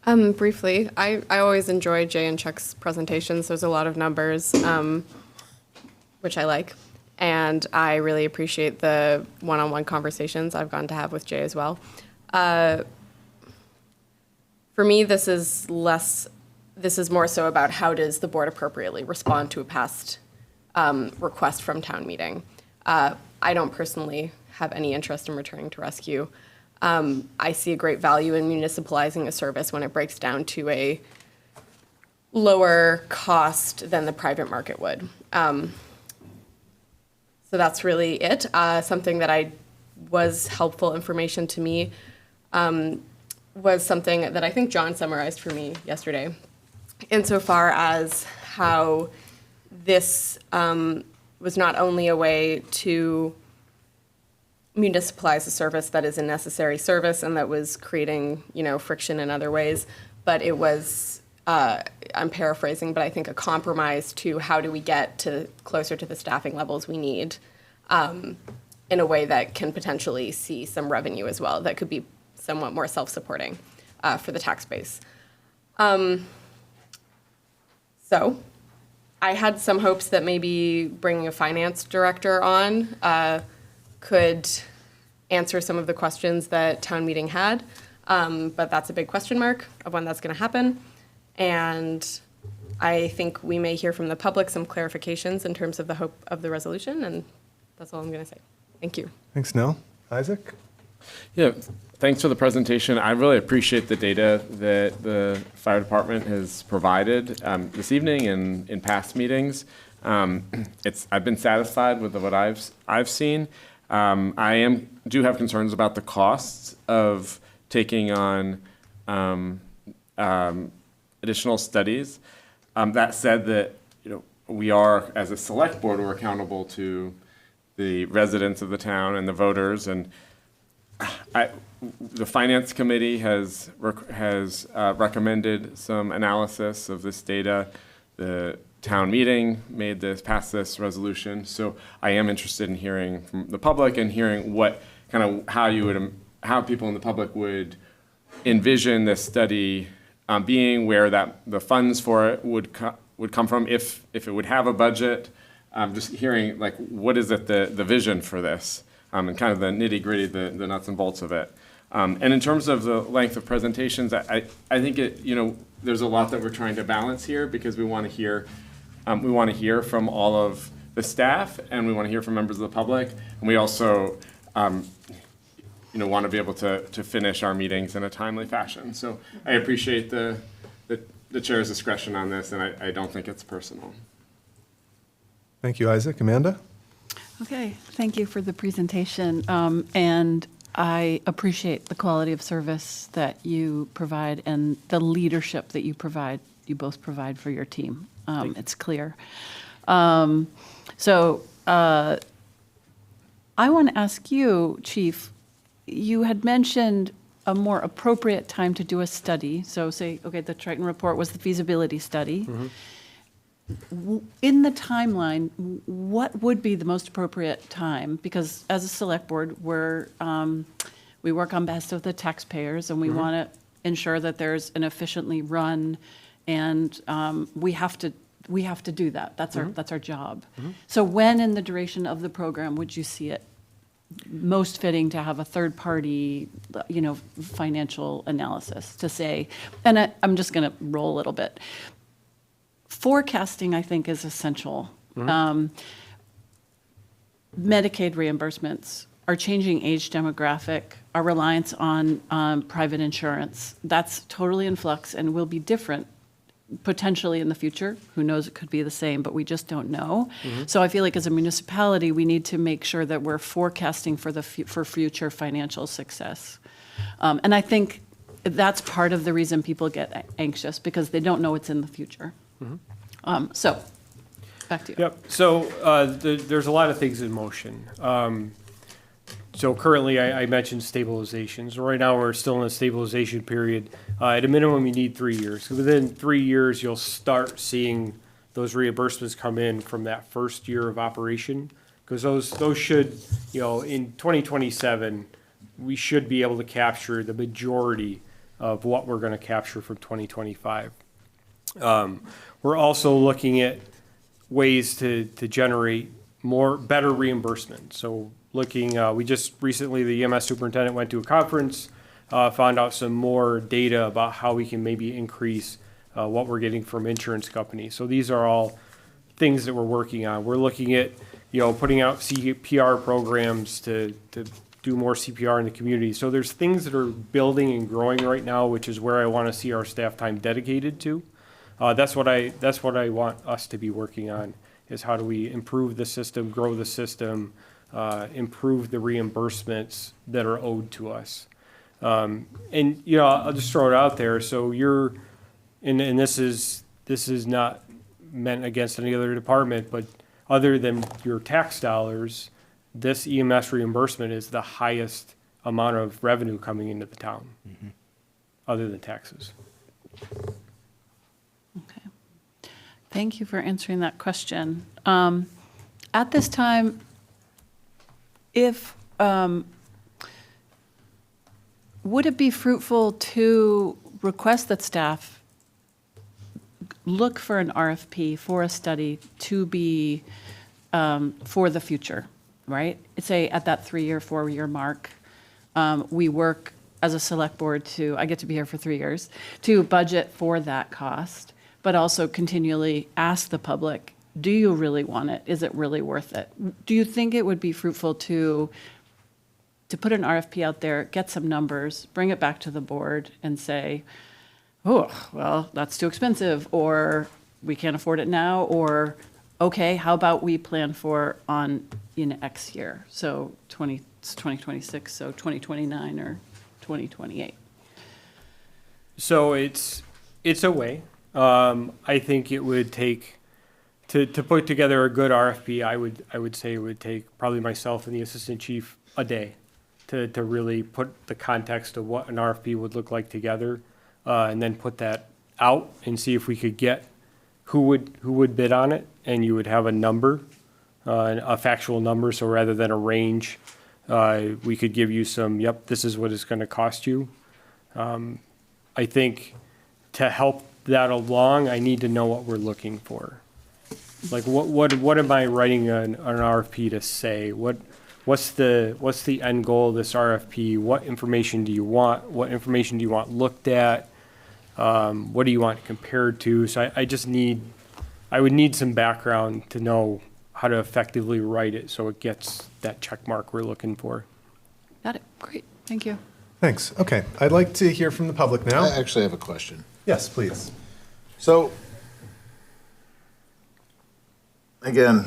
Briefly, I always enjoy Jay and Chuck's presentations. There's a lot of numbers, which I like. And I really appreciate the one-on-one conversations I've gotten to have with Jay as well. For me, this is more so about how does the board appropriately respond to a past request from town meeting. I don't personally have any interest in returning to rescue. I see a great value in municipalizing a service when it breaks down to a lower cost than the private market would. So that's really it. Something that was helpful information to me was something that I think John summarized for me yesterday, insofar as how this was not only a way to municipalize a service that is a necessary service and that was creating, friction in other ways, but it was, I'm paraphrasing, but I think a compromise to how do we get closer to the staffing levels we need in a way that can potentially see some revenue as well, that could be somewhat more self-supporting for the tax base. So I had some hopes that maybe bringing a finance director on could answer some of the questions that town meeting had, but that's a big question mark of when that's going to happen. And I think we may hear from the public some clarifications in terms of the hope of the resolution, and that's all I'm going to say. Thank you. Thanks, Nell. Isaac? Yeah, thanks for the presentation. I really appreciate the data that the fire department has provided this evening and in past meetings. I've been satisfied with what I've seen. I do have concerns about the costs of taking on additional studies. That said, that we are, as a select board, we're accountable to the residents of the town and the voters, and the finance committee has recommended some analysis of this data. The town meeting passed this resolution, so I am interested in hearing from the public and hearing how people in the public would envision this study being, where the funds for it would come from, if it would have a budget. Just hearing what is it the vision for this, and kind of the nitty gritty, the nuts and bolts of it. And in terms of the length of presentations, I think there's a lot that we're trying to balance here, because we want to hear from all of the staff, and we want to hear from members of the public, and we also want to be able to finish our meetings in a timely fashion. So I appreciate the chair's discretion on this, and I don't think it's personal. Thank you, Isaac. Amanda? Okay, thank you for the presentation. And I appreciate the quality of service that you provide and the leadership that you both provide for your team. It's clear. So I want to ask you, Chief, you had mentioned a more appropriate time to do a study. So say, okay, the Triton report was the feasibility study. Mm-hmm. In the timeline, what would be the most appropriate time? Because as a select board, we work on behalf of the taxpayers, and we want to ensure that there's an efficiently run, and we have to do that. That's our job. So when in the duration of the program would you see it most fitting to have a third party, financial analysis to say? And I'm just going to roll a little bit. Forecasting, I think, is essential. Medicaid reimbursements, our changing age demographic, our reliance on private insurance, that's totally in flux and will be different potentially in the future. Who knows, it could be the same, but we just don't know. So I feel like as a municipality, we need to make sure that we're forecasting for future financial success. And I think that's part of the reason people get anxious, because they don't know what's in the future. So, back to you. Yep. So there's a lot of things in motion. So currently, I mentioned stabilizations. Right now, we're still in a stabilization period. At a minimum, you need 3 years. So within 3 years, you'll start seeing those reimbursements come in from that first year of operation, because those should, in 2027, we should be able to capture the majority of what we're going to capture from 2025. We're also looking at ways to generate better reimbursement. So we just recently, the EMS superintendent went to a conference, found out some more data about how we can maybe increase what we're getting from insurance companies. So these are all things that we're working on. We're looking at, putting out CPR programs to do more CPR in the community. So there's things that are building and growing right now, which is where I want to see our staff time dedicated to. That's what I want us to be working on, is how do we improve the system, grow the system, improve the reimbursements that are owed to us. And I'll just throw it out there. So and this is not meant against any other department, but other than your tax dollars, this EMS reimbursement is the highest amount of revenue coming into the town, other than taxes. Okay. Thank you for answering that question. At this time, would it be fruitful to request that staff look for an RFP for a study to be for the future, right? Say at that 3-year, 4-year mark, we work as a select board I get to be here for 3 years, to budget for that cost. but also continually ask the public, do you really want it? Is it really worth it? Do you think it would be fruitful to put an RFP out there, get some numbers, bring it back to the board and say, oh, well, that's too expensive, or we can't afford it now, or, okay, how about we plan for in X year? So it's 2026, so 2029 or 2028. So it's a way. I think it would take to put together a good RFP. I would say it would take probably myself and the assistant chief a day to really put the context of what an RFP would look like together, and then put that out and see if we could get who would bid on it, and you would have a number, a factual number. So rather than a range, we could give you some. Yep, this is what it's going to cost you. I think to help that along, I need to know what we're looking for. Like what am I writing an RFP to say? What's the end goal of this RFP? What information do you want? What information do you want looked at? What do you want compared to? So I would need some background to know how to effectively write it so it gets that check mark we're looking for. Got it. Great. Thank you. Thanks. Okay, I'd like to hear from the public now. I actually have a question. Yes, please. So, again,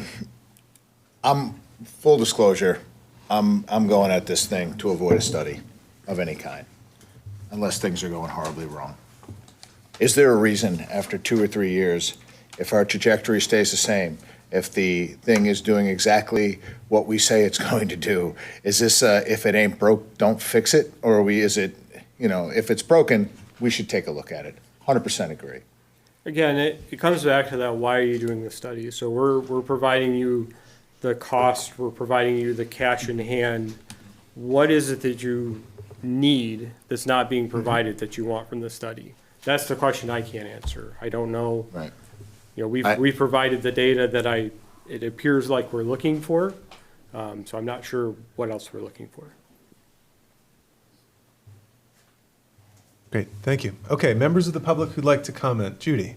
full disclosure, I'm going at this thing to avoid a study of any kind, unless things are going horribly wrong. Is there a reason after 2 or 3 years, if our trajectory stays the same, if the thing is doing exactly what we say it's going to do, is this if it ain't broke, don't fix it? Or is it, if it's broken, we should take a look at it? 100% agree. Again, it comes back to that, why are you doing the study? So we're providing you the cost, we're providing you the cash in hand. What is it that you need that's not being provided that you want from the study? That's the question I can't answer. I don't know. Right. We've provided the data that it appears like we're looking for. So I'm not sure what else we're looking for. Great, thank you. Okay, members of the public who'd like to comment. Judy.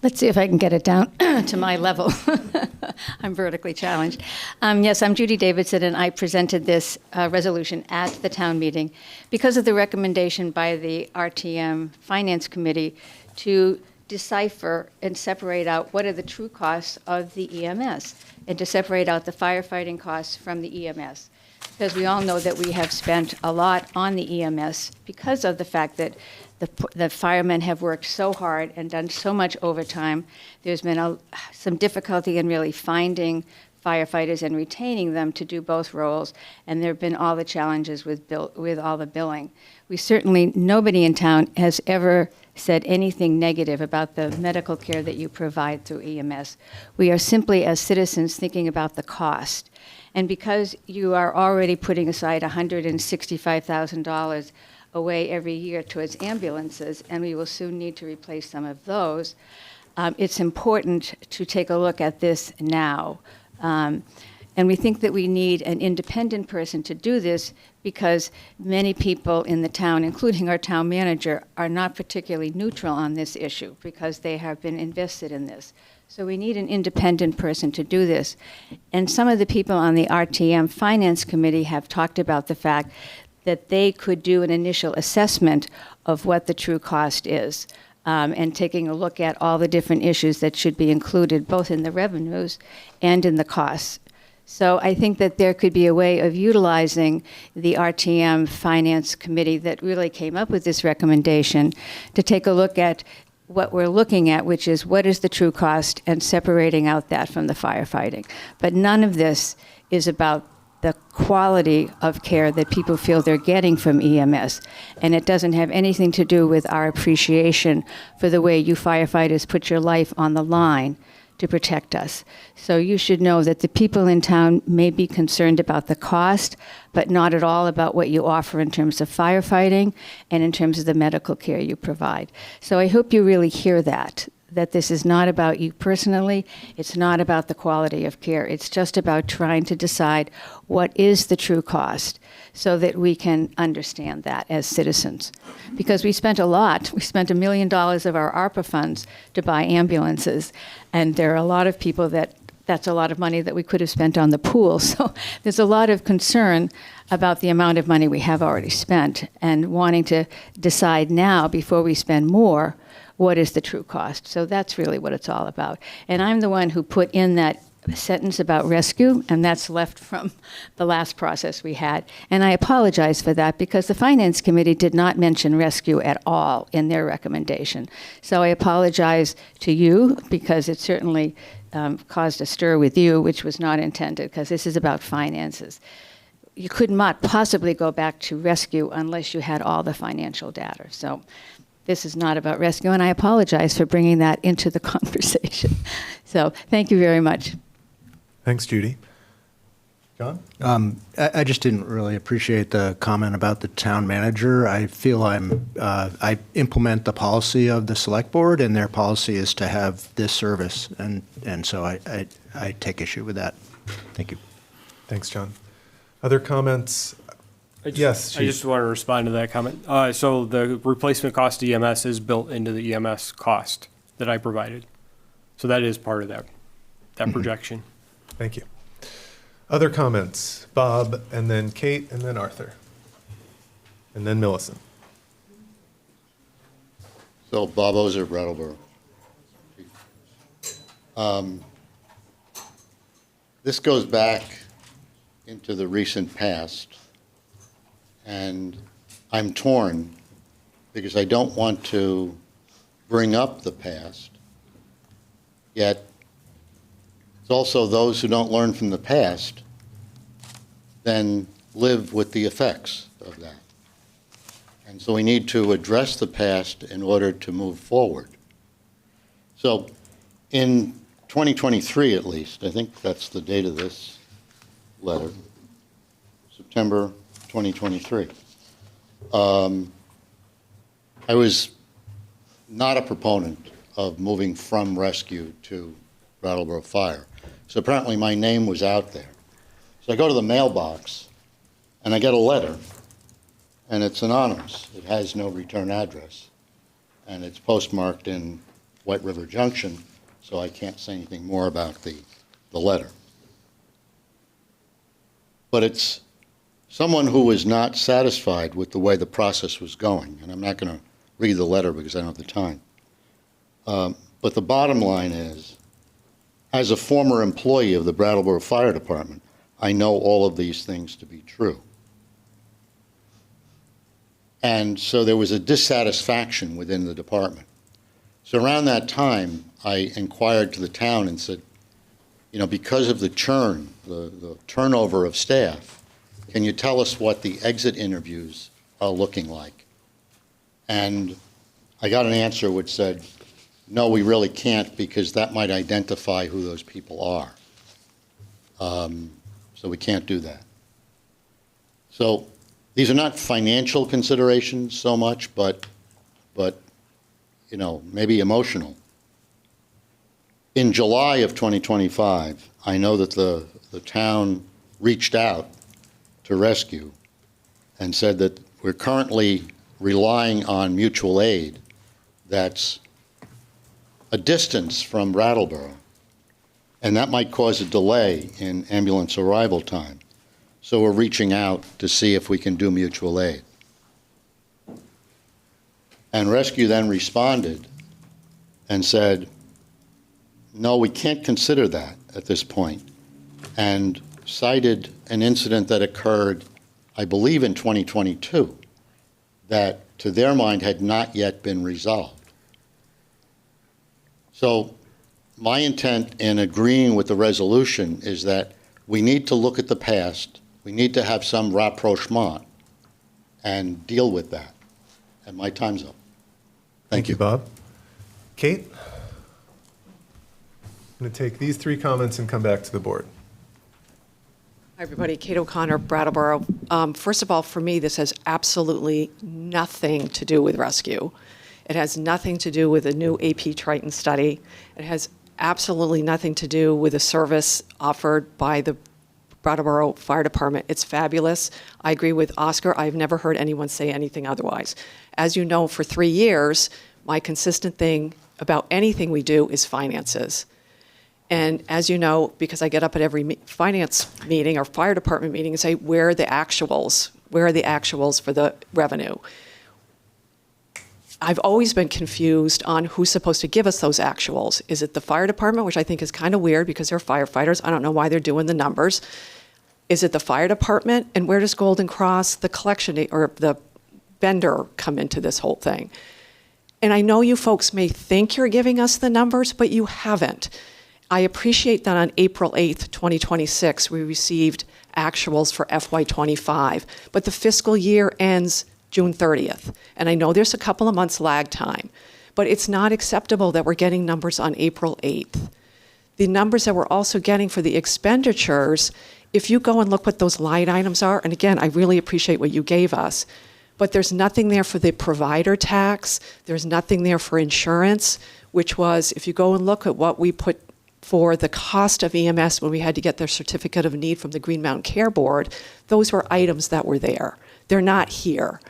Let's see if I can get it down to my level. I'm vertically challenged. Yes, I'm Judy Davidson, and I presented this resolution at the town meeting because of the recommendation by the RTM Finance Committee to decipher and separate out what are the true costs of the EMS, and to separate out the firefighting costs from the EMS. Because we all know that we have spent a lot on the EMS because of the fact that the firemen have worked so hard and done so much overtime. There's been some difficulty in really finding firefighters and retaining them to do both roles, and there have been all the challenges with all the billing. Nobody in town has ever said anything negative about the medical care that you provide through EMS. We are simply, as citizens, thinking about the cost. And because you are already putting aside $165,000 away every year towards ambulances, and we will soon need to replace some of those, it's important to take a look at this now. And we think that we need an independent person to do this because many people in the town, including our town manager, are not particularly neutral on this issue because they have been invested in this. So we need an independent person to do this. And some of the people on the RTM Finance Committee have talked about the fact that they could do an initial assessment of what the true cost is, and taking a look at all the different issues that should be included both in the revenues and in the costs. So I think that there could be a way of utilizing the RTM Finance Committee that really came up with this recommendation to take a look at what we're looking at, which is what is the true cost, and separating out that from the firefighting. But none of this is about the quality of care that people feel they're getting from EMS. And it doesn't have anything to do with our appreciation for the way you firefighters put your life on the line to protect us. So you should know that the people in town may be concerned about the cost, but not at all about what you offer in terms of firefighting and in terms of the medical care you provide. So I hope you really hear that this is not about you personally. It's not about the quality of care. It's just about trying to decide what is the true cost. so that we can understand that as citizens. Because we spent a lot. We spent $1 million of our ARPA funds to buy ambulances. And there are a lot of people that's a lot of money that we could have spent on the pool. So there's a lot of concern about the amount of money we have already spent and wanting to decide now before we spend more what is the true cost. So that's really what it's all about. And I'm the one who put in that sentence about rescue, and that's left from the last process we had. And I apologize for that because the Finance Committee did not mention rescue at all in their recommendation. So I apologize to you because it certainly caused a stir with you, which was not intended, because this is about finances. You could not possibly go back to rescue unless you had all the financial data. So this is not about rescue, and I apologize for bringing that into the conversation. So thank you very much. Thanks, Judy. John? I just didn't really appreciate the comment about the town manager. I feel I implement the policy of the select board, and their policy is to have this service, and so I take issue with that. Thank you. Thanks, John. Other comments? Yes, I just want to respond to that comment. So the replacement cost EMS is built into the EMS cost that I provided. So that is part of that projection. Thank you. Other comments? Bob, and then Kate, and then Arthur, and then Millicent. So Bob Ozer, Brattleboro. This goes back into the recent past, and I'm torn because I don't want to bring up the past, yet it's also those who don't learn from the past then live with the effects of that. And so we need to address the past in order to move forward. So in 2023, at least, I think that's the date of this letter, September 2023. I was not a proponent of moving from rescue to Brattleboro Fire. So apparently my name was out there. So I go to the mailbox and I get a letter, and it's anonymous. It has no return address. And it's postmarked in White River Junction, so I can't say anything more about the letter. But it's someone who was not satisfied with the way the process was going. And I'm not going to read the letter because I don't have the time. But the bottom line is, as a former employee of the Brattleboro Fire Department, I know all of these things to be true. And so there was a dissatisfaction within the department. So around that time, I inquired to the town and said, you know, because of the churn, the turnover of staff, can you tell us what the exit interviews are looking like? And I got an answer which said, no, we really can't, because that might identify who those people are. So we can't do that. So these are not financial considerations so much, but you know, maybe emotional. In July of 2025, I know that the town reached out to rescue and said that we're currently relying on mutual aid that's a distance from Brattleboro, and that might cause a delay in ambulance arrival time. So we're reaching out to see if we can do mutual aid. And rescue then responded and said, no, we can't consider that at this point, and cited an incident that occurred, I believe, in 2022, that to their mind had not yet been resolved. So my intent in agreeing with the resolution is that we need to look at the past, we need to have some rapprochement and deal with that. And my time's up. Thank you, Bob. Kate? I'm going to take these three comments and come back to the board. Hi, everybody. Kate O'Connor, Brattleboro. First of all, for me, this has absolutely nothing to do with rescue. It has nothing to do with a new AP Triton study. It has absolutely nothing to do with a service offered by the Brattleboro Fire Department. It's fabulous. I agree with Oscar. I've never heard anyone say anything otherwise. As you know, for 3 years, my consistent thing about anything we do is finances. And as you know, because I get up at every finance meeting or fire department meeting and say, where are the actuals? Where are the actuals for the revenue? I've always been confused on who's supposed to give us those actuals. Is it the fire department, which I think is kind of weird because they're firefighters. I don't know why they're doing the numbers. Is it the fire department? And where does Golden Cross, the collection or the vendor, come into this whole thing? And I know you folks may think you're giving us the numbers, but you haven't. I appreciate that on April 8th, 2026, we received actuals for FY25, but the fiscal year ends June 30th. And I know there's a couple of months lag time, but it's not acceptable that we're getting numbers on April 8th. The numbers that we're also getting for the expenditures, if you go and look what those line items are, and again, I really appreciate what you gave us, but there's nothing there for the provider tax, there's nothing there for insurance, which was, if you go and look at what we put for the cost of EMS when we had to get their certificate of need from the Green Mountain Care Board, those were items that were there. They're not here.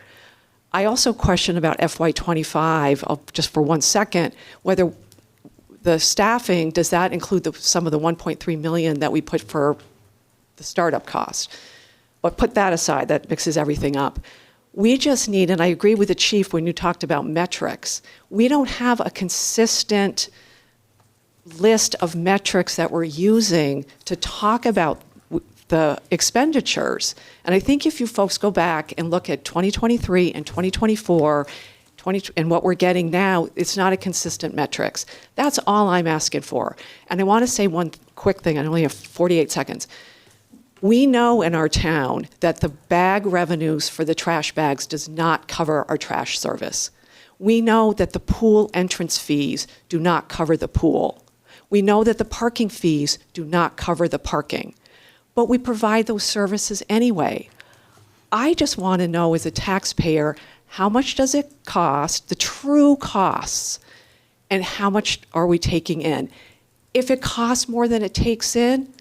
I also question about FY25, just for 1 second, whether the staffing, does that include some of the 1.3 million that we put for the startup cost? But put that aside, that mixes everything up. We just need, and I agree with the chief when you talked about metrics, we don't have a consistent list of metrics that we're using to talk about the expenditures. And I think if you folks go back and look at 2023 and 2024, and what we're getting now, it's not a consistent metrics. That's all I'm asking for. And I want to say one quick thing. I only have 48 seconds. We know in our town that the bag revenues for the trash bags does not cover our trash service. We know that the pool entrance fees do not cover the pool. We know that the parking fees do not cover the parking, but we provide those services anyway. I just want to know as a taxpayer, how much does it cost, the true costs, and how much are we taking in? If it costs more than it takes in,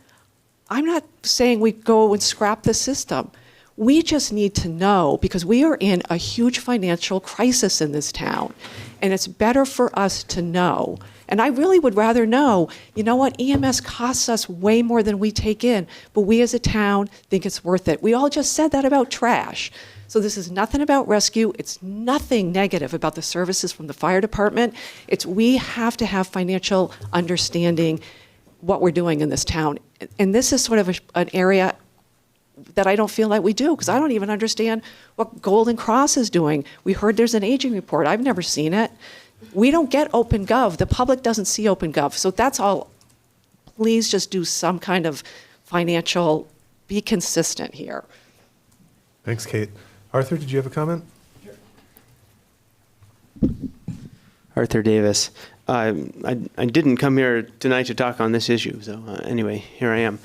I'm not saying we go and scrap the system. We just need to know, because we are in a huge financial crisis in this town, and it's better for us to know. And I really would rather know, you know what, EMS costs us way more than we take in, but we as a town think it's worth it. We all just said that about trash. So this is nothing about rescue. It's nothing negative about the services from the fire department. It's we have to have financial understanding what we're doing in this town. And this is sort of an area that I don't feel like we do, because I don't even understand what Golden Cross is doing. We heard there's an aging report. I've never seen it. We don't get OpenGov. The public doesn't see OpenGov. So that's all. Please just do some kind of financial, be consistent here. Thanks, Kate. Arthur, did you have a comment? Arthur Davis. I didn't come here tonight to talk on this issue, so anyway, here I am.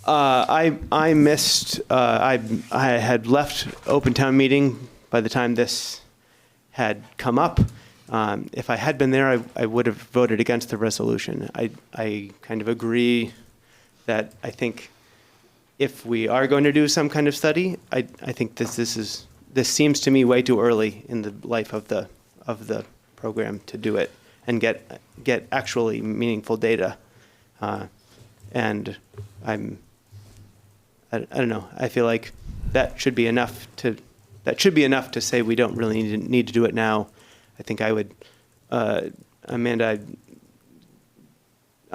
I missed, I had left open town meeting by the time this had come up. If I had been there, I would have voted against the resolution. I kind of agree that I think if we are going to do some kind of study, I think this seems to me way too early in the life of the program to do it and get actually meaningful data. And I don't know. I feel like that should be enough to say we don't really need to do it now. I think I would, Amanda, I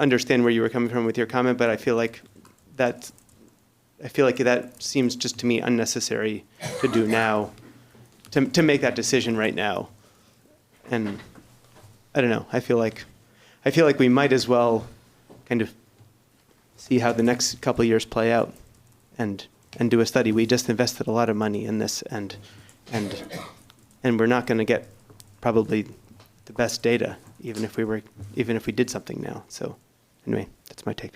understand where you were coming from with your comment, but I feel like that seems just to me unnecessary to do now, to make that decision right now. And I don't know. I feel like we might as well kind of see how the next couple of years play out, and do a study. We just invested a lot of money in this, and we're not going to get probably the best data, even if we did something now. So anyway, that's my take.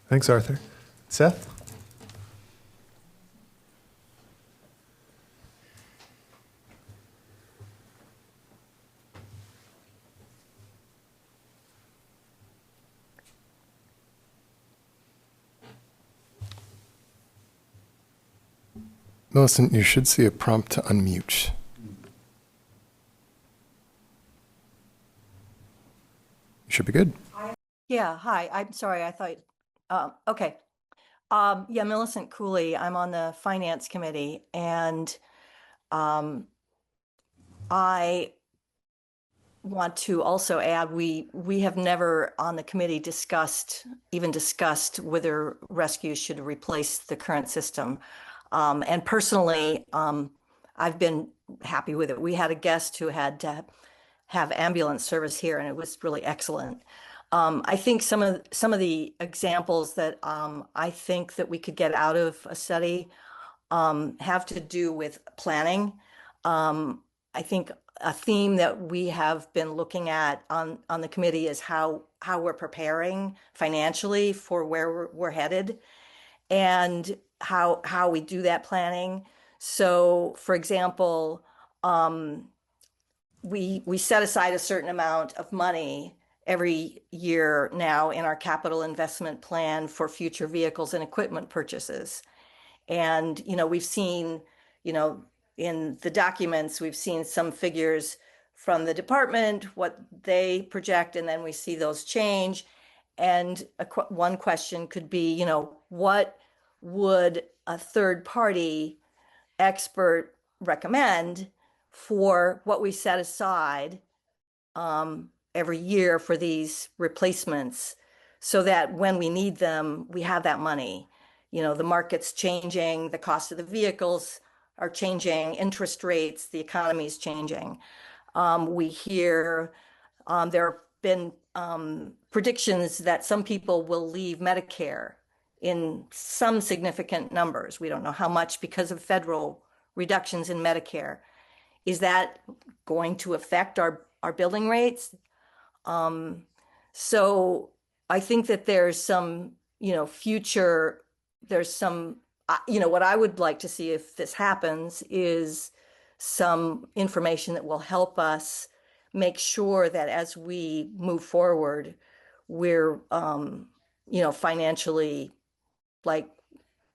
Thanks, Arthur. Seth? Millicent, you should see a prompt to unmute. You should be good. Yeah, hi, I'm sorry, I thought, okay. Yeah, Millicent Cooley, I'm on the Finance Committee, and I want to also add, we have never on the committee even discussed whether rescues should replace the current system. And personally, I've been happy with it. We had a guest who had to have ambulance service here, and it was really excellent. I think some of the examples that I think that we could get out of a study have to do with planning. I think a theme that we have been looking at on the committee is how we're preparing financially for where we're headed, and how we do that planning. So, for example, we set aside a certain amount of money every year now in our capital investment plan for future vehicles and equipment purchases. And, we've seen, in the documents, we've seen some figures from the department, what they project, and then we see those change. And one question could be, what would a third party expert recommend for what we set aside every year for these replacements, so that when we need them, we have that money. The market's changing, the cost of the vehicles are changing, interest rates, the economy's changing. We hear there have been predictions that some people will leave Medicare in some significant numbers. We don't know how much because of federal reductions in Medicare. Is that going to affect our billing rates? So I think that there's some, future, there's some, what I would like to see if this happens is some information that will help us make sure that as we move forward, we're, financially,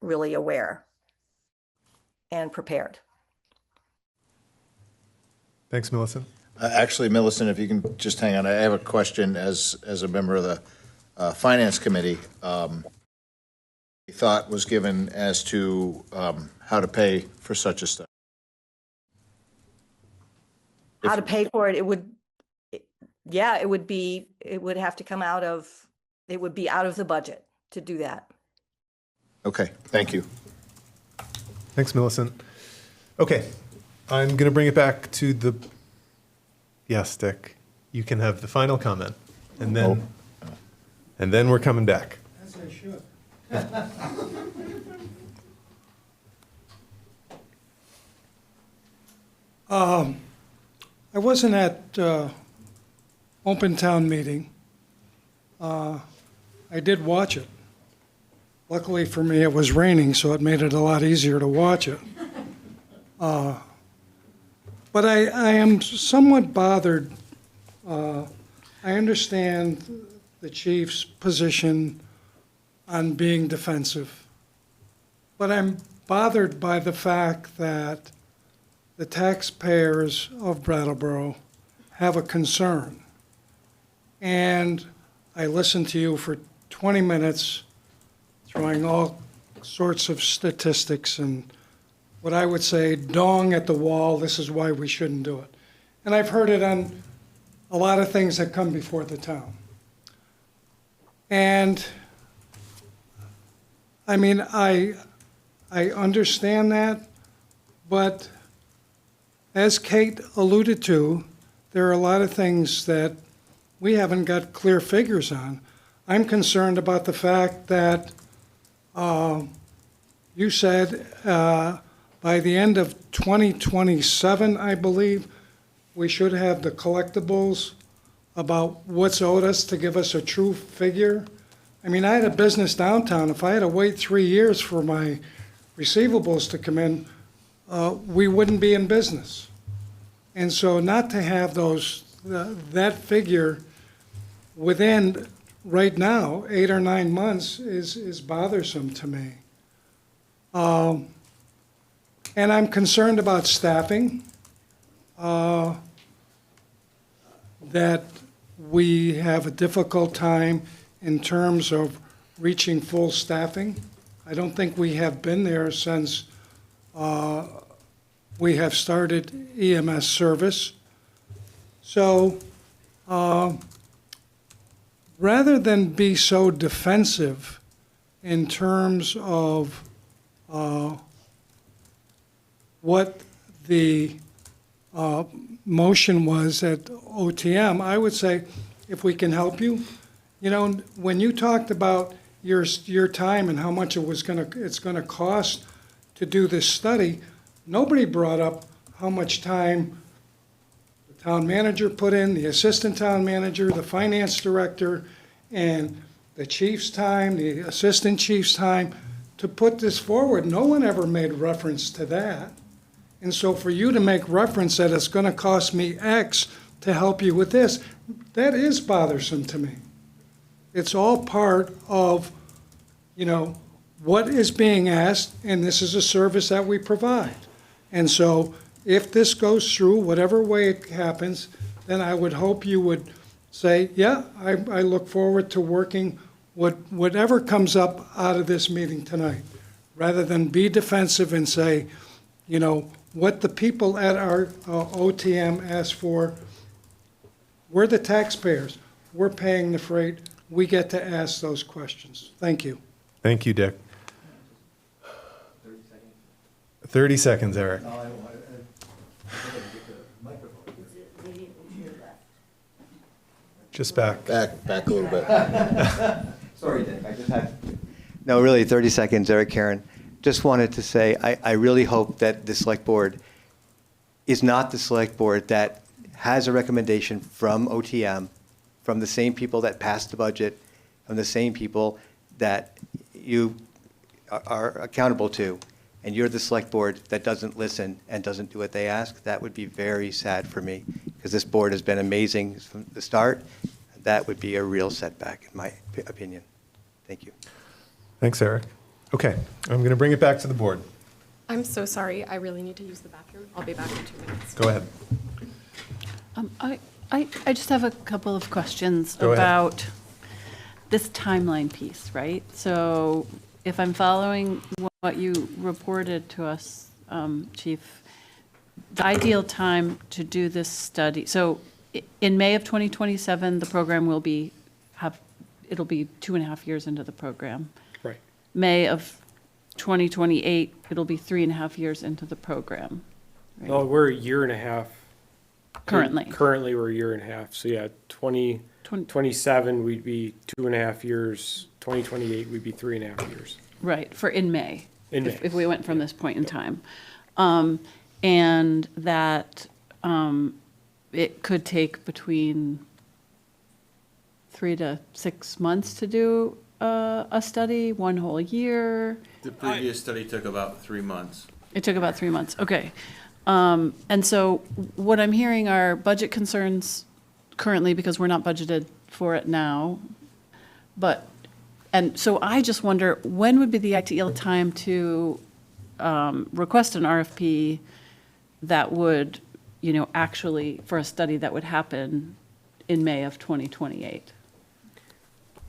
really aware and prepared. Thanks, Millicent. Actually, Millicent, if you can just hang on, I have a question as a member of the Finance Committee. Thought was given as to how to pay for such a study. How to pay for it? It would have to come out of, it would be out of the budget to do that. Okay, thank you. Thanks, Millicent. Okay, I'm going to bring it back to the, yes, Dick, you can have the final comment, and then we're coming back. As I should. I wasn't at Open Town Meeting. I did watch it. Luckily for me, it was raining, so it made it a lot easier to watch it. But I am somewhat bothered. I understand the chief's position on being defensive, but I'm bothered by the fact that the taxpayers of Brattleboro have a concern. And I listened to you for 20 minutes, throwing all sorts of statistics and what I would say, dong at the wall, this is why we shouldn't do it. And I've heard it on a lot of things that come before the town. And I mean, I understand that, but as Kate alluded to, there are a lot of things that we haven't got clear figures on. I'm concerned about the fact that you said by the end of 2027, I believe, we should have the collectibles about what's owed us to give us a true figure. I mean, I had a business downtown. If I had to wait 3 years for my receivables to come in, we wouldn't be in business. And so not to have that figure within, right now, 8 or 9 months is bothersome to me. And I'm concerned about staffing, that we have a difficult time in terms of reaching full staffing. I don't think we have been there since we have started EMS service. So rather than be so defensive in terms of what the motion was at OTM, I would say, if we can help you, you know, when you talked about your time and how much it's gonna cost to do this study, nobody brought up how much time the town manager put in, the assistant town manager, the finance director, and the chief's time, the assistant chief's time to put this forward. No one ever made reference to that. And so for you to make reference that it's going to cost me X to help you with this, that is bothersome to me. It's all part of, you know, what is being asked, and this is a service that we provide. And so if this goes through, whatever way it happens, then I would hope you would say, yeah, I look forward to working whatever comes up out of this meeting tonight, rather than be defensive and say, you know, what the people at our OTM asked for, we're the taxpayers. We're paying the freight. We get to ask those questions. Thank you. Thank you, Dick. 30 seconds, Eric. Just back. Back a little bit. Sorry, Dick, I just had. No, really, 30 seconds, Eric Karen. Just wanted to say, I really hope that the select board is not the select board that has a recommendation from OTM, from the same people that passed the budget, from the same people that you are accountable to, and you're the select board that doesn't listen and doesn't do what they ask. That would be very sad for me, because this board has been amazing from the start. That would be a real setback, in my opinion. Thank you. Thanks, Eric. Okay, I'm going to bring it back to the board. I'm so sorry. I really need to use the bathroom. I'll be back in 2 minutes. Go ahead. I just have a couple of questions Go ahead. about this timeline piece, right? So if I'm following what you reported to us, Chief, the ideal time to do this study, so in May of 2027, the program will it'll be 2.5 years into the program. Right. May of 2028, it'll be 3.5 years into the program. right? No, we're a year and a half. Currently. Currently, we're a year and a half. So yeah, 2027, we'd be 2.5 years. 2028, we'd be 3.5 years. Right, for in May. In if- May. If we went from this point in time. And that it could take between 3 to 6 months to do a study, 1 whole year. The previous study took about 3 months. It took about 3 months, okay. And so what I'm hearing are budget concerns currently because we're not budgeted for it now. And so I just wonder, when would be the ideal time to request an RFP that would, actually, for a study that would happen in May of 2028?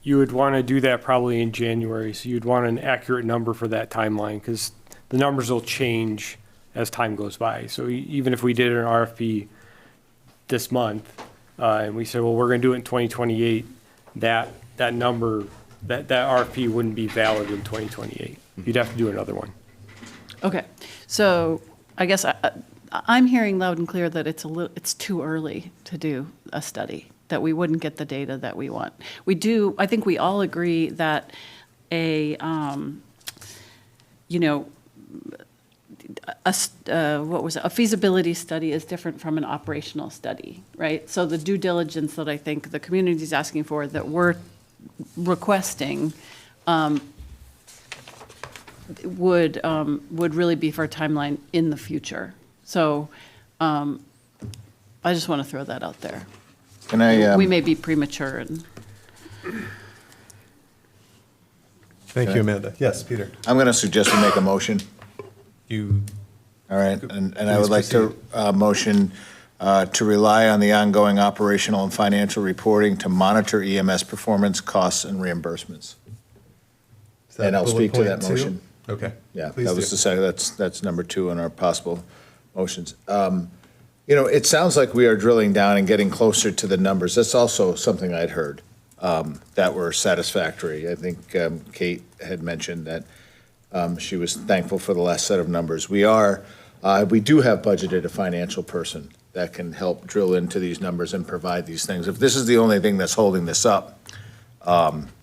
You would want to do that probably in January, so you'd want an accurate number for that timeline, because the numbers will change as time goes by. So even if we did an RFP this month, and we said, well, we're going to do it in 2028, that number, that RFP wouldn't be valid in 2028. You'd have to do another one. Okay, so I guess I'm hearing loud and clear that it's too early to do a study, that we wouldn't get the data that we want. I think we all agree that a feasibility study is different from an operational study, right? So the due diligence that I think the community is asking for, that we're requesting, would really be for a timeline in the future. So I just want to throw that out there. Can I? We may be premature and. Thank you, Amanda. Yes, Peter. I'm going to suggest we make a motion. You All right, and I would like to motion to rely on the ongoing operational and financial reporting to monitor EMS performance, costs, and reimbursements. Is that And I'll bullet speak to point that 2? motion. Okay. Yeah, Please that was do. the second, that's number 2 in our possible motions. You know, it sounds like we are drilling down and getting closer to the numbers. That's also something I'd heard that were satisfactory. I think Kate had mentioned that she was thankful for the last set of numbers. We do have budgeted a financial person that can help drill into these numbers and provide these things. If this is the only thing that's holding this up,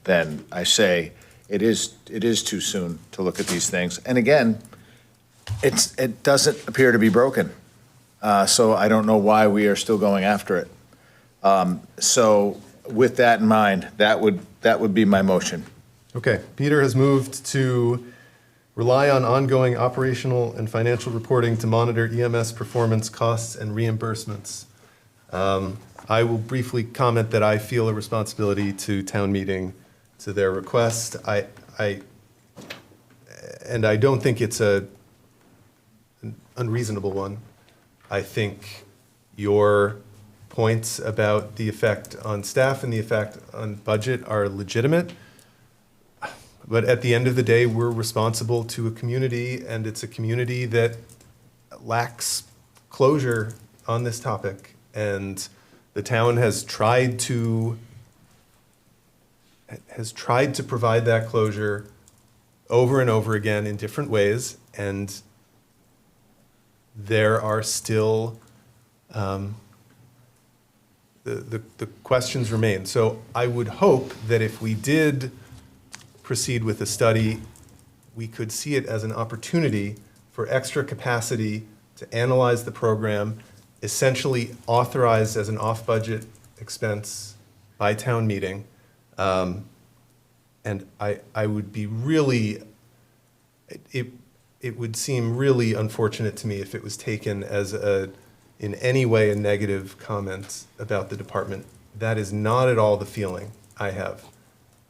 then I say it is too soon to look at these things. And again, it doesn't appear to be broken. So I don't know why we are still going after it. So with that in mind, that would be my motion. Okay, Peter has moved to rely on ongoing operational and financial reporting to monitor EMS performance, costs, and reimbursements. I will briefly comment that I feel a responsibility to town meeting, to their request. And I don't think it's an unreasonable one. I think your points about the effect on staff and the effect on budget are legitimate. But at the end of the day, we're responsible to a community, and it's a community that lacks closure on this topic. And the town has tried to provide that closure over and over again in different ways, and there are still the questions remain. So I would hope that if we did proceed with the study, we could see it as an opportunity for extra capacity to analyze the program, essentially authorized as an off-budget expense by town meeting. And I would be really, it would seem really unfortunate to me if it was taken as in any way a negative comment about the department. That is not at all the feeling I have,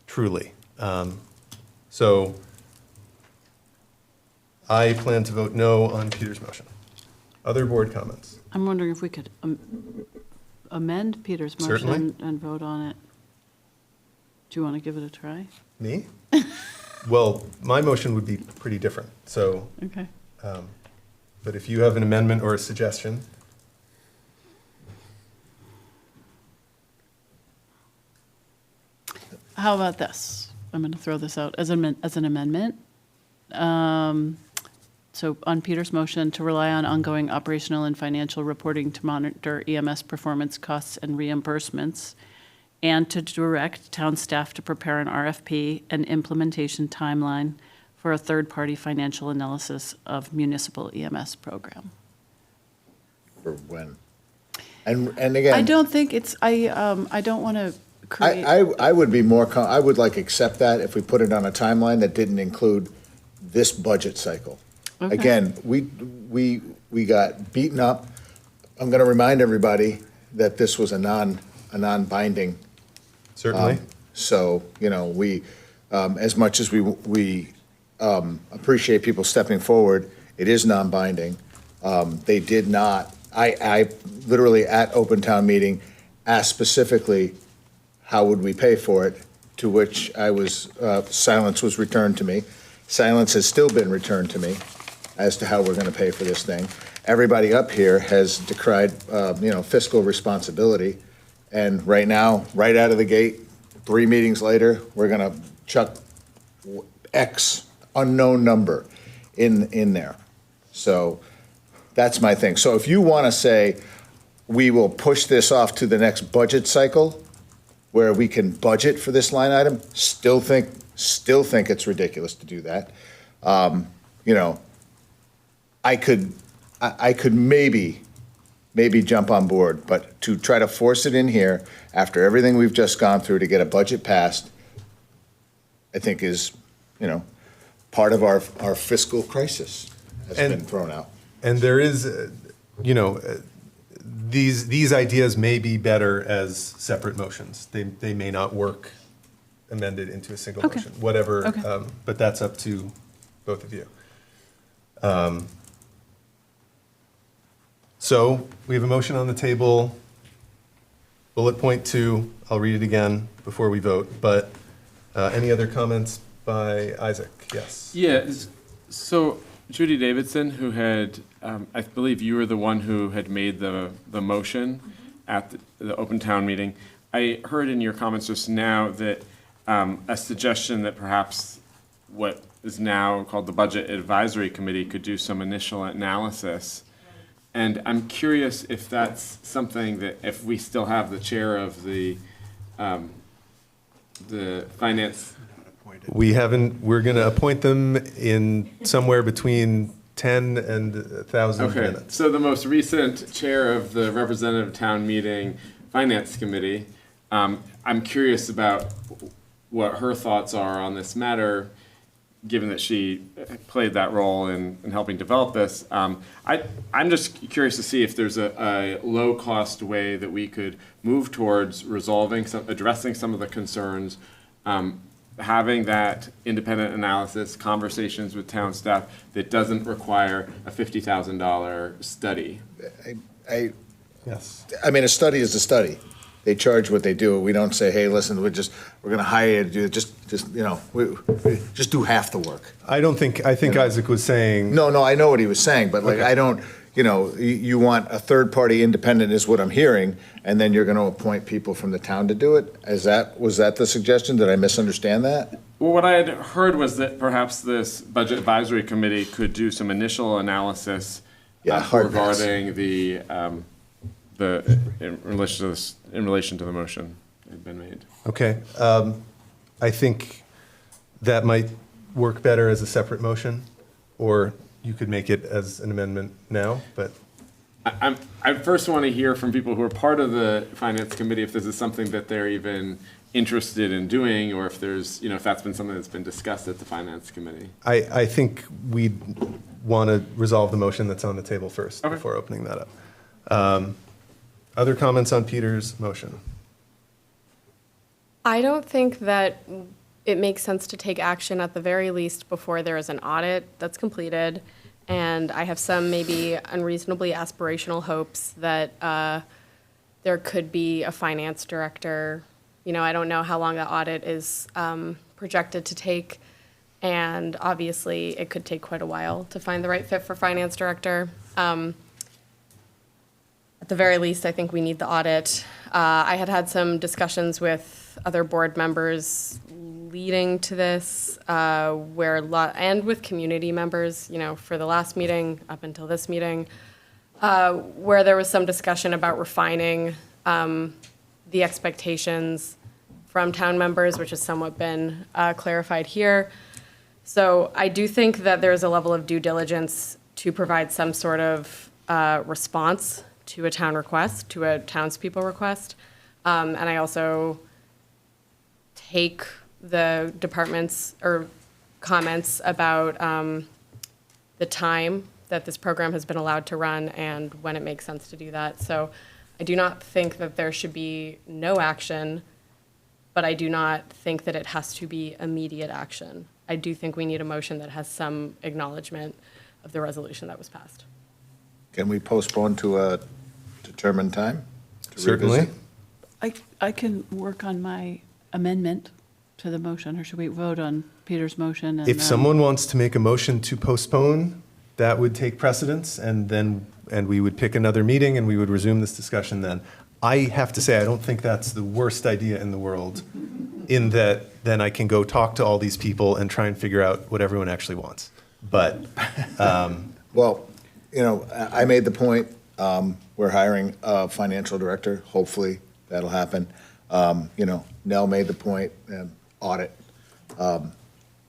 truly. So I plan to vote no on Peter's motion. Other board comments? I'm wondering if we could amend Peter's motion Certainly. and vote on it. Do you want to give it a try? Me? Well, my motion would be pretty different, so. Okay. But if you have an amendment or a suggestion. How about this? I'm going to throw this out as an amendment. So on Peter's motion, to rely on ongoing operational and financial reporting to monitor EMS performance, costs, and reimbursements, and to direct town staff to prepare an RFP and implementation timeline for a third-party financial analysis of municipal EMS program. For when? And again. I don't think it's, I don't want to create. I would be more, I would like accept that if we put it on a timeline that didn't include this budget cycle. Okay. Again, we got beaten up. I'm going to remind everybody that this was a non-binding. Certainly. So, you know, we, as much as we appreciate people stepping forward, it is non-binding. They did not, I literally at open town meeting asked specifically, how would we pay for it? To which I was, silence was returned to me. Silence has still been returned to me as to how we're going to pay for this thing. Everybody up here has decried, fiscal responsibility. And right now, right out of the gate, 3 meetings later, we're going to chuck X unknown number in there. So that's my thing. So if you want to say, we will push this off to the next budget cycle, where we can budget for this line item, still think it's ridiculous to do that. I could maybe jump on board, but to try to force it in here after everything we've just gone through to get a budget passed, I think is, part of our fiscal crisis has been thrown out. And there is, these ideas may be better as separate motions. They may not work amended into a single Okay. motion, whatever. Okay. But that's up to both of you. So we have a motion on the table. Bullet point 2, I'll read it again before we vote, but any other comments by Isaac? Yes. Yeah, so Judy Davidson, who had, I believe you were the one who had made the motion at the open town meeting. I heard in your comments just now that a suggestion that perhaps what is now called the Budget Advisory Committee could do some initial analysis. And I'm curious if that's something that, if we still have the chair of the finance. We haven't, we're going to appoint them in somewhere between 10 and 1,000 Okay, minutes. so the most recent chair of the representative town meeting finance committee, I'm curious about what her thoughts are on this matter, given that she played that role in helping develop this. I'm just curious to see if there's a low-cost way that we could move towards addressing some of the concerns, having that independent analysis, conversations with town staff that doesn't require a $50,000 study. Yes. I mean, a study is a study. They charge what they do. We don't say, hey, listen, we're going to hire you to do it. Just just do half the work. I think Isaac was saying. No, I know what he was saying, but like, I don't, you want a third-party independent is what I'm hearing, and then you're going to appoint people from the town to do it? Was that the suggestion? Did I misunderstand that? Well, what I had heard was that perhaps this Budget Advisory Committee could do some initial analysis regarding in relation to the motion that had been made. Okay. I think that might work better as a separate motion, or you could make it as an amendment now, but. I first want to hear from people who are part of the Finance Committee if this is something that they're even interested in doing, or if there's, if that's been something that's been discussed at the Finance Committee. I think we'd want to resolve the motion that's on the table first before opening that up. Other comments on Peter's motion? I don't think that it makes sense to take action at the very least before there is an audit that's completed. And I have some maybe unreasonably aspirational hopes that there could be a finance director. I don't know how long the audit is projected to take. And obviously, it could take quite a while to find the right fit for finance director. At the very least, I think we need the audit. I had some discussions with other board members leading to this, and with community members, for the last meeting up until this meeting, where there was some discussion about refining the expectations from town members, which has somewhat been clarified here. So I do think that there's a level of due diligence to provide some sort of response to a town request, to a townspeople request. And I also take the department's or comments about the time that this program has been allowed to run and when it makes sense to do that. So I do not think that there should be no action, but I do not think that it has to be immediate action. I do think we need a motion that has some acknowledgement of the resolution that was passed. Can we postpone to a determined time? Certainly. I can work on my amendment to the motion, or should we vote on Peter's motion? And, If someone wants to make a motion to postpone, that would take precedence, and we would pick another meeting and we would resume this discussion then. I have to say, I don't think that's the worst idea in the world, in that then I can go talk to all these people and try and figure out what everyone actually wants. But, Well, I made the point, we're hiring a financial director. Hopefully that'll happen. Nell made the point, audit.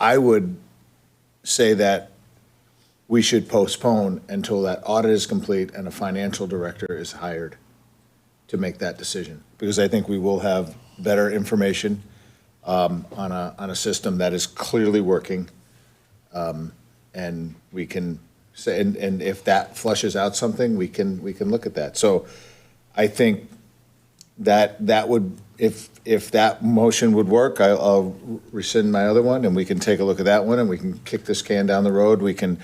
I would say that we should postpone until that audit is complete and a financial director is hired to make that decision. Because I think we will have better information on a system that is clearly working. And we can say, and if that flushes out something, we can look at that. So I think that would, if that motion would work, I'll rescind my other one, and we can take a look at that one, and we can kick this can down the road. We can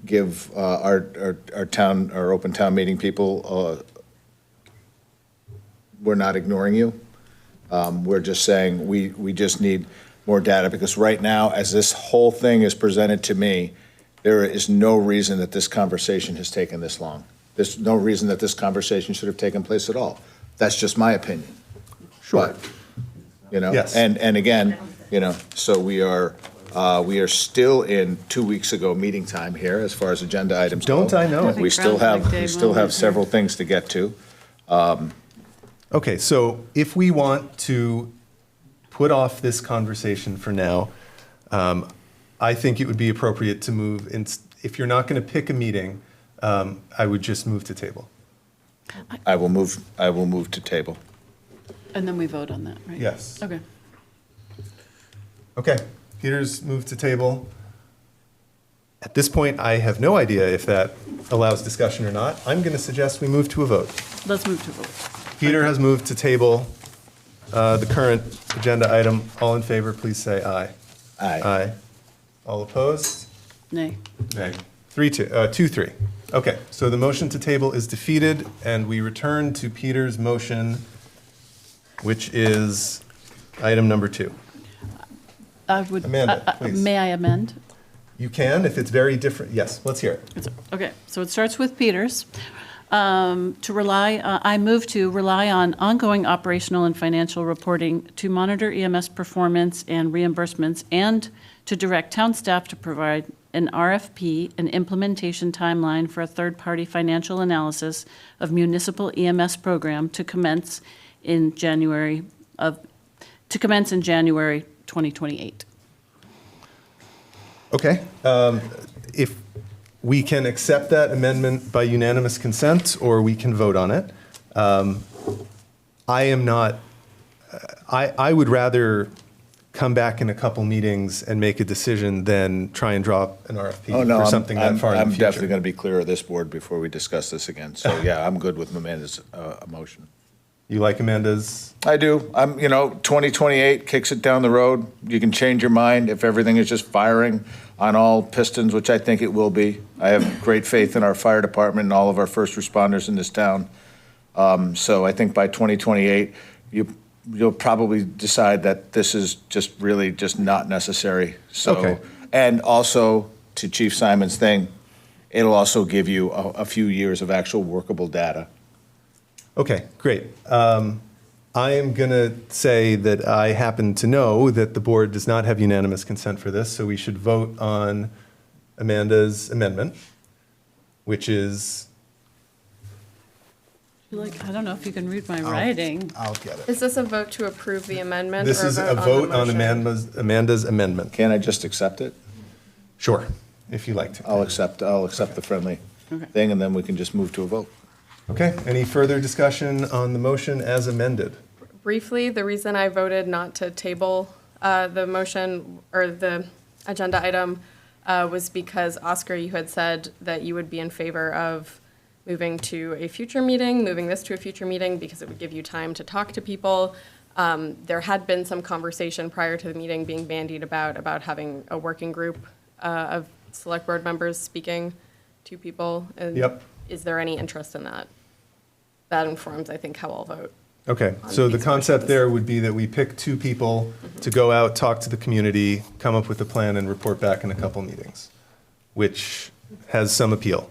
give our town, our open town meeting people, we're not ignoring you. We're just saying we just need more data, because right now, as this whole thing is presented to me, there is no reason that this conversation has taken this long. There's no reason that this conversation should have taken place at all. That's just my opinion. Sure. But, you know, Yes. and again, you know, so we are still in 2 weeks ago meeting time here as far as agenda items go. Don't I know it? We still Groundhog Day have moment several things to get to. Okay, so if we want to put off this conversation for now, I think it would be appropriate to move, if you're not going to pick a meeting, I would just move to table. I will move to table. And then we vote on that, right? Yes. Okay. Okay, Peter's moved to table. At this point, I have no idea if that allows discussion or not. I'm going to suggest we move to a vote. Let's move to vote. Peter has moved to table the current agenda item. All in favor, please say aye. Aye. Aye. All opposed? Nay. Nay. 2-3. Okay, so the motion to table is defeated, and we return to Peter's motion, which is item number 2. I would. Amanda, please. May I amend? You can, if it's very different. Yes, let's hear it. Okay, so it starts with Peters. I move to rely on ongoing operational and financial reporting to monitor EMS performance and reimbursements, and to direct town staff to provide an RFP, an implementation timeline for a third-party financial analysis of municipal EMS program to commence in January 2028. Okay. If we can accept that amendment by unanimous consent, or we can vote on it. I would rather come back in a couple meetings and make a decision than try and drop an RFP for something that far in the I'm future. definitely going to be clear of this board before we discuss this again. So, yeah, I'm good with Amanda's motion. You like Amanda's? I do. 2028 kicks it down the road. You can change your mind if everything is just firing on all pistons, which I think it will be. I have great faith in our fire department and all of our first responders in this town. So I think by 2028, you'll probably decide that this is just really just not necessary. So, Okay. And also, to Chief Simon's thing, it'll also give you a few years of actual workable data. Okay, great. I am going to say that I happen to know that the board does not have unanimous consent for this, so we should vote on Amanda's amendment, which is, I don't know if you can read my writing. I'll get it. Is this a vote to approve the amendment? This or is a vote on the motion? Amanda's amendment. Can I just accept it? Sure, if you like to. I'll accept the friendly Okay. thing, and then we can just move to a vote. Okay, any further discussion on the motion as amended? Briefly, the reason I voted not to table the motion or the agenda item was because, Oscar, you had said that you would be in favor of moving this to a future meeting because it would give you time to talk to people. There had been some conversation prior to the meeting being bandied about having a working group of select board members speaking to people. And Yep. Is there any interest in that? That informs, I think, how I'll vote. Okay, so the concept there would be that we pick 2 people to go out, talk to the community, come up with a plan, and report back in a couple meetings, which has some appeal,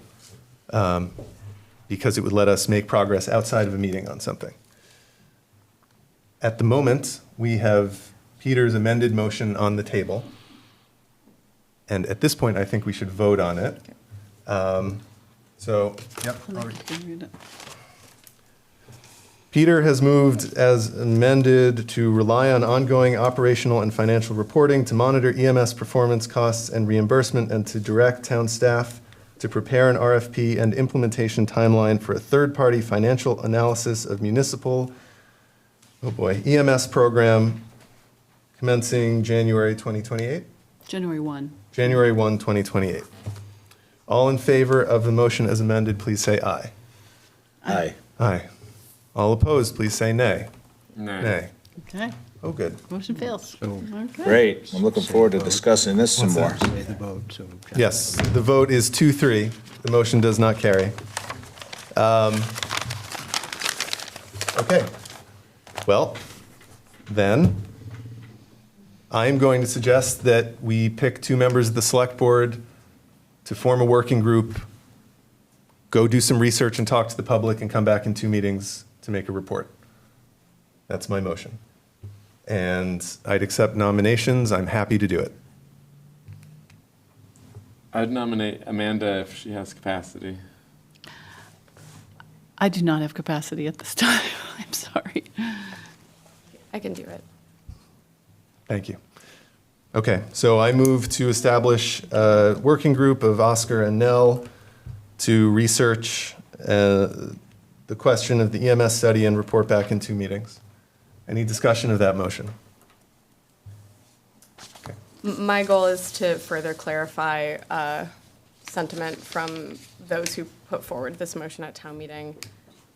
because it would let us make progress outside of a meeting on something. At the moment, we have Peter's amended motion on the table, and at this point, I think we should vote on it. Yep. Peter has moved as amended to rely on ongoing operational and financial reporting to monitor EMS performance costs and reimbursement, and to direct town staff to prepare an RFP and implementation timeline for a third-party financial analysis of municipal, EMS program commencing January 2028? January 1. January 1, 2028. All in favor of the motion as amended, please say aye. Aye. Aye. All opposed, please say nay. Nay. Nay. Okay. Oh, good. Motion fails. Okay. Great. I'm looking forward to discussing this some more. Say the vote, so. Yes, the vote is 2-3. The motion does not carry. Okay. Well, then, I'm going to suggest that we pick 2 members of the select board to form a working group, go do some research and talk to the public, and come back in 2 meetings to make a report. That's my motion. And I'd accept nominations. I'm happy to do it. I'd nominate Amanda if she has capacity. I do not have capacity at this time. I'm sorry. I can do it. Thank you. Okay, so I move to establish a working group of Oscar and Nell to research the question of the EMS study and report back in 2 meetings. Any discussion of that motion? My goal is to further clarify sentiment from those who put forward this motion at town meeting,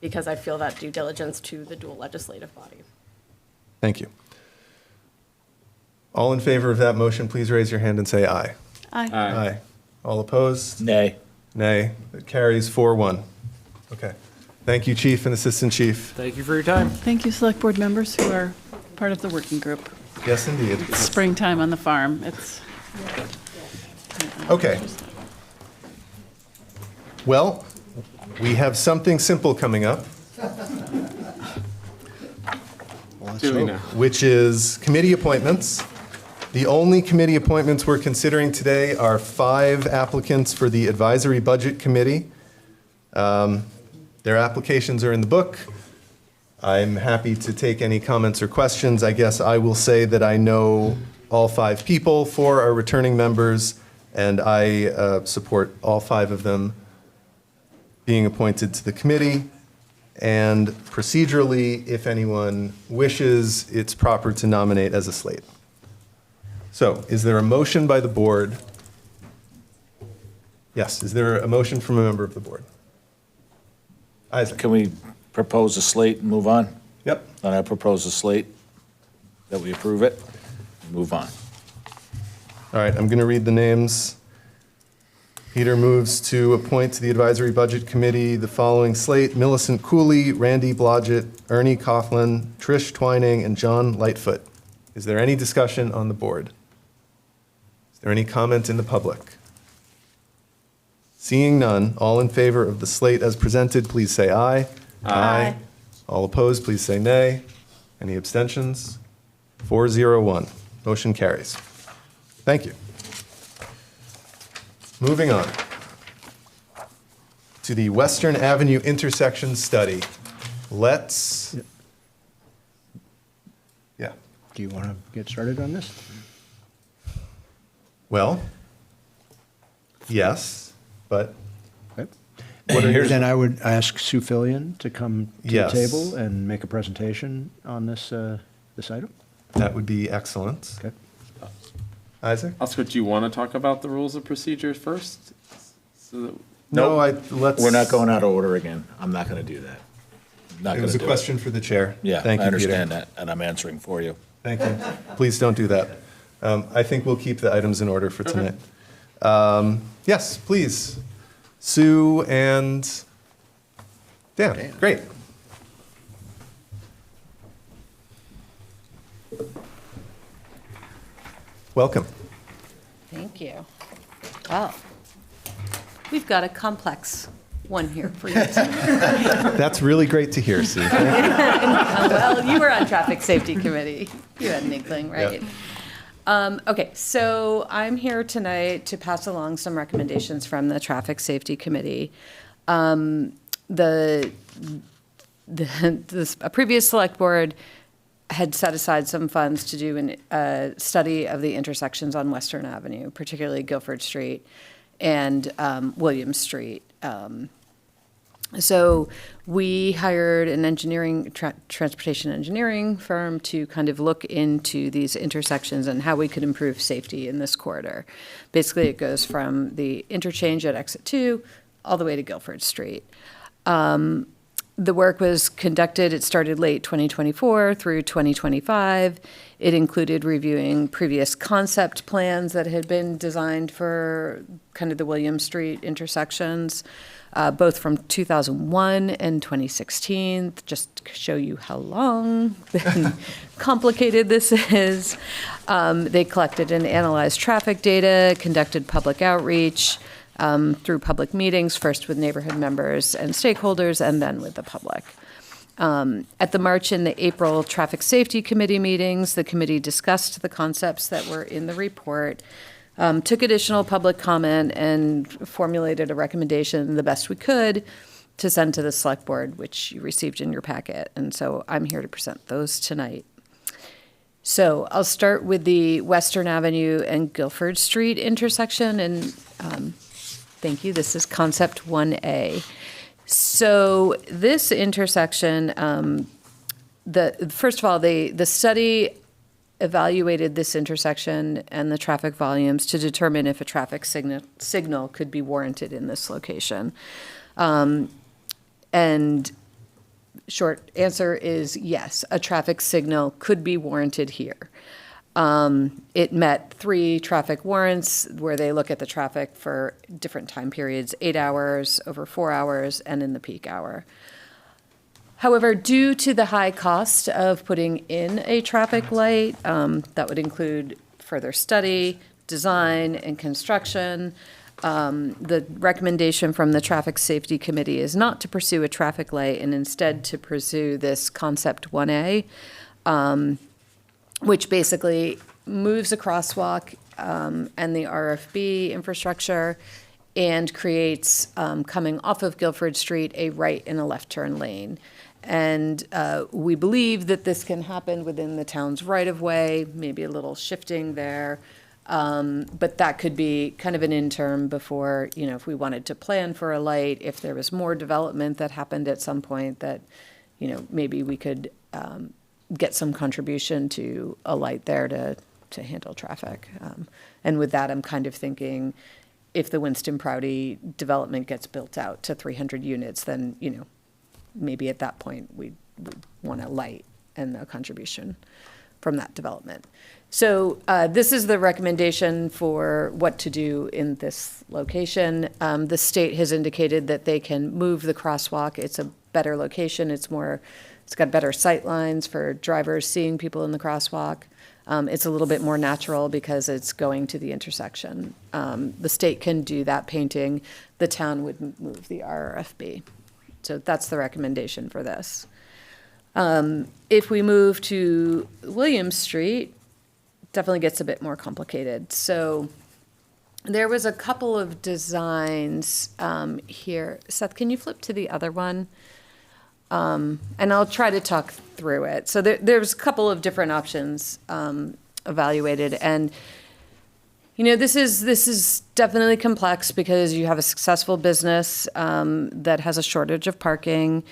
because I feel that due diligence to the dual legislative body. Thank you. All in favor of that motion, please raise your hand and say aye. Aye. Aye. All opposed? Nay. Nay. It carries 4-1. Okay. Thank you, Chief and Assistant Chief. Thank you for your time. Thank you, select board members who are part of the working group. Yes, indeed. It's springtime on the farm. It's. Okay. Well, we have something simple coming up, which is committee appointments. The only committee appointments we're considering today are 5 applicants for the Advisory Budget Committee. Their applications are in the book. I'm happy to take any comments or questions. I guess I will say that I know all 5 people, 4 are returning members, and I support all 5 of them being appointed to the committee. And procedurally, if anyone wishes, it's proper to nominate as a slate. So, is there a motion by the board? Yes, is there a motion from a member of the board? Isaac. Can we propose a slate and move on? Yep. Then I propose a slate, that we approve it, and move on. All right, I'm going to read the names. Peter moves to appoint to the Advisory Budget Committee the following slate: Millicent Cooley, Randy Blodgett, Ernie Coughlin, Trish Twining, and John Lightfoot. Is there any discussion on the board? Is there any comment in the public? Seeing none, all in favor of the slate as presented, please say aye. Aye. All opposed, please say nay. Any abstentions? 401. Motion carries. Thank you. Moving on to the Western Avenue intersection study. Let's, yeah. Do you want to get started on this? Well, yes, but Then I would ask Sue Fillion to come to the Yes. table and make a presentation on this, this item. that would be excellent. Okay. Isaac? Oscar, do you want to talk about the rules of procedure first? So that No, let's. We're not going out of order again. I'm not going to do that. Not It was a gonna do question for the chair. Yeah, Thank I you, Peter. understand that, and I'm answering for you. Thank you. Please don't do that. I think we'll keep the items in order for tonight. Yes, please. Sue and Dan. Great. Welcome. Thank you. Well, we've got a complex one here for you tonight. That's really great to hear, Sue. Well, you were on Traffic Safety Committee. You had an inkling, right? Okay, so I'm here tonight to pass along some recommendations from the Traffic Safety Committee. A previous select board had set aside some funds to do a study of the intersections on Western Avenue, particularly Guilford Street and Williams Street. So we hired an engineering, transportation engineering firm to kind of look into these intersections and how we could improve safety in this corridor. Basically, it goes from the interchange at Exit 2 all the way to Guilford Street. The work was conducted, it started late 2024 through 2025. It included reviewing previous concept plans that had been designed for kind of the William Street intersections, both from 2001 and 2016, just to show you how long and complicated this is. They collected and analyzed traffic data, conducted public outreach, through public meetings, first with neighborhood members and stakeholders, and then with the public. At the March and the April Traffic Safety Committee meetings, the committee discussed the concepts that were in the report, took additional public comment, and formulated a recommendation the best we could to send to the select board, which you received in your packet. And so I'm here to present those tonight. So I'll start with the Western Avenue and Guilford Street intersection, and thank you. This is concept 1A. So this intersection, first of all, the study evaluated this intersection and the traffic volumes to determine if a traffic signal could be warranted in this location. And short answer is yes, a traffic signal could be warranted here. It met 3 traffic warrants where they look at the traffic for different time periods, 8 hours, over 4 hours, and in the peak hour. However, due to the high cost of putting in a traffic light, that would include further study, design, and construction, the recommendation from the Traffic Safety Committee is not to pursue a traffic light and instead to pursue this concept 1A, which basically moves a crosswalk and the RFB infrastructure and creates, coming off of Guilford Street, a right and a left turn lane. And we believe that this can happen within the town's right-of-way, maybe a little shifting there. But that could be kind of an interim before, if we wanted to plan for a light, if there was more development that happened at some point that, maybe we could get some contribution to a light there to handle traffic. And with that, I'm kind of thinking if the Winston Prouty development gets built out to 300 units, then, maybe at that point we'd want a light and a contribution from that development. So this is the recommendation for what to do in this location. The state has indicated that they can move the crosswalk. It's a better location. It's got better sight lines for drivers seeing people in the crosswalk. It's a little bit more natural because it's going to the intersection. The state can do that painting. The town would move the RFB. So that's the recommendation for this. If we move to William Street, definitely gets a bit more complicated. So there was a couple of designs here. Seth, can you flip to the other one? And I'll try to talk through it. So there's a couple of different options evaluated. And, this is definitely complex because you have a successful business that has a shortage of parking.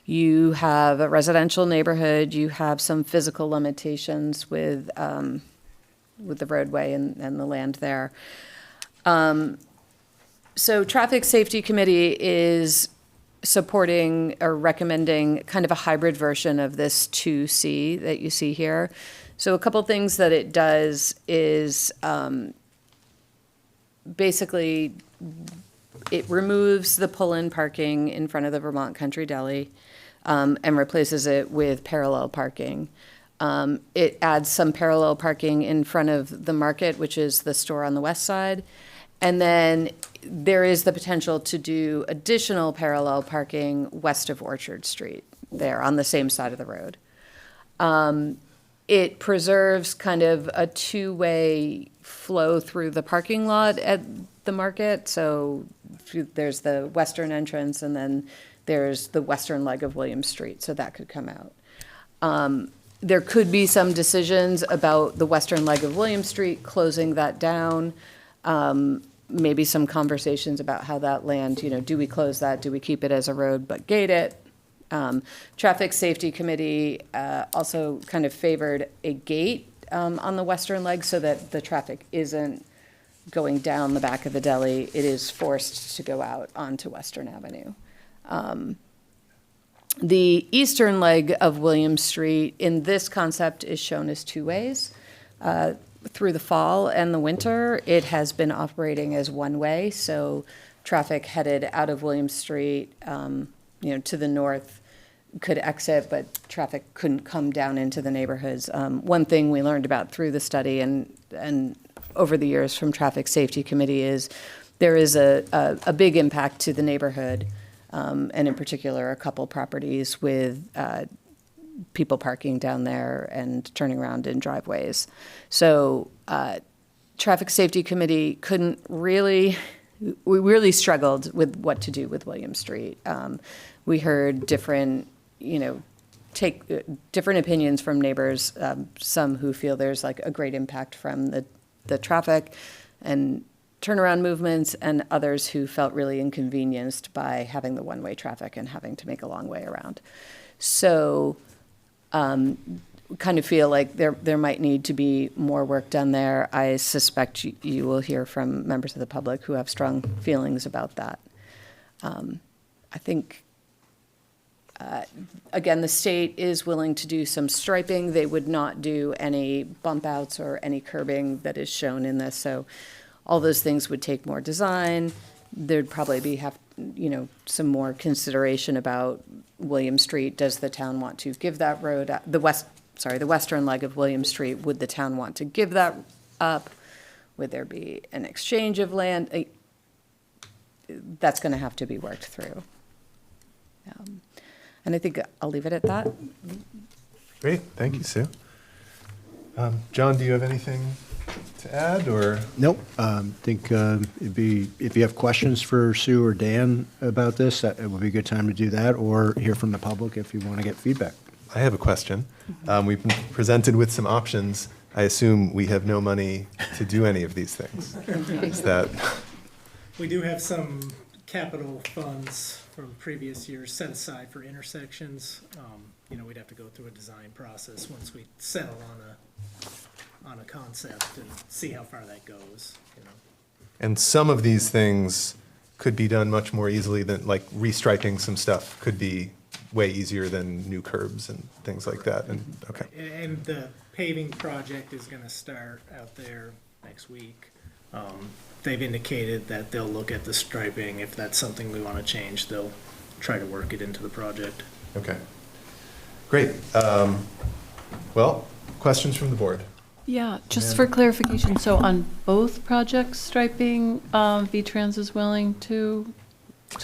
You have a residential neighborhood. You have some physical limitations with the roadway and the land there. So Traffic Safety Committee is supporting or recommending kind of a hybrid version of this 2C that you see here. So a couple things that it does is basically it removes the pull-in parking in front of the Vermont Country Deli and replaces it with parallel parking. It adds some parallel parking in front of the market, which is the store on the west side. And then there is the potential to do additional parallel parking west of Orchard Street, there on the same side of the road. It preserves kind of a two-way flow through the parking lot at the market. So there's the western entrance and then there's the western leg of William Street. So that could come out. There could be some decisions about the western leg of William Street, closing that down. Maybe some conversations about how that land, do we close that? Do we keep it as a road but gate it? Traffic Safety Committee also kind of favored a gate on the western leg so that the traffic isn't going down the back of the deli. It is forced to go out onto Western Avenue. The eastern leg of William Street in this concept is shown as two ways. Through the fall and the winter, it has been operating as one way, so traffic headed out of William Street, to the north could exit, but traffic couldn't come down into the neighborhoods. One thing we learned about through the study and over the years from Traffic Safety Committee is there is a big impact to the neighborhood, and in particular, a couple properties with people parking down there and turning around in driveways. So Traffic Safety Committee we really struggled with what to do with William Street. We heard different opinions from neighbors, some who feel there's like a great impact from the traffic and turnaround movements, and others who felt really inconvenienced by having the one-way traffic and having to make a long way around. So kind of feel like there might need to be more work done there. I suspect you will hear from members of the public who have strong feelings about that. I think, again, the state is willing to do some striping. They would not do any bump outs or any curbing that is shown in this. So all those things would take more design. There'd probably be some more consideration about William Street. Does the town want to give that road, the western leg of William Street, would the town want to give that up? Would there be an exchange of land? That's going to have to be worked through. And I think I'll leave it at that. Great, thank you, Sue. John, do you have anything to add, or? Nope. I think it'd be, if you have questions for Sue or Dan about this, it would be a good time to do that, or hear from the public if you want to get feedback. I have a question. We've been presented with some options. I assume we have no money to do any of these things. Is that? We do have some capital funds from previous years set aside for intersections. We'd have to go through a design process once we settle on a concept and see how far that goes. And some of these things could be done much more easily than, like, restriping some stuff could be way easier than new curbs and things like that. And okay. And the paving project is going to start out there next week. They've indicated that they'll look at the striping. If that's something we want to change, they'll try to work it into the project. Okay. Great. Well, questions from the board? Yeah, just for clarification, so on both projects, striping, V-Trans is willing to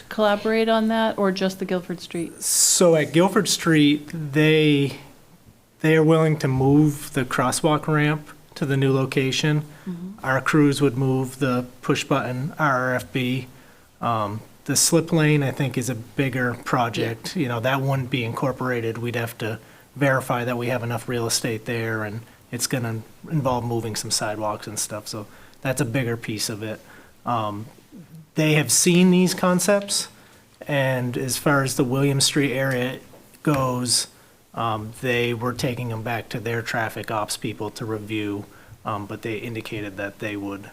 collaborate on that, or just the Guilford Street? So at Guilford Street, they are willing to move the crosswalk ramp to the new location. Our crews would move the push-button RRFB. The slip lane, I think, is a bigger project. That wouldn't be incorporated. We'd have to verify that we have enough real estate there, and it's going to involve moving some sidewalks and stuff. So that's a bigger piece of it. They have seen these concepts, and as far as the William Street area goes, they were taking them back to their traffic ops people to review, but they indicated that they would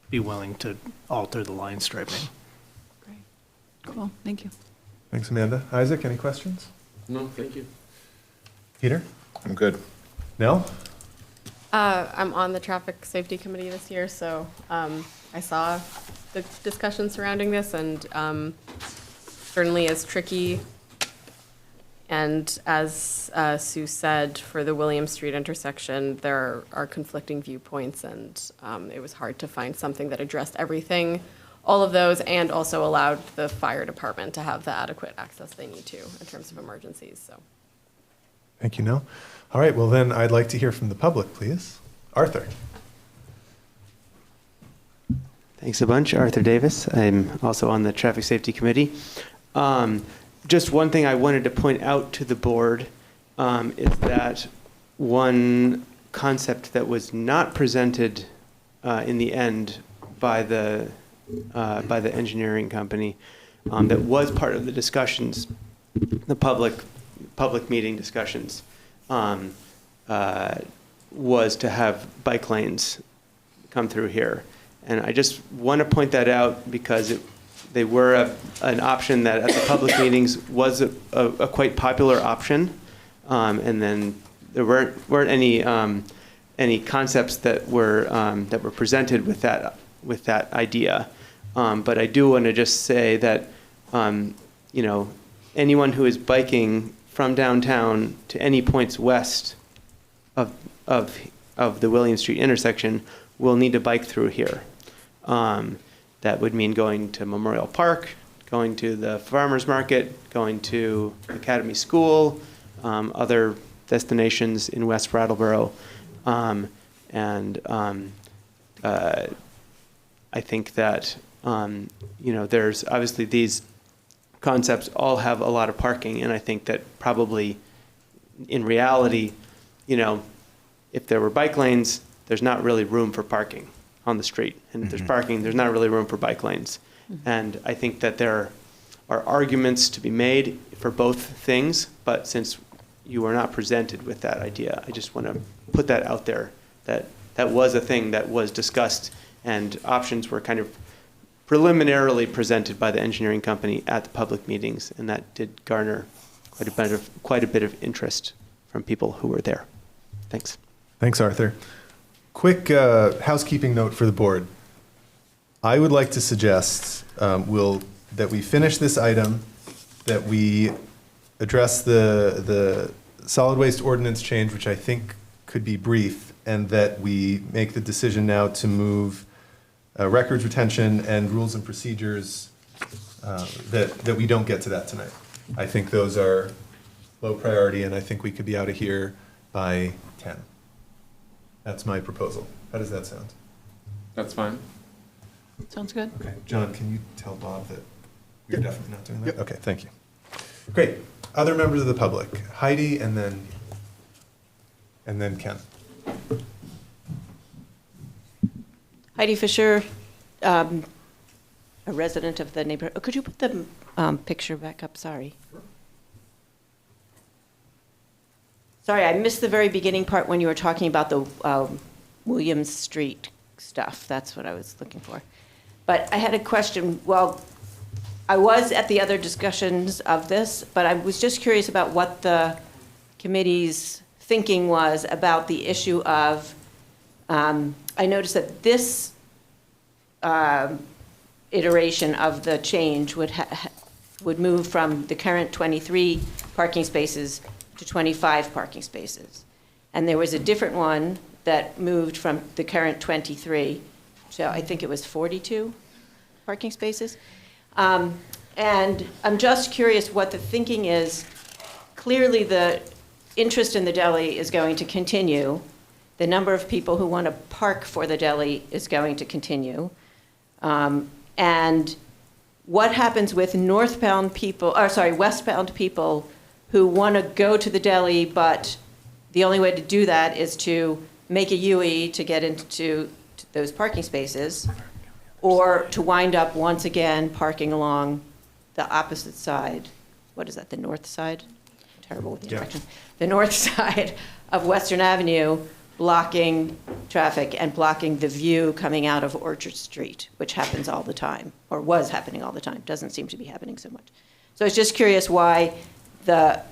be willing to alter the line striping. Great. Cool, thank you. Thanks, Amanda. Isaac, any questions? No, thank you. Peter? I'm good. Nell? I'm on the Traffic Safety Committee this year, so I saw the discussion surrounding this, and certainly is tricky. And as Sue said, for the William Street intersection, there are conflicting viewpoints, and it was hard to find something that addressed everything, all of those, and also allowed the fire department to have the adequate access they need to in terms of emergencies. So. Thank you, Nell. All right, well then I'd like to hear from the public, please. Arthur. Thanks a bunch. Arthur Davis. I'm also on the Traffic Safety Committee. Just one thing I wanted to point out to the board is that one concept that was not presented in the end by the engineering company that was part of the discussions, the public meeting discussions, was to have bike lanes come through here. And I just want to point that out because They were an option that at the public meetings was a quite popular option. And then there weren't any concepts that were presented with that idea. But I do want to just say that, you know, anyone who is biking from downtown to any points west of the William Street intersection will need to bike through here. That would mean going to Memorial Park, going to the farmer's market, going to Academy School, other destinations in West Brattleboro. I think that, you know, there's obviously these concepts all have a lot of parking, and I think that probably in reality, you know, if there were bike lanes, there's not really room for parking on the street. And if there's parking, there's not really room for bike lanes. And I think that there are arguments to be made for both things, but since you were not presented with that idea, I just want to put that out there, that that was a thing that was discussed and options were kind of preliminarily presented by the engineering company at the public meetings, and that did garner quite a bit of interest from people who were there. Thanks. Thanks, Arthur. Quick housekeeping note for the board. I would like to suggest that we finish this item, that we address the solid waste ordinance change, which I think could be brief, and that we make the decision now to move records retention and rules and procedures, that we don't get to that tonight. I think those are low priority, and I think we could be out of here by 10. That's my proposal. How does that sound? That's fine. Sounds good. Okay, John, can you tell Bob that we're definitely not doing that? Okay, thank you. Great. Other members of the public, Heidi, and then Ken. Heidi Fisher, a resident of the neighborhood. Oh, could you put the picture back up? Sorry. Sorry, I missed the very beginning part when you were talking about the Williams Street stuff. That's what I was looking for. But I had a question. Well, I was at the other discussions of this, but I was just curious about what the committee's thinking was about the issue of, I noticed that this iteration of the change would move from the current 23 parking spaces to 25 parking spaces. And there was a different one that moved from the current 23, so I think it was 42 parking spaces. And I'm just curious what the thinking is. Clearly the interest in the deli is going to continue. The number of people who want to park for the deli is going to continue. And what happens with westbound people who want to go to the deli, but the only way to do that is to make a UE to get into those parking spaces, or to wind up once again parking along the opposite side. What is that, the north side? I'm terrible with the directions. The north side of Western Avenue, blocking traffic and blocking the view coming out of Orchard Street, which happens all the time, or was happening all the time. Doesn't seem to be happening so much. So I was just curious why the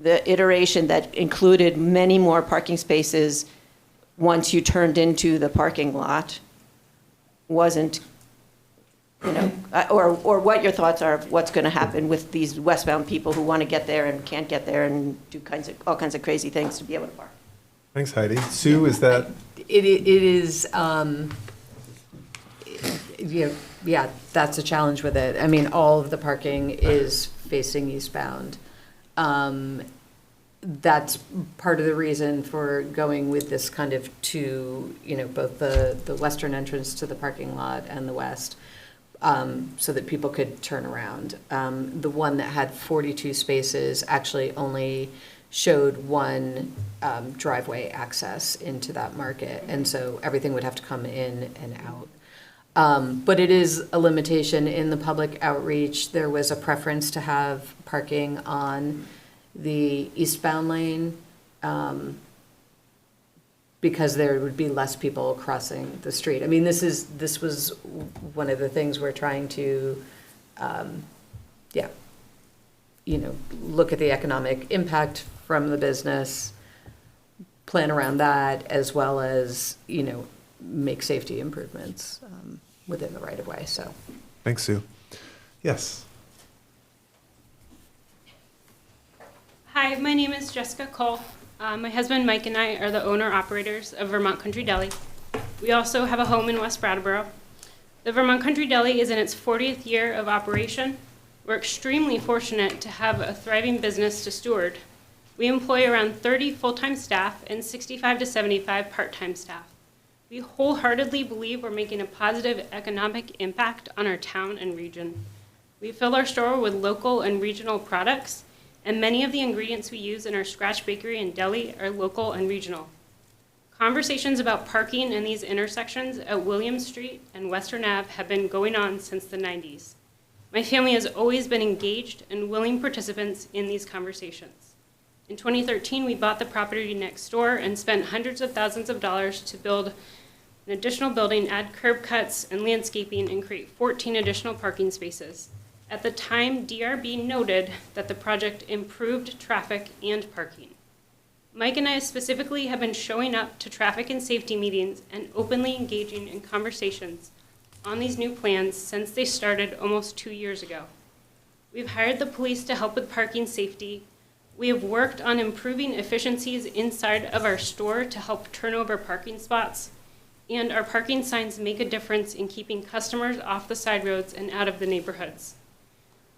iteration that included many more parking spaces once you turned into the parking lot wasn't, you know, or what your thoughts are of what's going to happen with these westbound people who want to get there and can't get there and do all kinds of crazy things to be able to park. Thanks, Heidi. Sue, is that? It is, yeah, that's a challenge with it. I mean, all of the parking is facing eastbound. That's part of the reason for going with this kind of two, you know, both the western entrance to the parking lot and the west, so that people could turn around. The one that had 42 spaces actually only showed one driveway access into that market, and so everything would have to come in and out. But it is a limitation in the public outreach. There was a preference to have parking on the eastbound lane, because there would be less people crossing the street. I mean, this was one of the things we're trying to, look at the economic impact from the business, plan around that, as well as, make safety improvements within the right of way, so. Thanks, Sue. Yes. Hi, my name is Jessica Cole. My husband Mike and I are the owner-operators of Vermont Country Deli. We also have a home in West Brattleboro. The Vermont Country Deli is in its 40th year of operation. We're extremely fortunate to have a thriving business to steward. We employ around 30 full-time staff and 65 to 75 part-time staff. We wholeheartedly believe we're making a positive economic impact on our town and region. We fill our store with local and regional products, and many of the ingredients we use in our scratch bakery and deli are local and regional. Conversations about parking in these intersections at William Street and Western Ave have been going on since the 90s. My family has always been engaged and willing participants in these conversations. In 2013, we bought the property next door and spent hundreds of thousands of dollars to build an additional building, add curb cuts and landscaping, and create 14 additional parking spaces. At the time, DRB noted that the project improved traffic and parking. Mike and I specifically have been showing up to traffic and safety meetings and openly engaging in conversations on these new plans since they started almost 2 years ago. We've hired the police to help with parking safety. We have worked on improving efficiencies inside of our store to help turn over parking spots, and our parking signs make a difference in keeping customers off the side roads and out of the neighborhoods.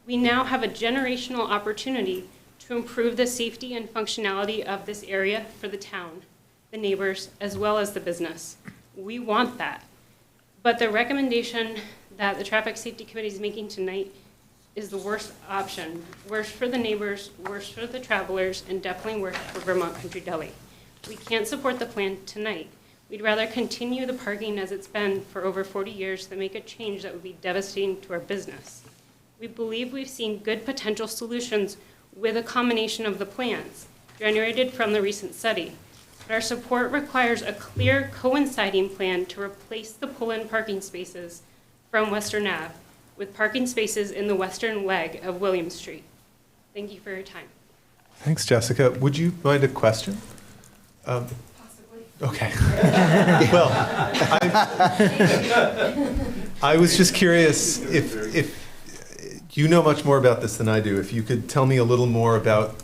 We now have a generational opportunity to improve the safety and functionality of this area for the town, the neighbors, as well as the business. We want that. But the recommendation that the Traffic Safety Committee is making tonight is the worst option. Worst for the neighbors, worst for the travelers, and definitely worst for Vermont Country Deli. We can't support the plan tonight. We'd rather continue the parking as it's been for over 40 years than make a change that would be devastating to our business. We believe we've seen good potential solutions with a combination of the plans generated from the recent study. But our support requires a clear coinciding plan to replace the pull-in parking spaces from Western Ave with parking spaces in the western leg of William Street. Thank you for your time. Thanks, Jessica. Would you mind a question? Possibly. Okay. Well, I was just curious if you know much more about this than I do. If you could tell me a little more about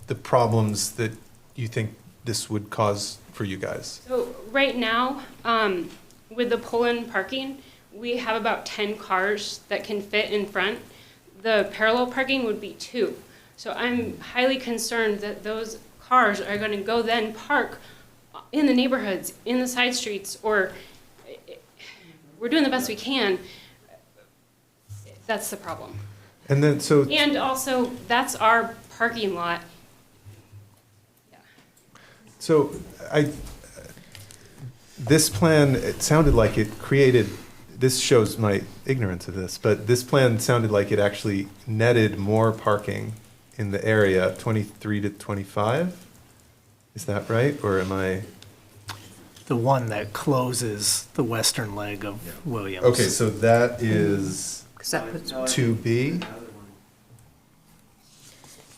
the problems that you think this would cause for you guys. So right now, with the pull-in parking, we have about 10 cars that can fit in front. The parallel parking would be 2. So I'm highly concerned that those cars are going to go then park in the neighborhoods, in the side streets, or we're doing the best we can. That's the problem. And then And also, that's our parking lot. So this plan, it sounded like it created, this shows my ignorance of this, but this plan sounded like it actually netted more parking in the area, 23 to 25? Is that right, or am I? The one that closes the western leg of Williams. Okay, so that is 2B?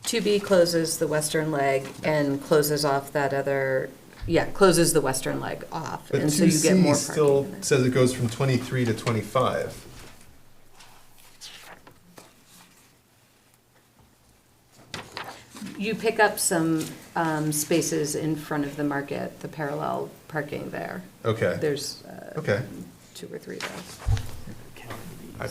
2B closes the western leg and closes off that other, closes the western leg off. But And so you get 2C more still parking. says it goes from 23 to 25. You pick up some spaces in front of the market, the parallel parking there. Okay. There's Okay. 2 or 3 there. I-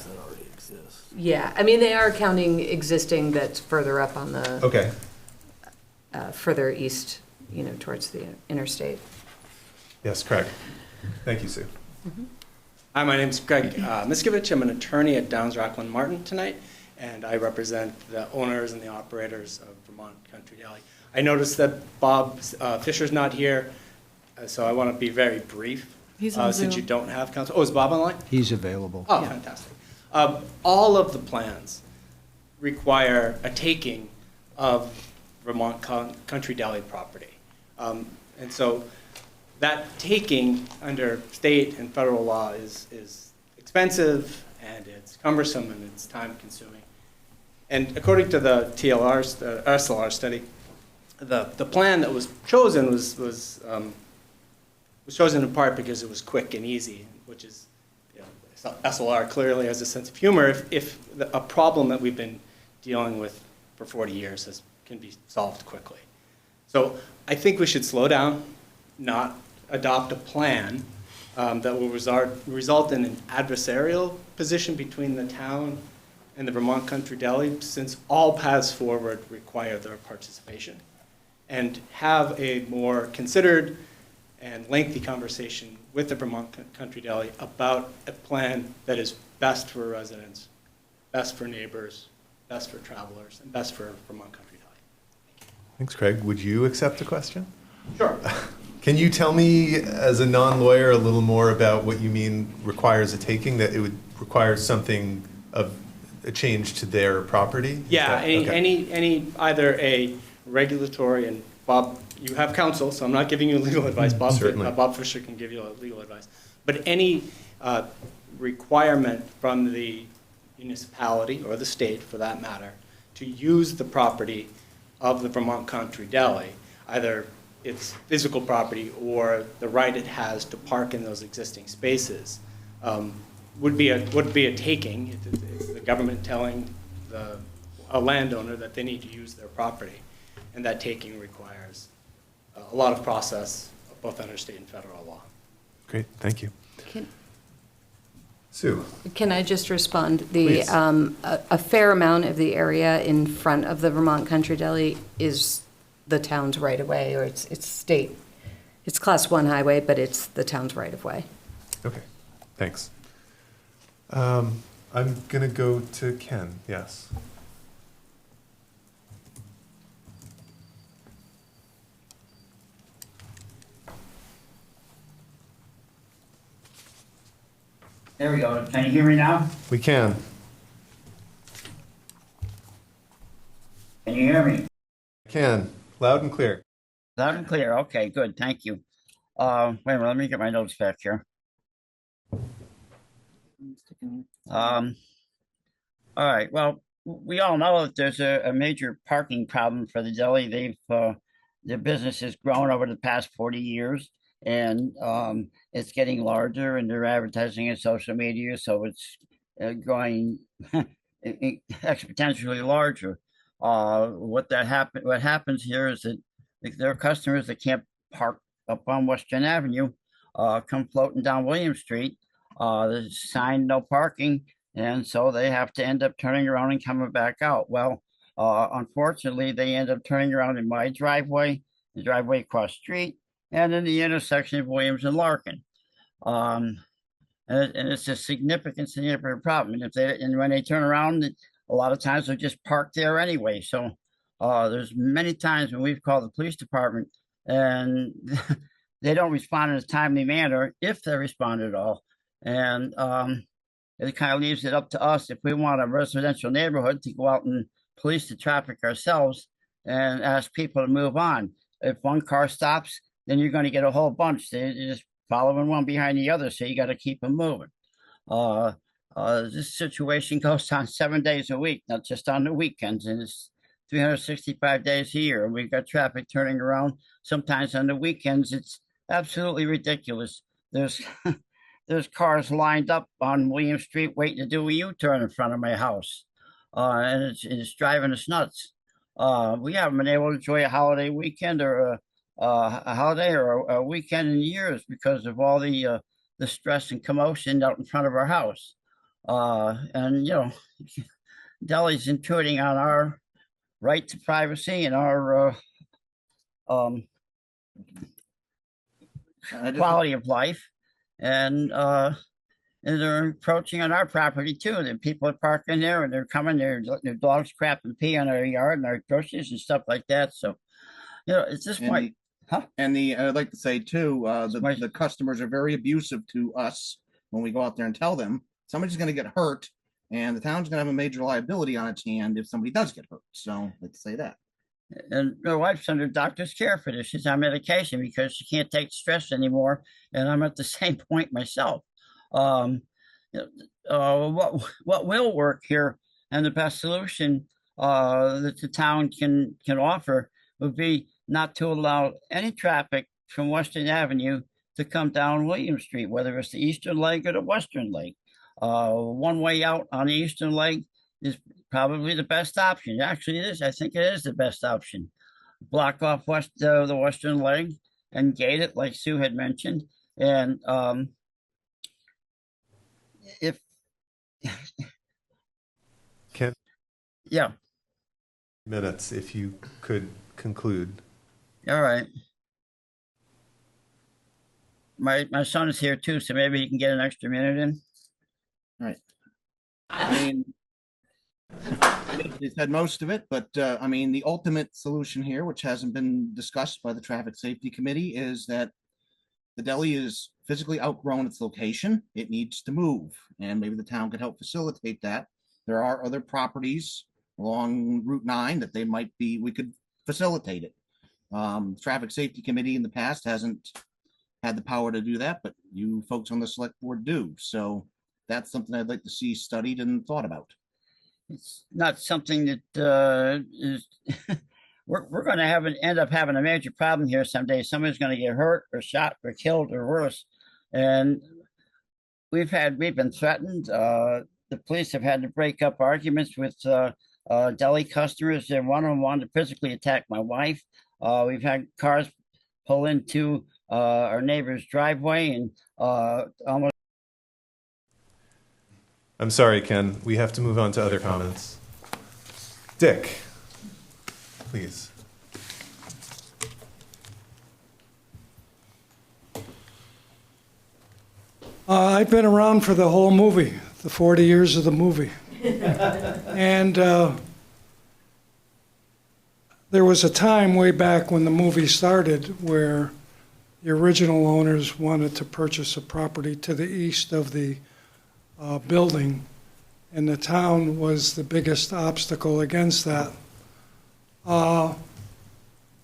Yeah, I mean, they are counting existing that's further up on the. Okay. Further east, towards the interstate. Yes, correct. Thank you, Sue. Hi, my name's Greg Miskovich. I'm an attorney at Downs Rockland Martin tonight, and I represent the owners and the operators of Vermont Country Deli. I noticed that Bob Fisher's not here, so I want to be very brief. He's on Since Zoom. you don't have counsel. Oh, is Bob online? He's available. Oh, fantastic. All of the plans require a taking of Vermont Country Deli property. And so that taking under state and federal law is expensive, and it's cumbersome, and it's time-consuming. And according to the SLR study, the plan that was chosen was chosen in part because it was quick and easy, which is, SLR clearly has a sense of humor if a problem that we've been dealing with for 40 years can be solved quickly. So I think we should slow down, not adopt a plan that will result in an adversarial position between the town and the Vermont Country Deli, since all paths forward require their participation, and have a more considered and lengthy conversation with the Vermont Country Deli about a plan that is best for residents, best for neighbors, best for travelers, and best for Vermont Country Deli. Thanks, Craig. Would you accept the question? Sure. Can you tell me, as a non-lawyer, a little more about what you mean requires a taking, that it would require something of a change to their property? Yeah, any either a regulatory, and Bob, you have counsel, so I'm not giving you legal advice. Bob Fisher can give you legal advice. But any requirement from the municipality, or the state for that matter, to use the property of the Vermont Country Deli, either its physical property or the right it has to park in those existing spaces, would be a taking. It's the government telling a landowner that they need to use their property, and that taking requires a lot of process, both under state and federal law. Great, thank you. Can- Sue. Can I just respond? Please. A fair amount of the area in front of the Vermont Country Deli is the town's right-of-way, or it's state. It's Class 1 highway, but it's the town's right-of-way. Okay, thanks. I'm going to go to Ken, yes. There we go. Can you hear me now? We can. Can you hear me? Can. Loud and clear. Loud and clear. Okay, good. Thank you. Wait a minute. Let me get my notes back here. All right. Well, we all know that there's a major parking problem for the deli. Their business has grown over the past 40 years, and it's getting larger, and they're advertising in social media, so it's growing exponentially larger. What happens here is that there are customers that can't park up on Western Avenue, come floating down William Street. There's a sign, no parking, and so they have to end up turning around and coming back out. Well, unfortunately, they end up turning around in my driveway, the driveway across the street, and in the intersection of Williams and Larkin. And it's a significant problem. And when they turn around, a lot of times they're just parked there anyway. So there's many times when we've called the police department and they don't respond in a timely manner, if they respond at all. And it kind of leaves it up to us, if we want a residential neighborhood, to go out and police the traffic ourselves and ask people to move on. If one car stops, then you're going to get a whole bunch. They're just following one behind the other, so you got to keep them moving. This situation goes on 7 days a week, not just on the weekends, and it's 365 days a year. And we've got traffic turning around sometimes on the weekends. It's absolutely ridiculous. There's cars lined up on William Street waiting to do a U-turn in front of my house, and it's driving us nuts. We haven't been able to enjoy a holiday weekend or a holiday or a weekend in years because of all the stress and commotion out in front of our house. And deli's intruding on our right to privacy and our quality of life, and they're encroaching on our property too. The people are parking there, and they're coming there, letting their dogs crap and pee on our yard and our groceries and stuff like that. So, it's this point. And I'd like to say too, the customers are very abusive to us when we go out there and tell them somebody's going to get hurt, and the town's going to have a major liability on its hand if somebody does get hurt. So let's say that. And my wife's under doctor's care for this. She's on medication because she can't take stress anymore. And I'm at the same point myself. What will work here and the best solution that the town can offer would be not to allow any traffic from Western Avenue to come down William Street, whether it's the eastern leg or the western leg. One way out on the eastern leg is probably the best option. Actually, it is. I think it is the best option. Block off the western leg and gate it, like Sue had mentioned. And if Ken, yeah, minutes, if you could conclude. all right. My son is here too, so maybe he can get an extra minute in. Right. I mean, they said most of it, but I mean, the ultimate solution here, which hasn't been discussed by the Traffic Safety Committee, is that the deli is physically outgrown its location. It needs to move, and maybe the town could help facilitate that. There are other properties along Route 9 that we could facilitate it. Traffic Safety Committee in the past hasn't had the power to do that, but you folks on the select board do. So that's something I'd like to see studied and thought about. It's not something that is. We're going to end up having a major problem here someday. Somebody's going to get hurt or shot or killed or worse. And we've been threatened. The police have had to break up arguments with deli customers, and one of them wanted to physically attack my wife. We've had cars pull into our neighbor's driveway and almost. I'm sorry, Ken. We have to move on to other comments. Dick, please. I've been around for the whole movie, the 40 years of the movie. And there was a time way back when the movie started where the original owners wanted to purchase a property to the east of the building, and the town was the biggest obstacle against that.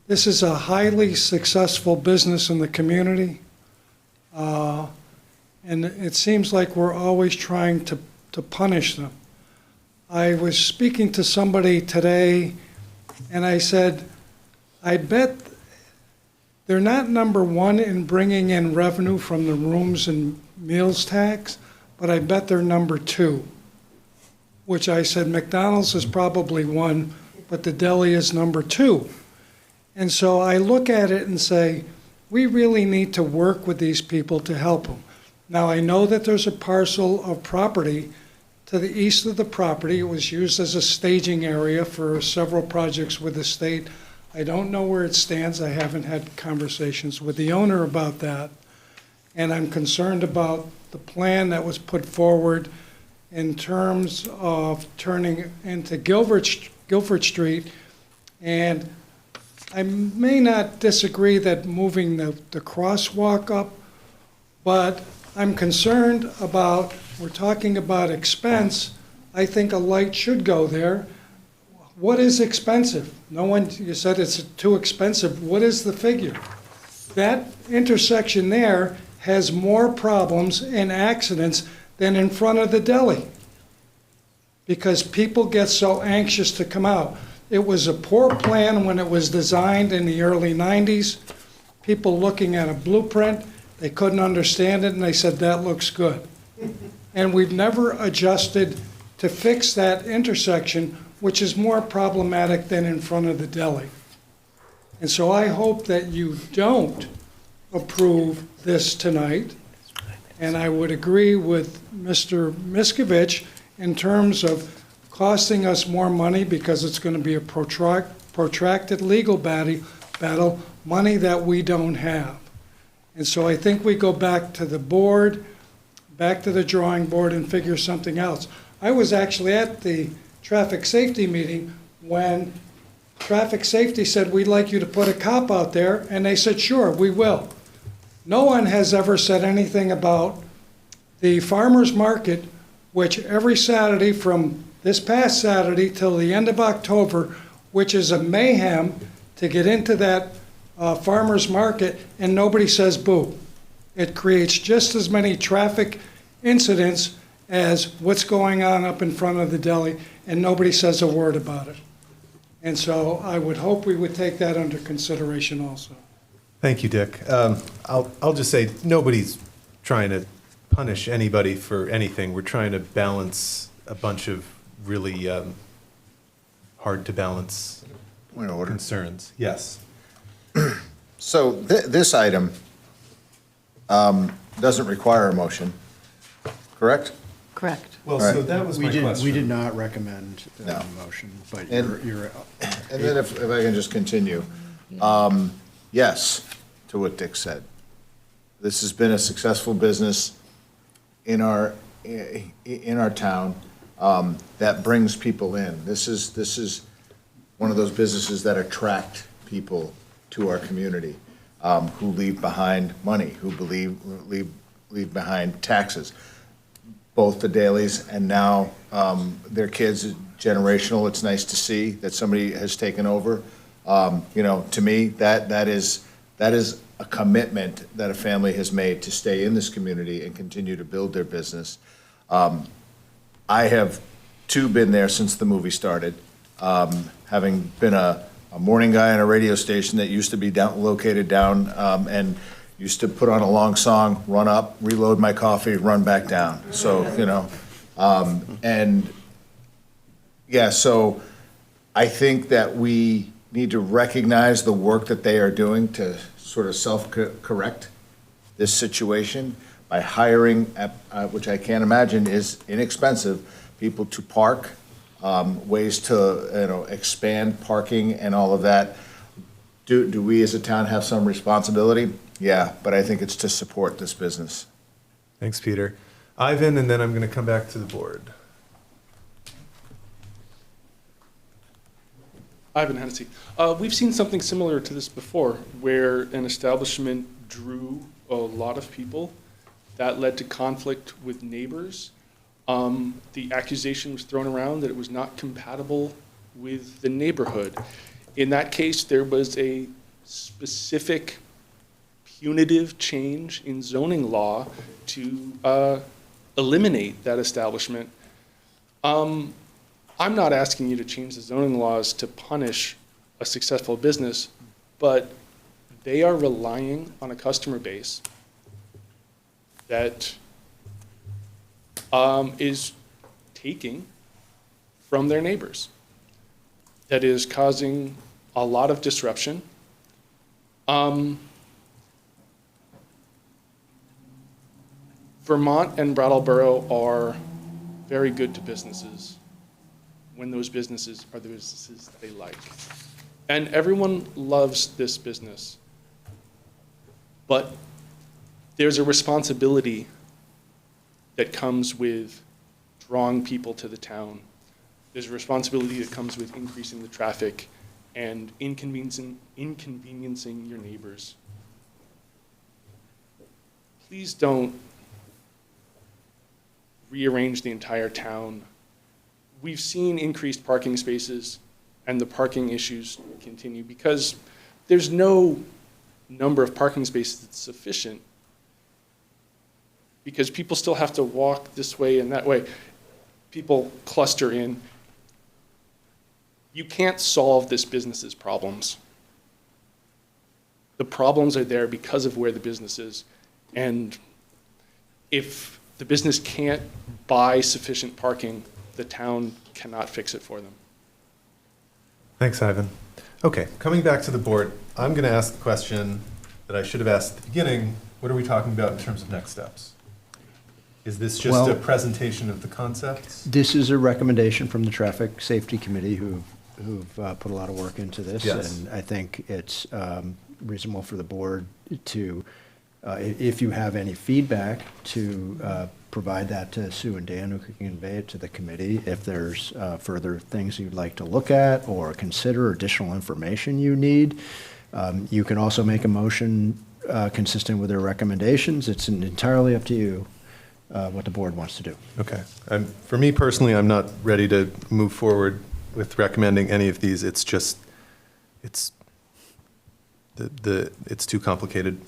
This is a highly successful business in the community, and it seems like we're always trying to punish them. I was speaking to somebody today, and I said, I bet they're not number one in bringing in revenue from the rooms and meals tax, but I bet they're number two, which I said McDonald's is probably one, but the deli is number two. And so I look at it and say, we really need to work with these people to help them. Now, I know that there's a parcel of property to the east of the property. It was used as a staging area for several projects with the state. I don't know where it stands. I haven't had conversations with the owner about that. And I'm concerned about the plan that was put forward in terms of turning into Guilford Street. And I may not disagree that moving the crosswalk up, but I'm concerned about, we're talking about expense. I think a light should go there. What is expensive? No one, you said it's too expensive. What is the figure? That intersection there has more problems and accidents than in front of the deli because people get so anxious to come out. It was a poor plan when it was designed in the early 90s. People looking at a blueprint, they couldn't understand it and they said, that looks good. And we've never adjusted to fix that intersection, which is more problematic than in front of the deli. And so I hope that you don't approve this tonight. And I would agree with Mr. Miskovich in terms of costing us more money because it's going to be a protracted legal battle, money that we don't have. And so I think we go back to the board, back to the drawing board and figure something else. I was actually at the traffic safety meeting when traffic safety said, we'd like you to put a cop out there, and they said, sure, we will. No one has ever said anything about the farmer's market, which every Saturday from this past Saturday till the end of October which is a mayhem to get into that farmer's market, and nobody says boo. It creates just as many traffic incidents as what's going on up in front of the deli, and nobody says a word about it. And so I would hope we would take that under consideration also. Thank you, Dick. I'll just say, nobody's trying to punish anybody for anything. We're trying to balance a bunch of really hard to balance Point of order. concerns. Yes. So this item doesn't require a motion, correct? Correct. Well, All right. so that was my question. We did not recommend No. a motion, but And- you're And then if I can just continue. Yes, to what Dick said. This has been a successful business in our town that brings people in. This is one of those businesses that attract people to our community, who leave behind money, who leave behind taxes. Both the Dailies and now their kids, generational. It's nice to see that somebody has taken over. To me, that is a commitment that a family has made to stay in this community and continue to build their business. I have too been there since the movie started, having been a morning guy on a radio station that used to be located down and used to put on a long song, run up, reload my coffee, run back down. So, so I think that we need to recognize the work that they are doing to sort of self-correct this situation by hiring, which I can't imagine is inexpensive, people to park, ways to, expand parking and all of that. Do we as a town have some responsibility? Yeah, but I think it's to support this business. Thanks, Peter. Ivan, and then I'm going to come back to the board. Ivan Hennessy. We've seen something similar to this before, where an establishment drew a lot of people. That led to conflict with neighbors. The accusation was thrown around that it was not compatible with the neighborhood. In that case, there was a specific punitive change in zoning law to eliminate that establishment. I'm not asking you to change the zoning laws to punish a successful business, but they are relying on a customer base that is taking from their neighbors, that is causing a lot of disruption. Vermont and Brattleboro are very good to businesses when those businesses are the businesses they like. And everyone loves this business. But there's a responsibility that comes with drawing people to the town. There's a responsibility that comes with increasing the traffic and inconveniencing your neighbors. Please don't rearrange the entire town. We've seen increased parking spaces and the parking issues continue because there's no number of parking spaces that's sufficient because people still have to walk this way and that way. People cluster in. You can't solve this business's problems. The problems are there because of where the business is. And if the business can't buy sufficient parking, the town cannot fix it for them. Thanks, Ivan. Okay, coming back to the board, I'm going to ask the question that I should have asked at the beginning. What are we talking about in terms of next steps? Is this just a presentation of the concepts? This is a recommendation from the Traffic Safety Committee who've put a lot of work into this. Yes. And I think it's reasonable for the board to, if you have any feedback, to provide that to Sue and Dan, who can convey it to the committee. If there's further things you'd like to look at or consider, additional information you need, you can also make a motion consistent with their recommendations. It's entirely up to you what the board wants to do. Okay. For me personally, I'm not ready to move forward with recommending any of these. It's just, it's it's too complicated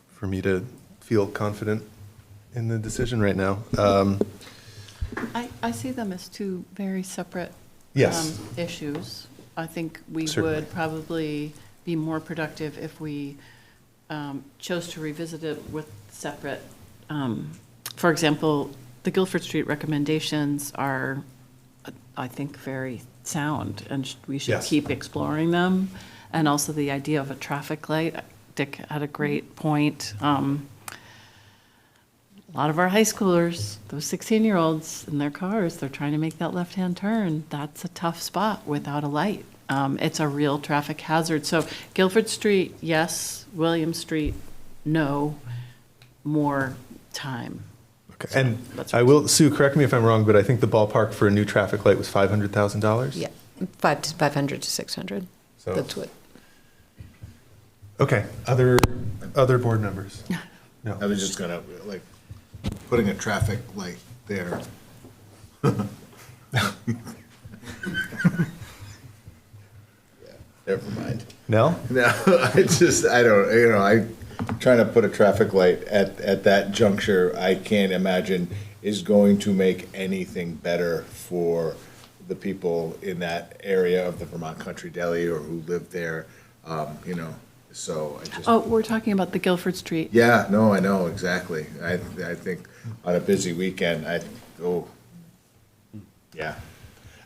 for me to feel confident in the decision right now. I see them as two very separate Yes. issues. I think we Certainly. would probably be more productive if we chose to revisit it with separate, for example, the Guilford Street recommendations are, I think, very sound, and we should Yes. keep exploring them. And also the idea of a traffic light. Dick had a great point. A lot of our high schoolers, those 16-year-olds in their cars, they're trying to make that left-hand turn. That's a tough spot without a light. It's a real traffic hazard. So Guilford Street, yes. William Street, no. More time. Okay. And I will, Sue, correct me if I'm wrong, but I think the ballpark for a new traffic light was $500,000? Yeah, 500 to 600. So- That's what. Okay, other board members? No. I was just gonna, like, putting a traffic light there. Never mind. No? No, trying to put a traffic light at that juncture, I can't imagine is going to make anything better for the people in that area of the Vermont Country Deli or who live there, so I just. Oh, we're talking about the Guilford Street. Yeah, no, I know, exactly. I think on a busy weekend, yeah.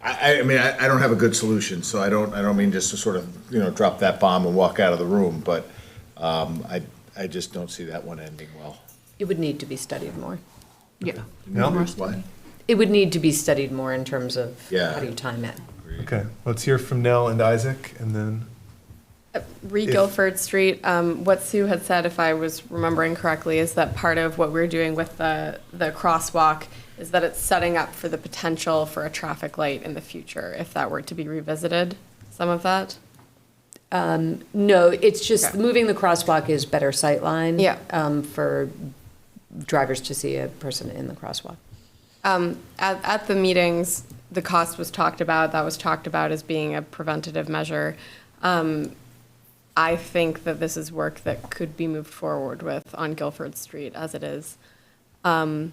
I mean, I don't have a good solution, so I don't mean just to sort of, drop that bomb and walk out of the room, but I just don't see that one ending well. It would need to be studied more. Yeah. No? What? It would need to be studied more in terms of Yeah. how do you time it. Okay, let's hear from Nell and Isaac, and then, Guilford Street, what Sue had said, if I was remembering correctly, is that part of what we're doing with the crosswalk is that it's setting up for the potential for a traffic light in the future, if that were to be revisited, some of that? No, it's just Okay. moving the crosswalk is better sightline. Yeah. For drivers to see a person in the crosswalk. At the meetings, the cost was talked about, that was talked about as being a preventative measure. I think that this is work that could be moved forward with on Guilford Street as it is. And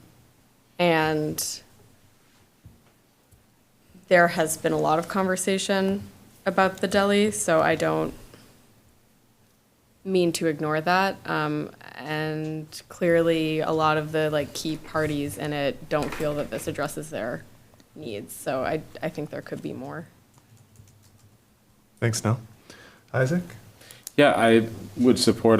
there has been a lot of conversation about the deli, so I don't mean to ignore that. And clearly, a lot of the key parties in it don't feel that this addresses their needs. So I think there could be more. thanks, Nell. Isaac? Yeah, I would support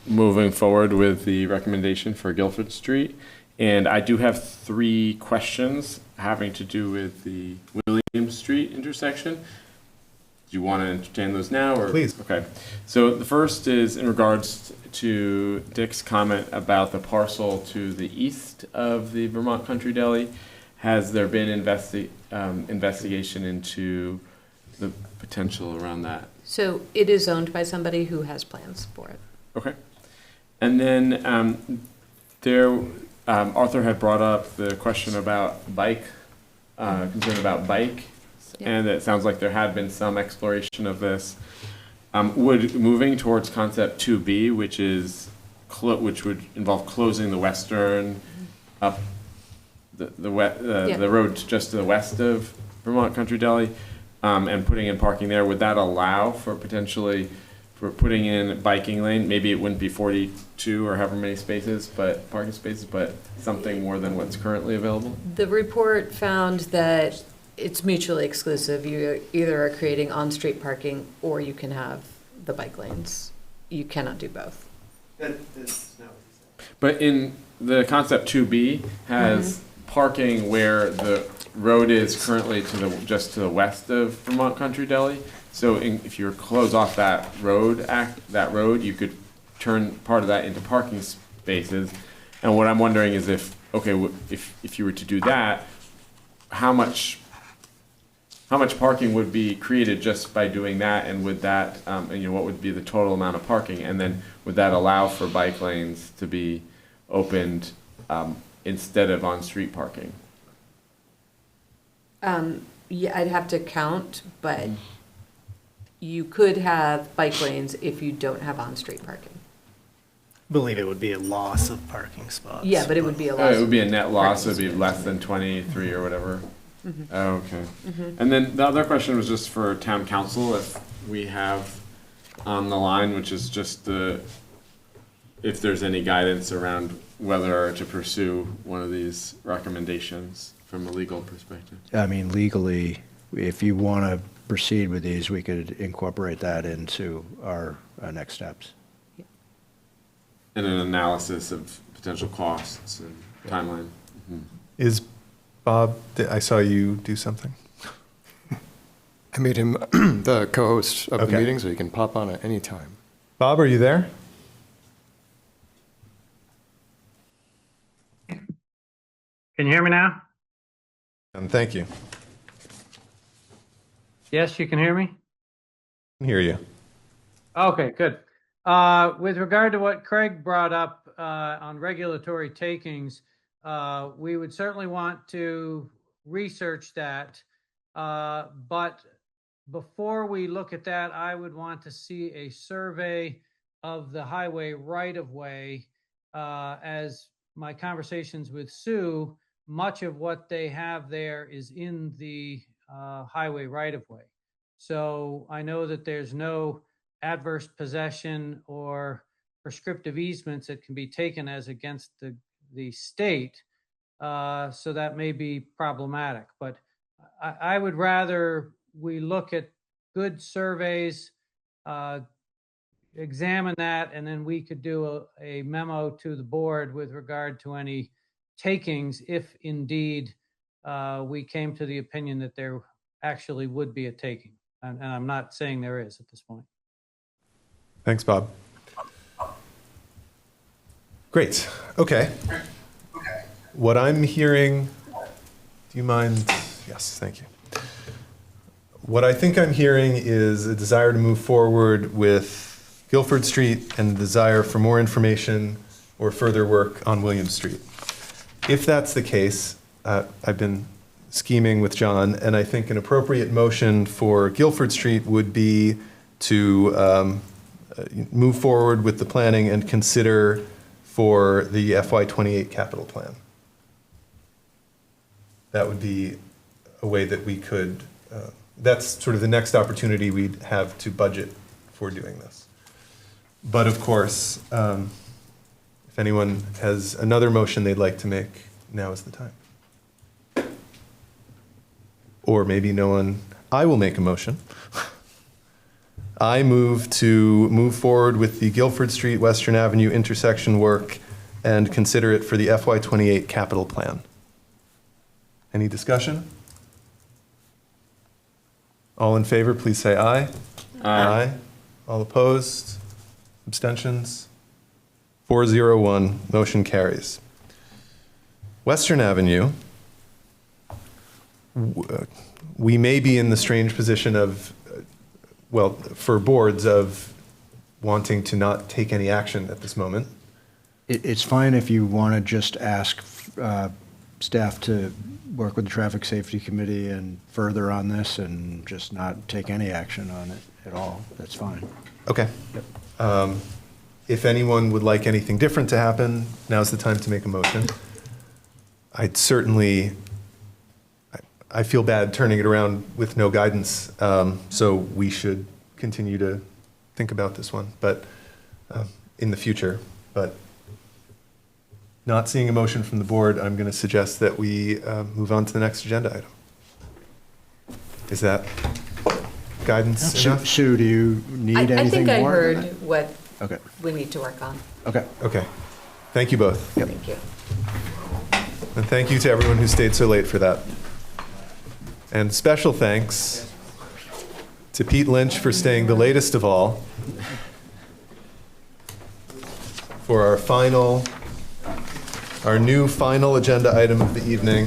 moving forward with the recommendation for Guilford Street. And I do have 3 questions having to do with the William Street intersection. Do you want to entertain those now, or? Please. Okay. So the first is in regards to Dick's comment about the parcel to the east of the Vermont Country Deli. Has there been investigation into the potential around that? So it is owned by somebody who has plans for it. Okay. And then Arthur had brought up the question about concern about bike, and it sounds like there had been some exploration of this. Would moving towards concept 2B, which would involve closing the western up the road just to the west of Vermont Country Deli, and putting in parking there, would that allow for potentially for putting in a biking lane? Maybe it wouldn't be 42 or however many parking spaces, but something more than what's currently available? The report found that it's mutually exclusive. You either are creating on-street parking or you can have the bike lanes. You cannot do both. But in the concept 2B has parking where the road is currently just to the west of Vermont Country Deli. So if you were to close off that road, you could turn part of that into parking spaces. And what I'm wondering is if you were to do that, how much parking would be created just by doing that, and would that, what would be the total amount of parking, and then would that allow for bike lanes to be opened instead of on-street parking? Yeah, I'd have to count, but you could have bike lanes if you don't have on-street parking. I believe it would be a loss of parking spots. Yeah, but it would be a Oh, loss. it would be a net loss, parking it'd be spaces. less than 23 or whatever. Mhm. Oh, okay. Mhm. And then the other question was just for town council, if we have on the line, which is just if there's any guidance around whether to pursue one of these recommendations from a legal perspective. I mean, legally, if you want to proceed with these, we could incorporate that into our next steps. And an analysis of potential costs and timeline. Is Bob, I saw you do something. I made him the co-host of the Okay. meeting, so he can pop on at any time. Bob, are you there? Can you hear me now? And thank you. Yes, you can hear me? I can hear you. Okay, good. With regard to what Craig brought up on regulatory takings, we would certainly want to research that. But before we look at that, I would want to see a survey of the highway right-of-way. As my conversations with Sue, much of what they have there is in the highway right-of-way. So I know that there's no adverse possession or prescriptive easements that can be taken as against the state. So that may be problematic, but I would rather we look at good surveys, examine that, and then we could do a memo to the board with regard to any takings if indeed we came to the opinion that there actually would be a taking. And I'm not saying there is at this point. Thanks, Bob. Great. Okay. What I'm hearing, do you mind? Yes, thank you. What I think I'm hearing is a desire to move forward with Guilford Street and a desire for more information or further work on William Street. If that's the case, I've been scheming with John, and I think an appropriate motion for Guilford Street would be to move forward with the planning and consider for the FY28 capital plan. That would be a way that we could, that's sort of the next opportunity we'd have to budget for doing this. But of course, if anyone has another motion they'd like to make, now is the time. Or maybe no one, I will make a motion. I move to move forward with the Guilford Street, Western Avenue intersection work and consider it for the FY28 capital plan. Any discussion? All in favor, please say aye. Aye. All opposed? Abstentions? 401, motion carries. Western Avenue, we may be in the strange position of, well, for boards of wanting to not take any action at this moment. It's fine if you want to just ask staff to work with the Traffic Safety Committee and further on this and just not take any action on it at all. That's fine. Okay. If anyone would like anything different to happen, now's the time to make a motion. I'd certainly, I feel bad turning it around with no guidance, so we should continue to think about this one, but in the future. But not seeing a motion from the board, I'm going to suggest that we move on to the next agenda item. Is that guidance enough? Sue, do you need anything more? I think I heard what Okay. we need to work on. Okay. Okay. Thank you both. Thank you. And thank you to everyone who stayed so late for that. And special thanks to Pete Lynch for staying the latest of all for our new final agenda item of the evening,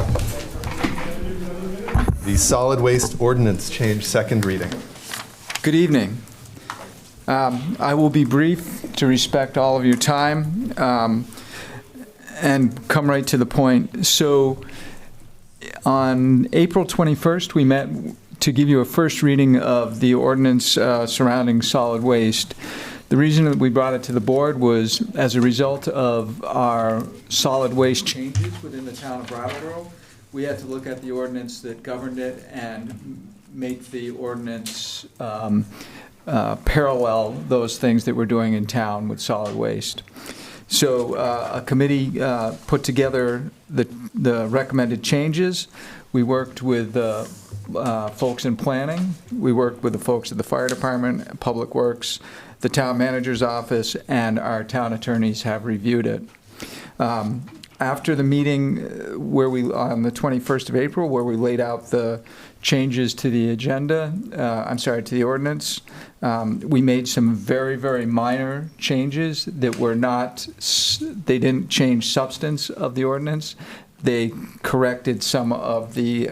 the solid waste ordinance change second reading. Good evening. I will be brief to respect all of your time and come right to the point. So On April 21st, we met to give you a first reading of the ordinance surrounding solid waste. The reason that we brought it to the board was as a result of our solid waste changes within the town of Brattleboro. We had to look at the ordinance that governed it and make the ordinance parallel those things that we're doing in town with solid waste. So a committee put together the recommended changes. We worked with folks in planning. We worked with the folks at the fire department, Public Works, the town manager's office, and our town attorneys have reviewed it. After the meeting on the 21st of April, where we laid out the changes to the agenda, to the ordinance, we made some very, very minor changes that were they didn't change substance of the ordinance. They corrected some of the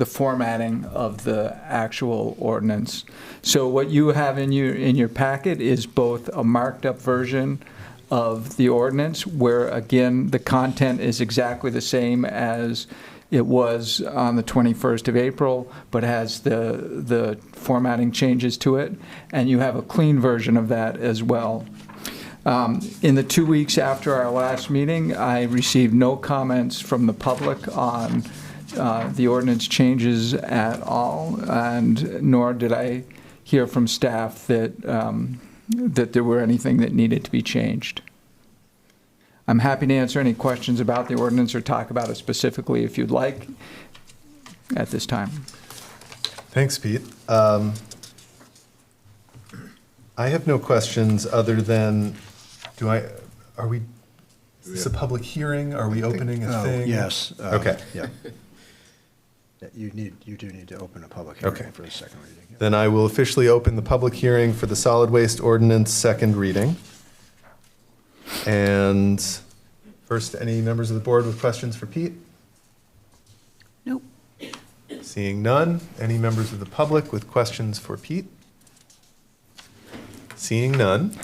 formatting of the actual ordinance. So what you have in your packet is both a marked up version of the ordinance, where again the content is exactly the same as it was on the 21st of April, but has the formatting changes to it, and you have a clean version of that as well. In the 2 weeks after our last meeting, I received no comments from the public on the ordinance changes at all, and nor did I hear from staff that there were anything that needed to be changed. I'm happy to answer any questions about the ordinance or talk about it specifically if you'd like at this time. Thanks, Pete. I have no questions other than, is this a public hearing? Are we opening a thing? Yes. Okay. Yeah. You do need to open a public hearing Okay. for the second reading. Yeah. Then I will officially open the public hearing for the solid waste ordinance second reading. And first, any members of the board with questions for Pete? Nope. Seeing none, any members of the public with questions for Pete? Seeing none,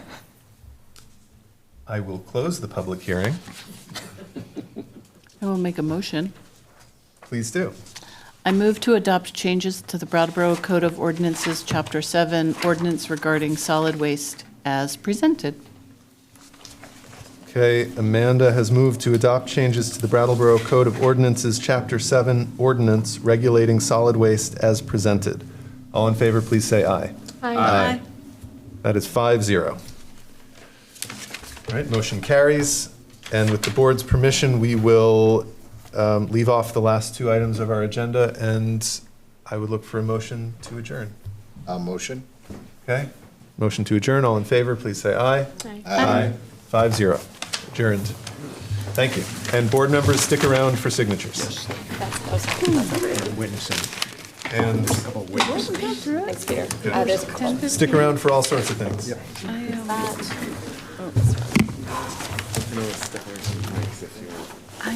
I will close the public hearing. I will make a motion. Please do. I move to adopt changes to the Brattleboro Code of Ordinances, Chapter 7, Ordinance regarding solid waste as presented. Okay, Amanda has moved to adopt changes to the Brattleboro Code of Ordinances, Chapter 7, Ordinance regulating solid waste as presented. All in favor, please say aye. Aye. Aye. That is 5-0. All right, motion carries. And with the board's permission, we will leave off the last two items of our agenda, and I would look for a motion to adjourn. Motion. Okay, motion to adjourn. All in favor, please say aye. Aye. Aye. 5-0. Adjourned. Thank you. And board members, stick around for signatures. Witnessing. And Thanks, Peter. Yeah. There's a couple. stick around for all sorts of things. I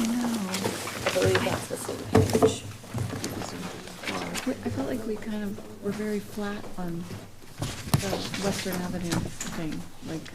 know. I believe that's the same page. I felt like we kind of were very flat on the Western Avenue thing, like